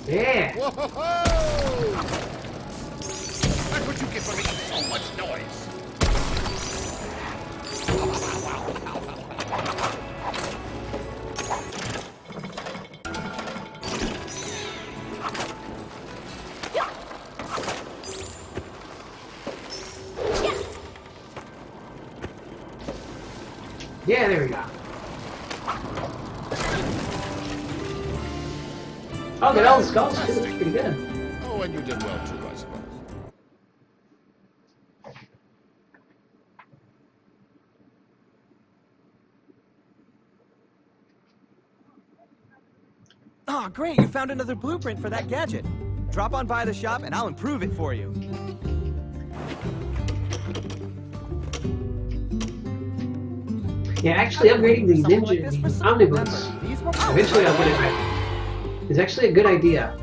Yeah.
Whoa! That's what you get for making so much noise.
Yeah, there we go. Oh, got all the skulls too. That's pretty good.
Oh, and you did well too, I suppose.
Oh, great, you found another blueprint for that gadget. Drop on by the shop and I'll improve it for you.
Yeah, actually upgrading the
Something like
ninja,
this for
the
some-
omnibus,
Remember, these were-
eventually I'll get it right. It's actually a good idea.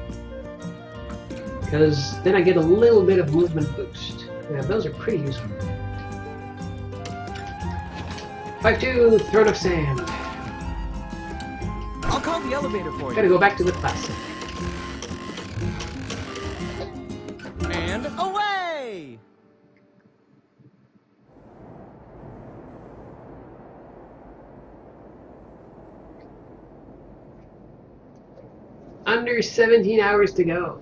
Because then I get a little bit of movement boost. Yeah, those are pretty useful. 5-2, Throne of Sand.
I'll call the elevator for
Gotta
you.
go back to the classic.
And away!
Under 17 hours to go.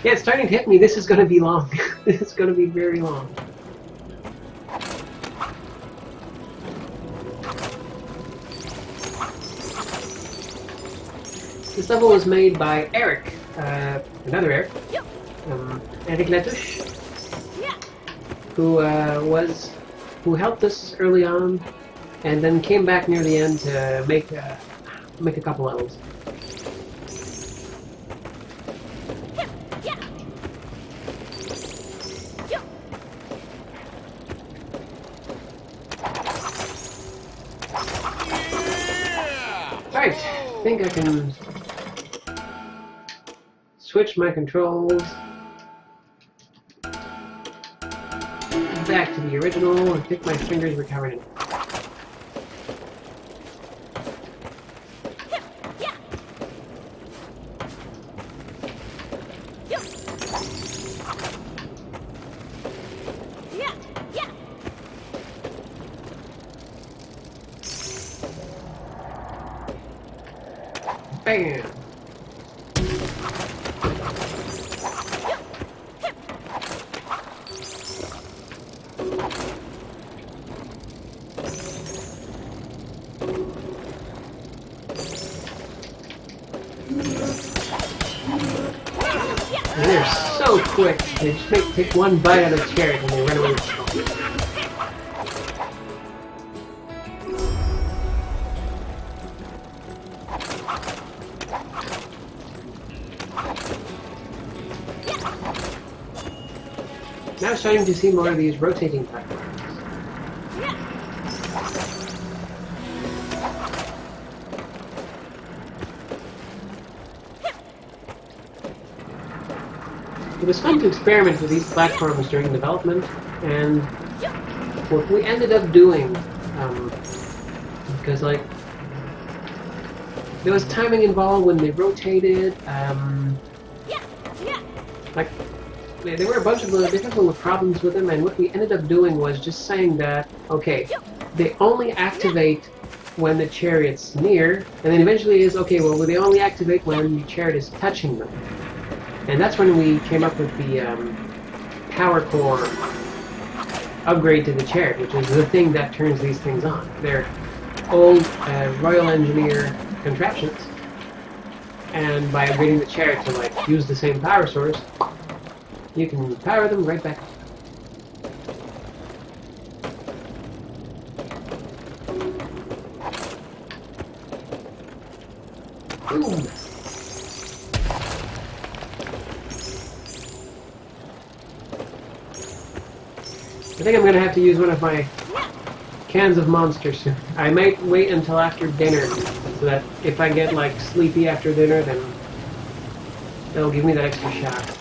Yeah, it's starting to hit me. This is going to be long. This is going to be very long. This level was made by Eric, another Eric, Eric Latouche, who helped us early on, and then came back near the end to make a couple levels. Right, I think I can switch my controls back to the original and think my fingers were covered in it. Bam! And they're so quick. They just take one bite out of the chariot and they run away. Now starting to see more of these rotating platforms. It was fun to experiment with these platforms during development, and what we ended up doing, because like there was timing involved when they rotated, like there were a bunch of different little problems with them, and what we ended up doing was just saying that, okay, they only activate when the chariot's near, and then eventually is, okay, well, they only activate when the chariot is touching them. And that's when we came up with the power core upgrade to the chariot, which is the thing that turns these things on. They're old Royal Engineer contraptions, and by upgrading the chariot to like use the same power source, you can power them right back up. Boom! I think I'm going to have to use one of my cans of monsters soon. I might wait until after dinner, so that if I get like sleepy after dinner, then it'll give me that extra shot.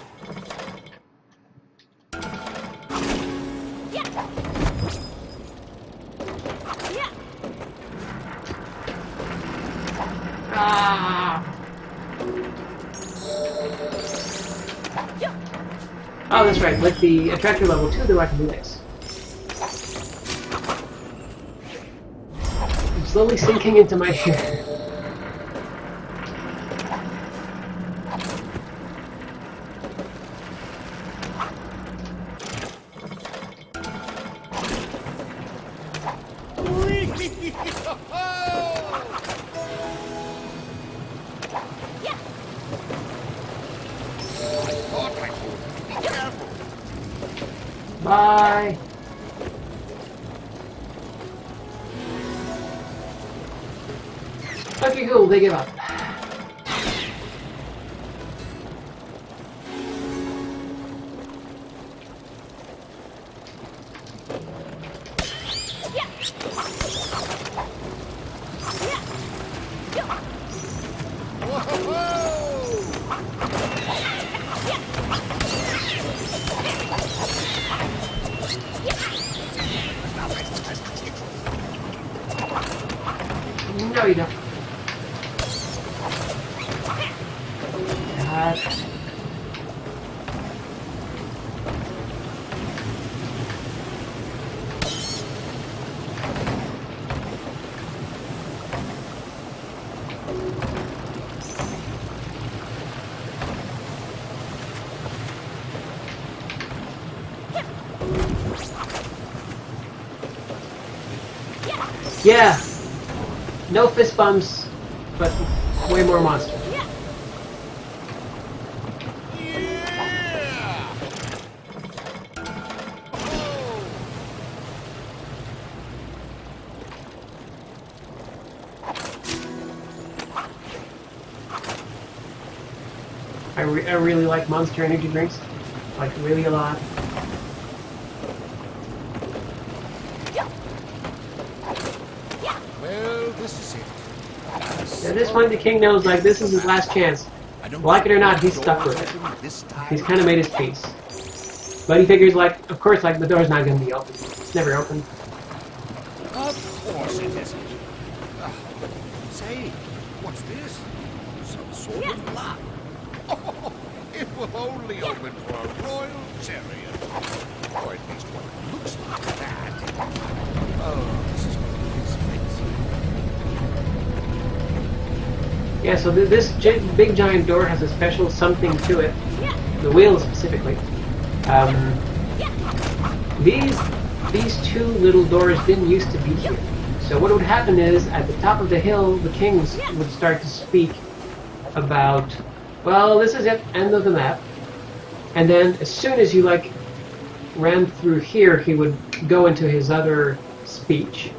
Ah! Oh, that's right. With the attractor level 2, though, I can do this. I'm slowly sinking into my hair. Bye! Okay, cool, they give up. No, you don't. God. Yeah. No fist bumps, but way more monster. I really like Monster energy drinks, like really a lot.
Well, this is it.
At this point, the king knows, like, this is his last chance.
I don't
Like it or not, he's stuck with it. He's kind of made his peace. But he figures, like, of course, like, the door's not going to be open. It's never open.
Of course it isn't. Say, what's this? Some sort of lock. Oh, it will only open for a royal chariot. Or at least what looks like that. Oh, this is going to be expensive.
Yeah, so this big giant door has a special something to it. The wheel specifically. These two little doors didn't used to be here. So what would happen is, at the top of the hill, the kings would start to speak about, well, this is it, end of the map. And then as soon as you, like, ran through here, he would go into his other speech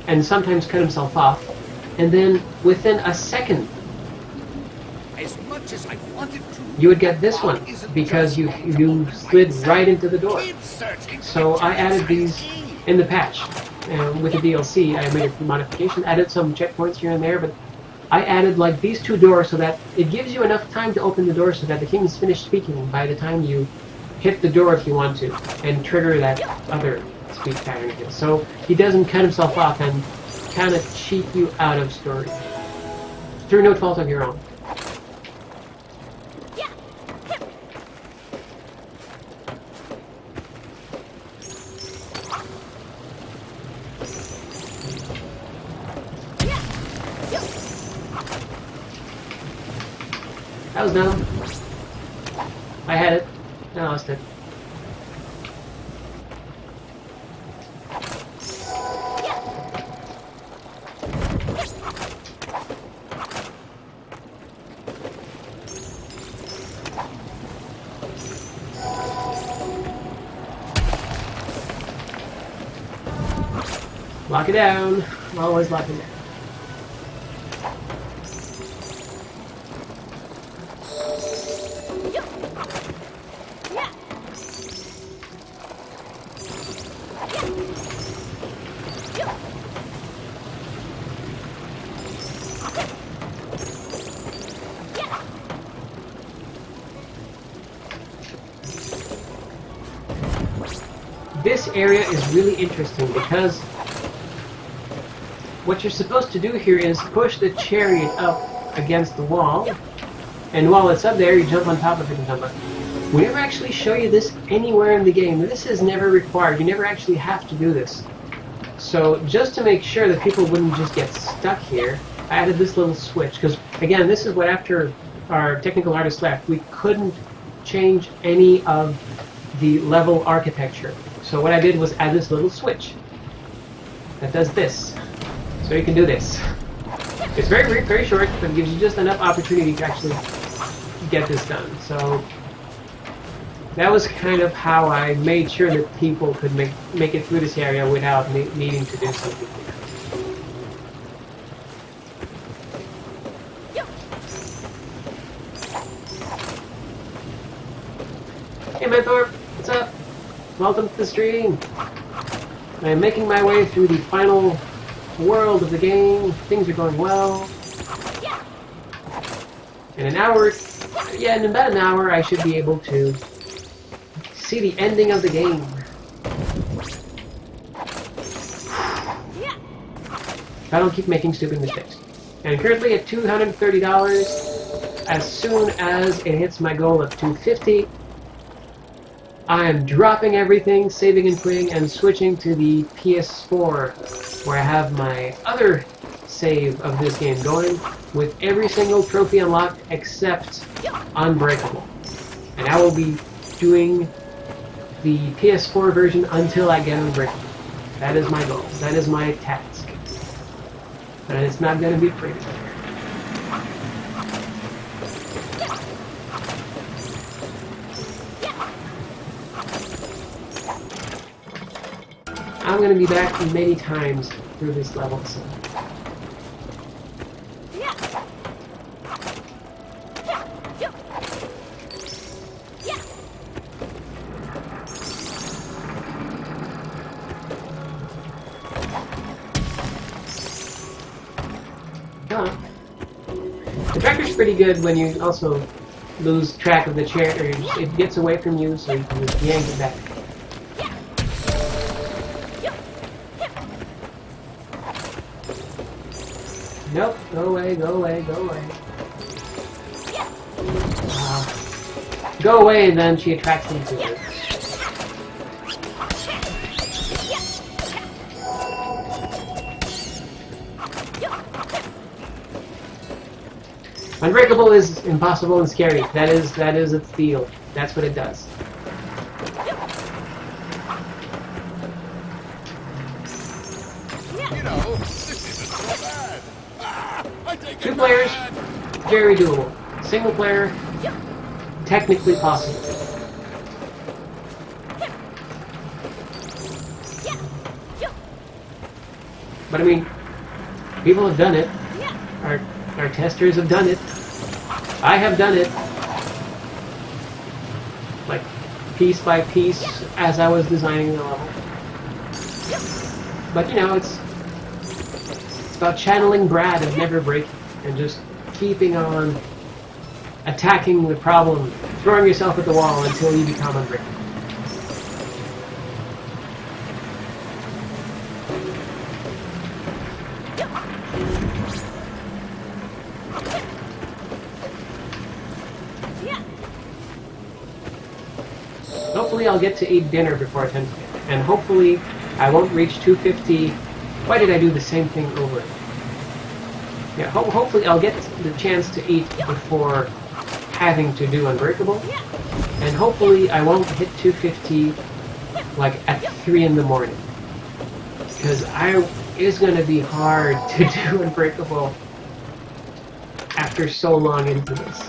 and sometimes cut himself off. And then within a second,
As much as I wanted to,
you would get this one because you slid right into the door. So I added these in the patch with the DLC. I made a modification, added some checkpoints here and there, but I added like these two doors so that it gives you enough time to open the door so that the king is finished speaking by the time you hit the door if you want to and trigger that other speech pattern again. So he doesn't cut himself off and kind of cheat you out of story through no fault of your own. That was dumb. I had it. I lost it. Lock it down. Always lock it down. This area is really interesting because what you're supposed to do here is push the chariot up against the wall, and while it's up there, you jump on top of it and jump up. We never actually show you this anywhere in the game. This is never required. You never actually have to do this. So just to make sure that people wouldn't just get stuck here, I added this little switch, because again, this is what after our technical artist left, we couldn't change any of the level architecture. So what I did was add this little switch that does this. So you can do this. It's very, very short, but it gives you just enough opportunity to actually get this done. So that was kind of how I made sure that people could make it through this area without needing to do something here. Hey Mentor, what's up? Welcome to the stream. I'm making my way through the final world of the game. Things are going well. In an hour, yeah, in about an hour, I should be able to see the ending of the game. If I don't keep making stupid mistakes. And currently at $230. As soon as it hits my goal of $250, I am dropping everything, saving and quitting, and switching to the PS4, where I have my other save of this game going, with every single trophy unlocked except Unbreakable. And I will be doing the PS4 version until I get Unbreakable. That is my goal. That is my task. But it's not going to be pretty. I'm going to be back many times through this level, so... The tractor's pretty good when you also lose track of the chariot, or it gets away from you, so you can just yank it back. Nope, go away, go away, go away. Go away, and then she attracts him to her. Unbreakable is impossible and scary. That is its deal. That's what it does.
You know, this isn't so bad. I take it
2 players,
back.
very doable. Single player, technically possible. But I mean, people have done it. Our testers have done it. I have done it. Like, piece by piece as I was designing the level. But you know, it's about channeling Brad and never breaking, and just keeping on attacking the problem, throwing yourself at the wall until you become unbreakable. Hopefully I'll get to eat dinner before 10 p.m. And hopefully I won't reach 250. Why did I do the same thing over? Yeah, hopefully I'll get the chance to eat before having to do Unbreakable. And hopefully I won't hit 250 like at 3 in the morning. Because it's going to be hard to do Unbreakable after so long into this.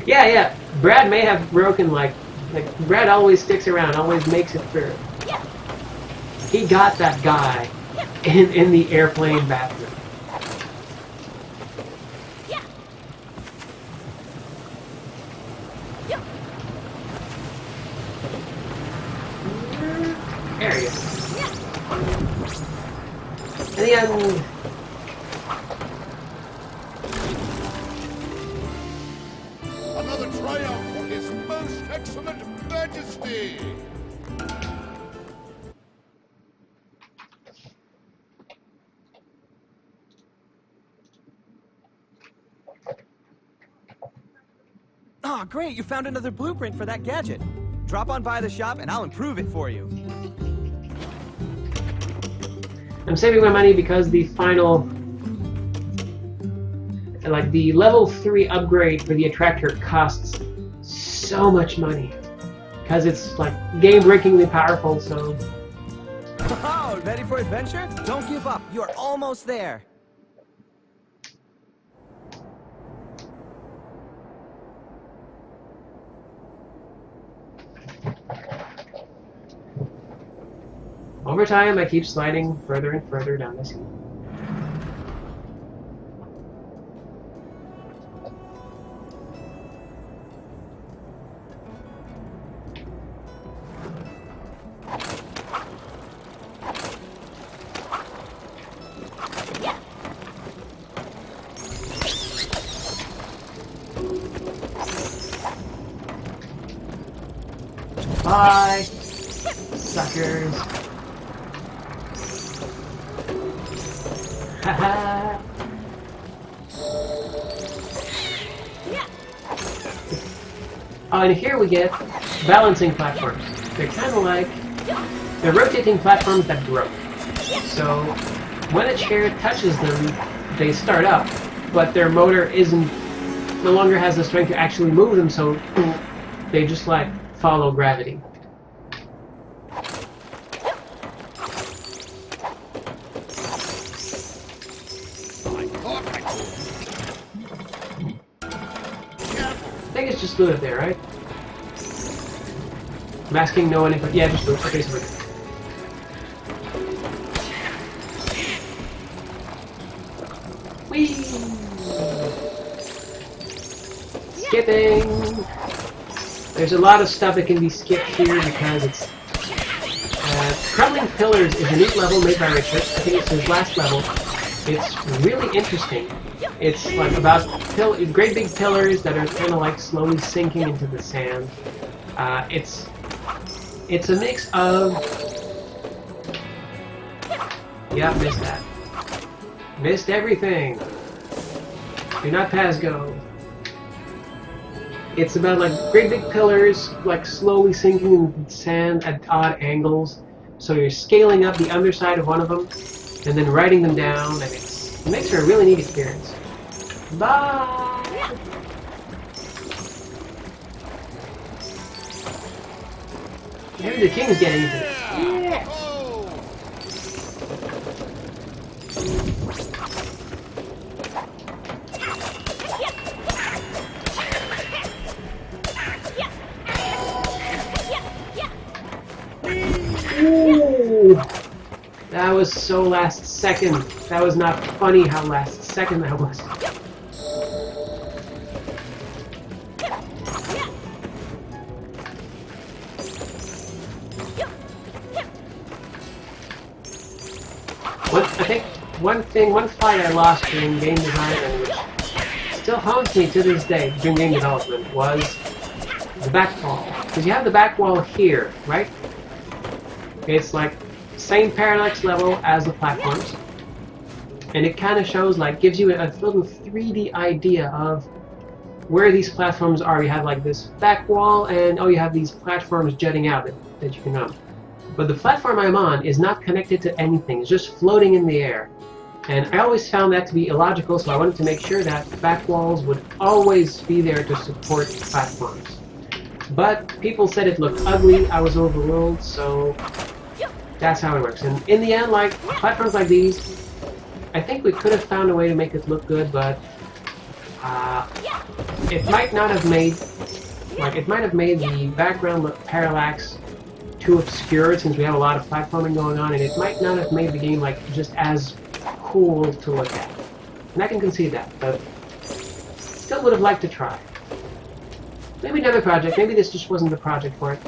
Yeah. Brad may have broken like Brad always sticks around, always makes it through. He got that guy in the airplane bathroom. There you go. And the end.
Another triumph for His Most Excellent Majesty!
Oh, great, you found another blueprint for that gadget. Drop on by the shop and I'll improve it for you.
I'm saving my money because the final, like the level 3 upgrade for the attractor costs so much money. Because it's like game-breakingly powerful, so...
Oh, ready for adventure? Don't give up, you're almost there.
Over time, I keep sliding further and further down this hill. Bye, suckers. Haha. Oh, and here we get balancing platforms. They're kind of like, they're rotating platforms that grow. So when a chair touches them, they start up, but their motor no longer has the strength to actually move them, so they just like follow gravity. I think it's just leave it there, right? Masking no one input. Yeah, just leave it. Okay, so we're good. Whee! Skipping! There's a lot of stuff that can be skipped here because it's... Crumbling Pillars is a neat level made by Richard. I think it's his last level. It's really interesting. It's like about great big pillars that are kind of like slowly sinking into the sand. It's a mix of... Yeah, missed that. Missed everything. Do not pass go. It's about like great big pillars, like slowly sinking in sand at odd angles. So you're scaling up the underside of one of them, and then writing them down, and it makes for a really neat experience. Bye! Maybe the king's getting into it. Yeah! Ooh, that was so last second. That was not funny how last second that was. I think one fight I lost during game design, and which still haunts me to this day during game development, was the back wall. Because you have the back wall here, right? It's like same parallax level as the platforms, and it kind of shows, like, gives you a little 3D idea of where these platforms are. You have like this back wall, and oh, you have these platforms jutting out that you can run. But the platform I'm on is not connected to anything. It's just floating in the air. And I always found that to be illogical, so I wanted to make sure that back walls would always be there to support platforms. But people said it looked ugly. I was overruled, so that's how it works. And in the end, like, platforms like these, I think we could have found a way to make it look good, but it might not have made, like, it might have made the background look parallax too obscured, since we have a lot of platforming going on, and it might not have made the game, like, just as cool to look at. And I can concede that, but still would have liked to try. Maybe another project. Maybe this just wasn't the project for it.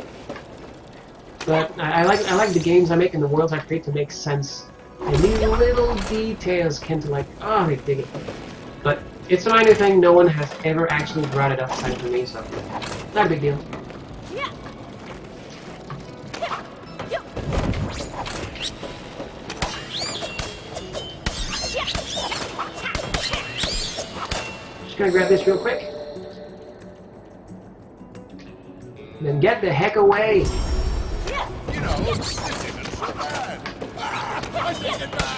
But I like the games I make and the worlds I create to make sense. And these little details can to, like, oh, they dig it. But it's a minor thing. No one has ever actually brought it up aside from me, so not a big deal. Just gonna grab this real quick. And then get the heck away!
You know, this isn't so bad. I take it back!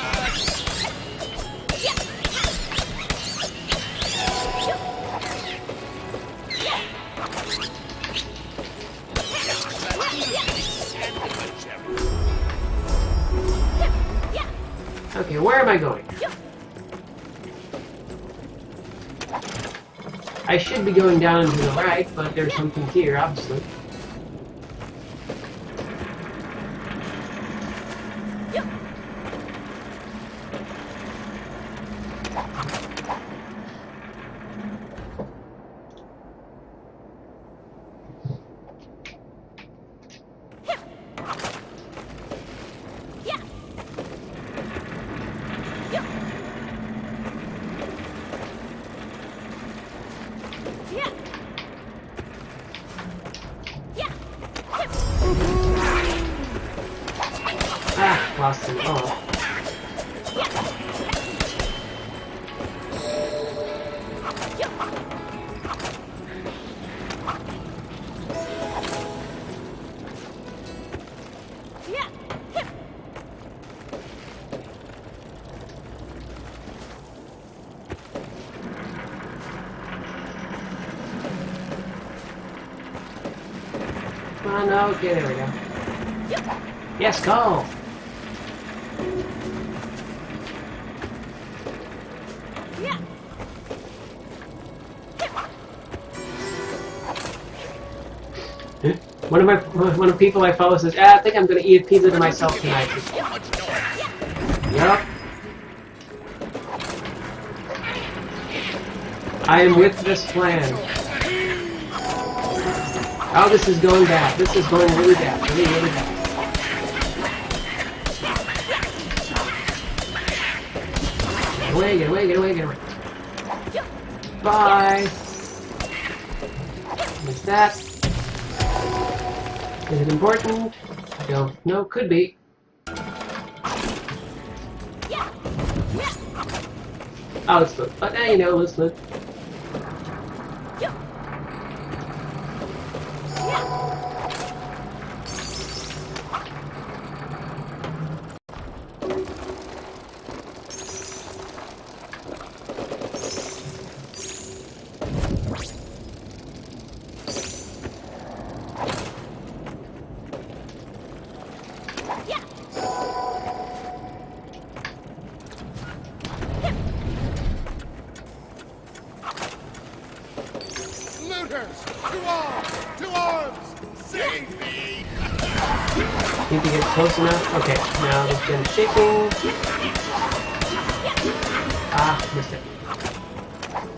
Okay, where am I going? I should be going down to the right, but there's something here, obviously. Ah, lost him. Oh. Oh no, okay, there we go. Yes, go! One of the people I follow says, I think I'm gonna eat a pizza to myself tonight. Yup. I am with this plan. Oh, this is going bad. This is going really bad. Really, really bad. Get away, get away, get away, get away. Bye. What's that? Is it important? I don't know. Could be. Oh, let's look. But you know, let's look.
Looters! To arms! Save me!
Need to get close enough. Okay, now it's been shaking. Ah, missed it.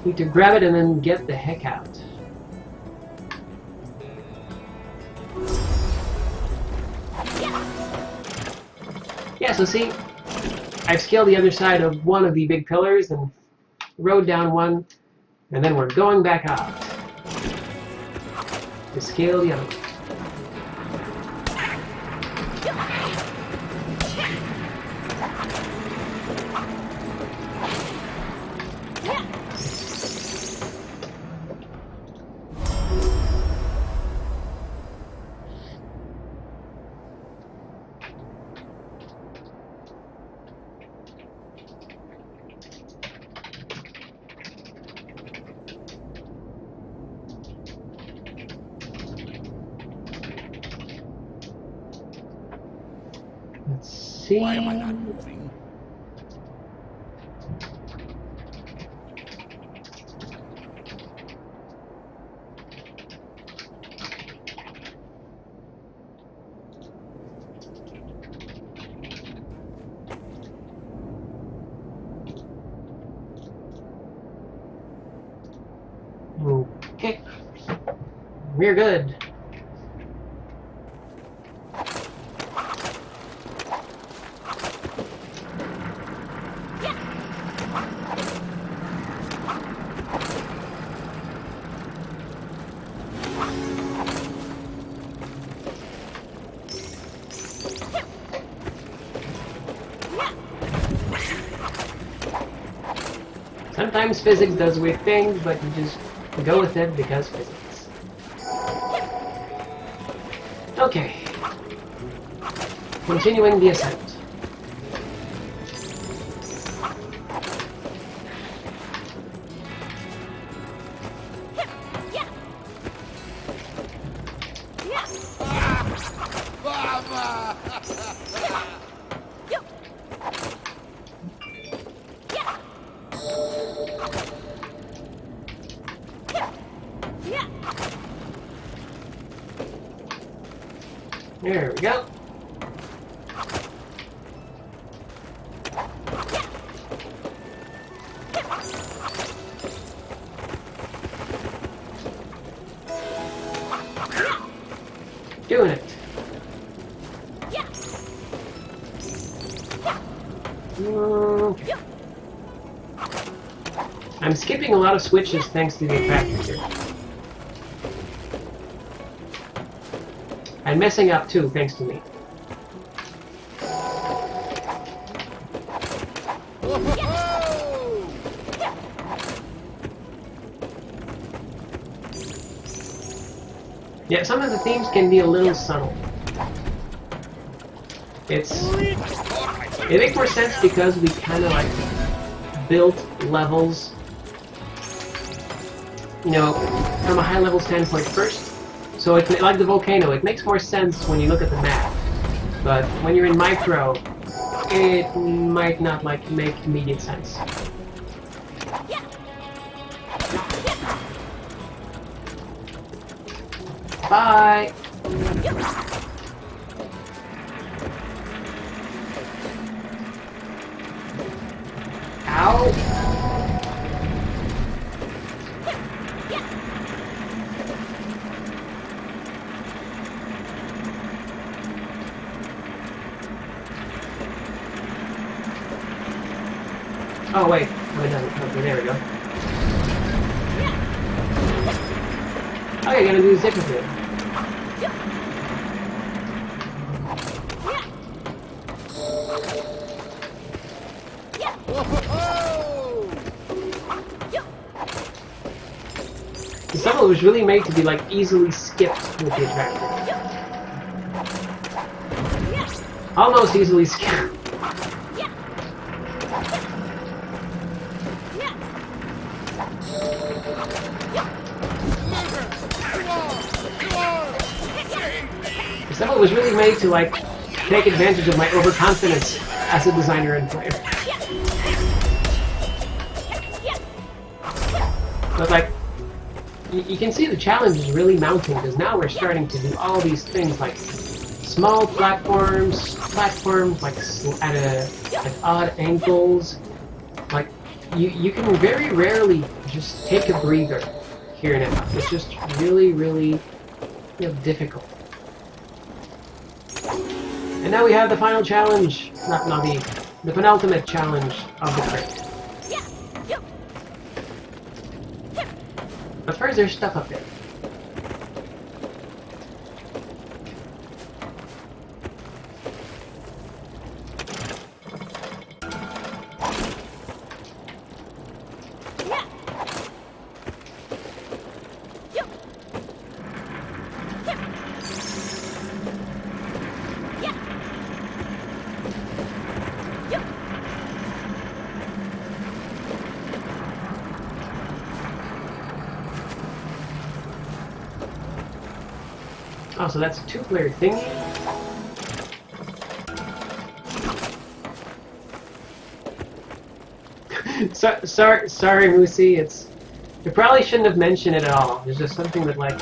Need to grab it and then get the heck out. Yeah, so see, I've scaled the other side of one of the big pillars and rode down one, and then we're going back up to scale the other one. Let's see.
Why am I not moving?
Okay. We're good. Sometimes physics does weird things, but you just go with it because physics. Okay. Continuing the ascent. There we go. Doing it. I'm skipping a lot of switches thanks to the attractor here. I'm messing up too, thanks to me. Yeah, some of the themes can be a little subtle. It makes more sense because we kind of like built levels, you know, from a high level standpoint first. So it's like the volcano, it makes more sense when you look at the map. But when you're in micro, it might not like make immediate sense. Bye! Ow! Oh wait, oh, it doesn't. Okay, there we go. Okay, gotta do the zipper flip. This level was really made to be like easily skipped with the attractor. Almost easily skipped. This level was really made to like take advantage of my overconfidence as a designer and player. But like, you can see the challenge is really mounting because now we're starting to do all these things like small platforms like at odd angles. Like you can very rarely just take a breather here now. It's just really, really difficult. And now we have the final challenge, not the penultimate challenge of the crate. But first, there's stuff up there. Oh, so that's a two-player thingy? Sorry, Moosey. You probably shouldn't have mentioned it at all. It's just something that, like...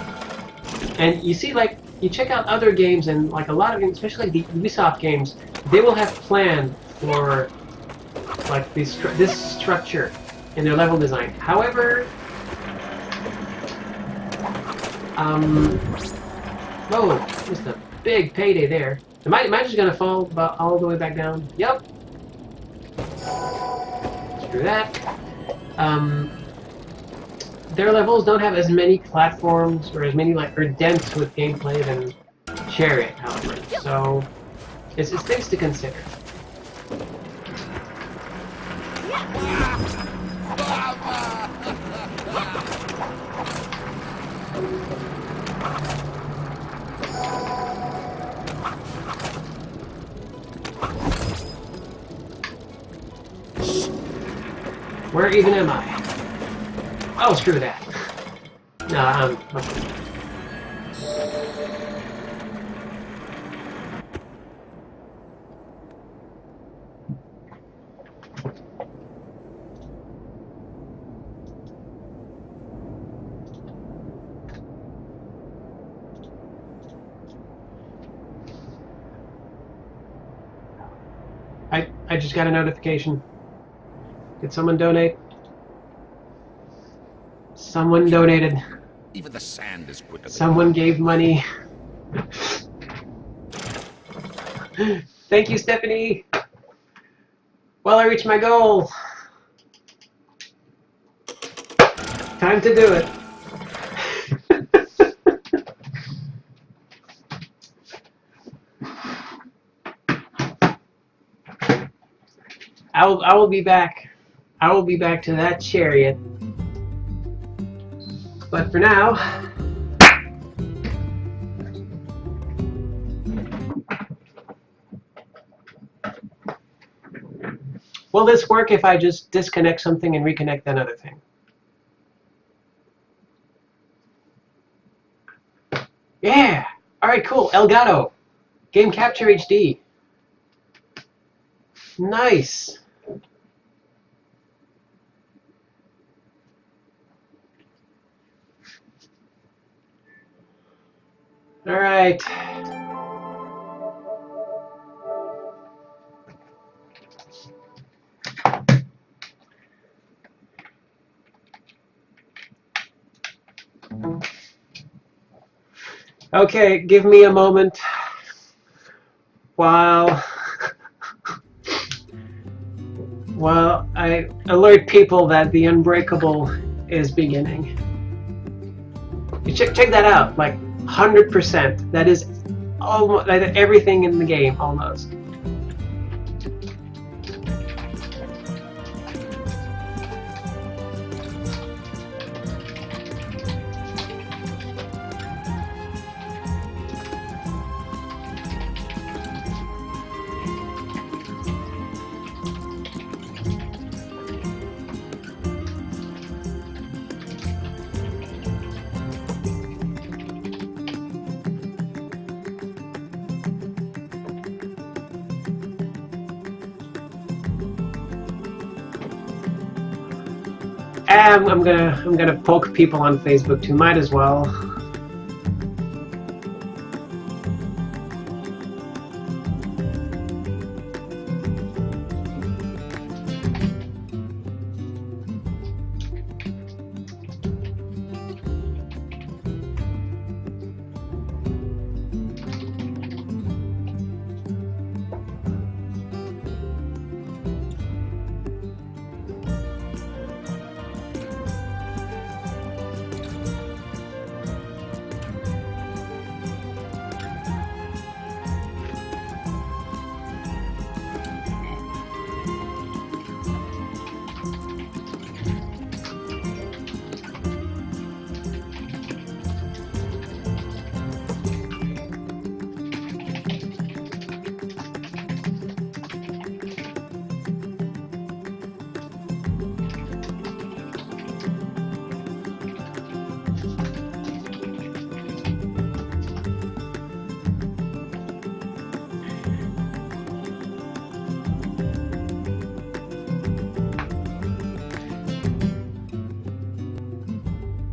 And you see, like, you check out other games, and, like, a lot of games, especially like the Ubisoft games, they will have planned for, like, this structure in their level design. However... Oh, just a big payday there. Am I just gonna fall all the way back down? Yup. Screw that. Their levels don't have as many platforms or as many or dents with gameplay than Chariot, however. So it's things to consider. Where even am I? Oh, screw that. No, okay. I just got a notification. Did someone donate? Someone donated.
Even the sand is quicker.
Someone gave money. Thank you, Stephanie. Well, I reached my goal. Time to do it. I will be back. I will be back to that chariot. But for now, will this work if I just disconnect something and reconnect another thing? Yeah! Alright, cool. Elgato. Game Capture HD. Nice. All right. Okay, give me a moment while Well, I alert people that the Unbreakable is beginning. Check that out, like 100%. That is almost everything in the game, almost. I'm gonna poke people on Facebook too. Might as well.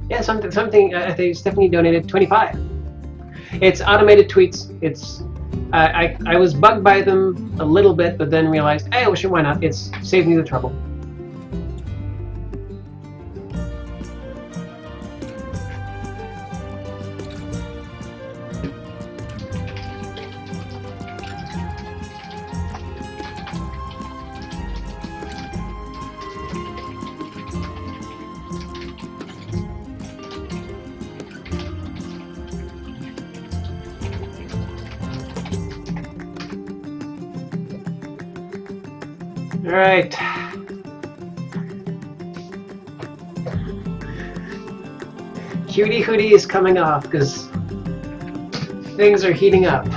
Yeah, something. I think Stephanie donated 25. It's automated tweets. It's I was bugged by them a little bit, but then realized, hey, well, sure, why not? It's saved me the trouble. All right. Cutie Hootie is coming off because things are heating up.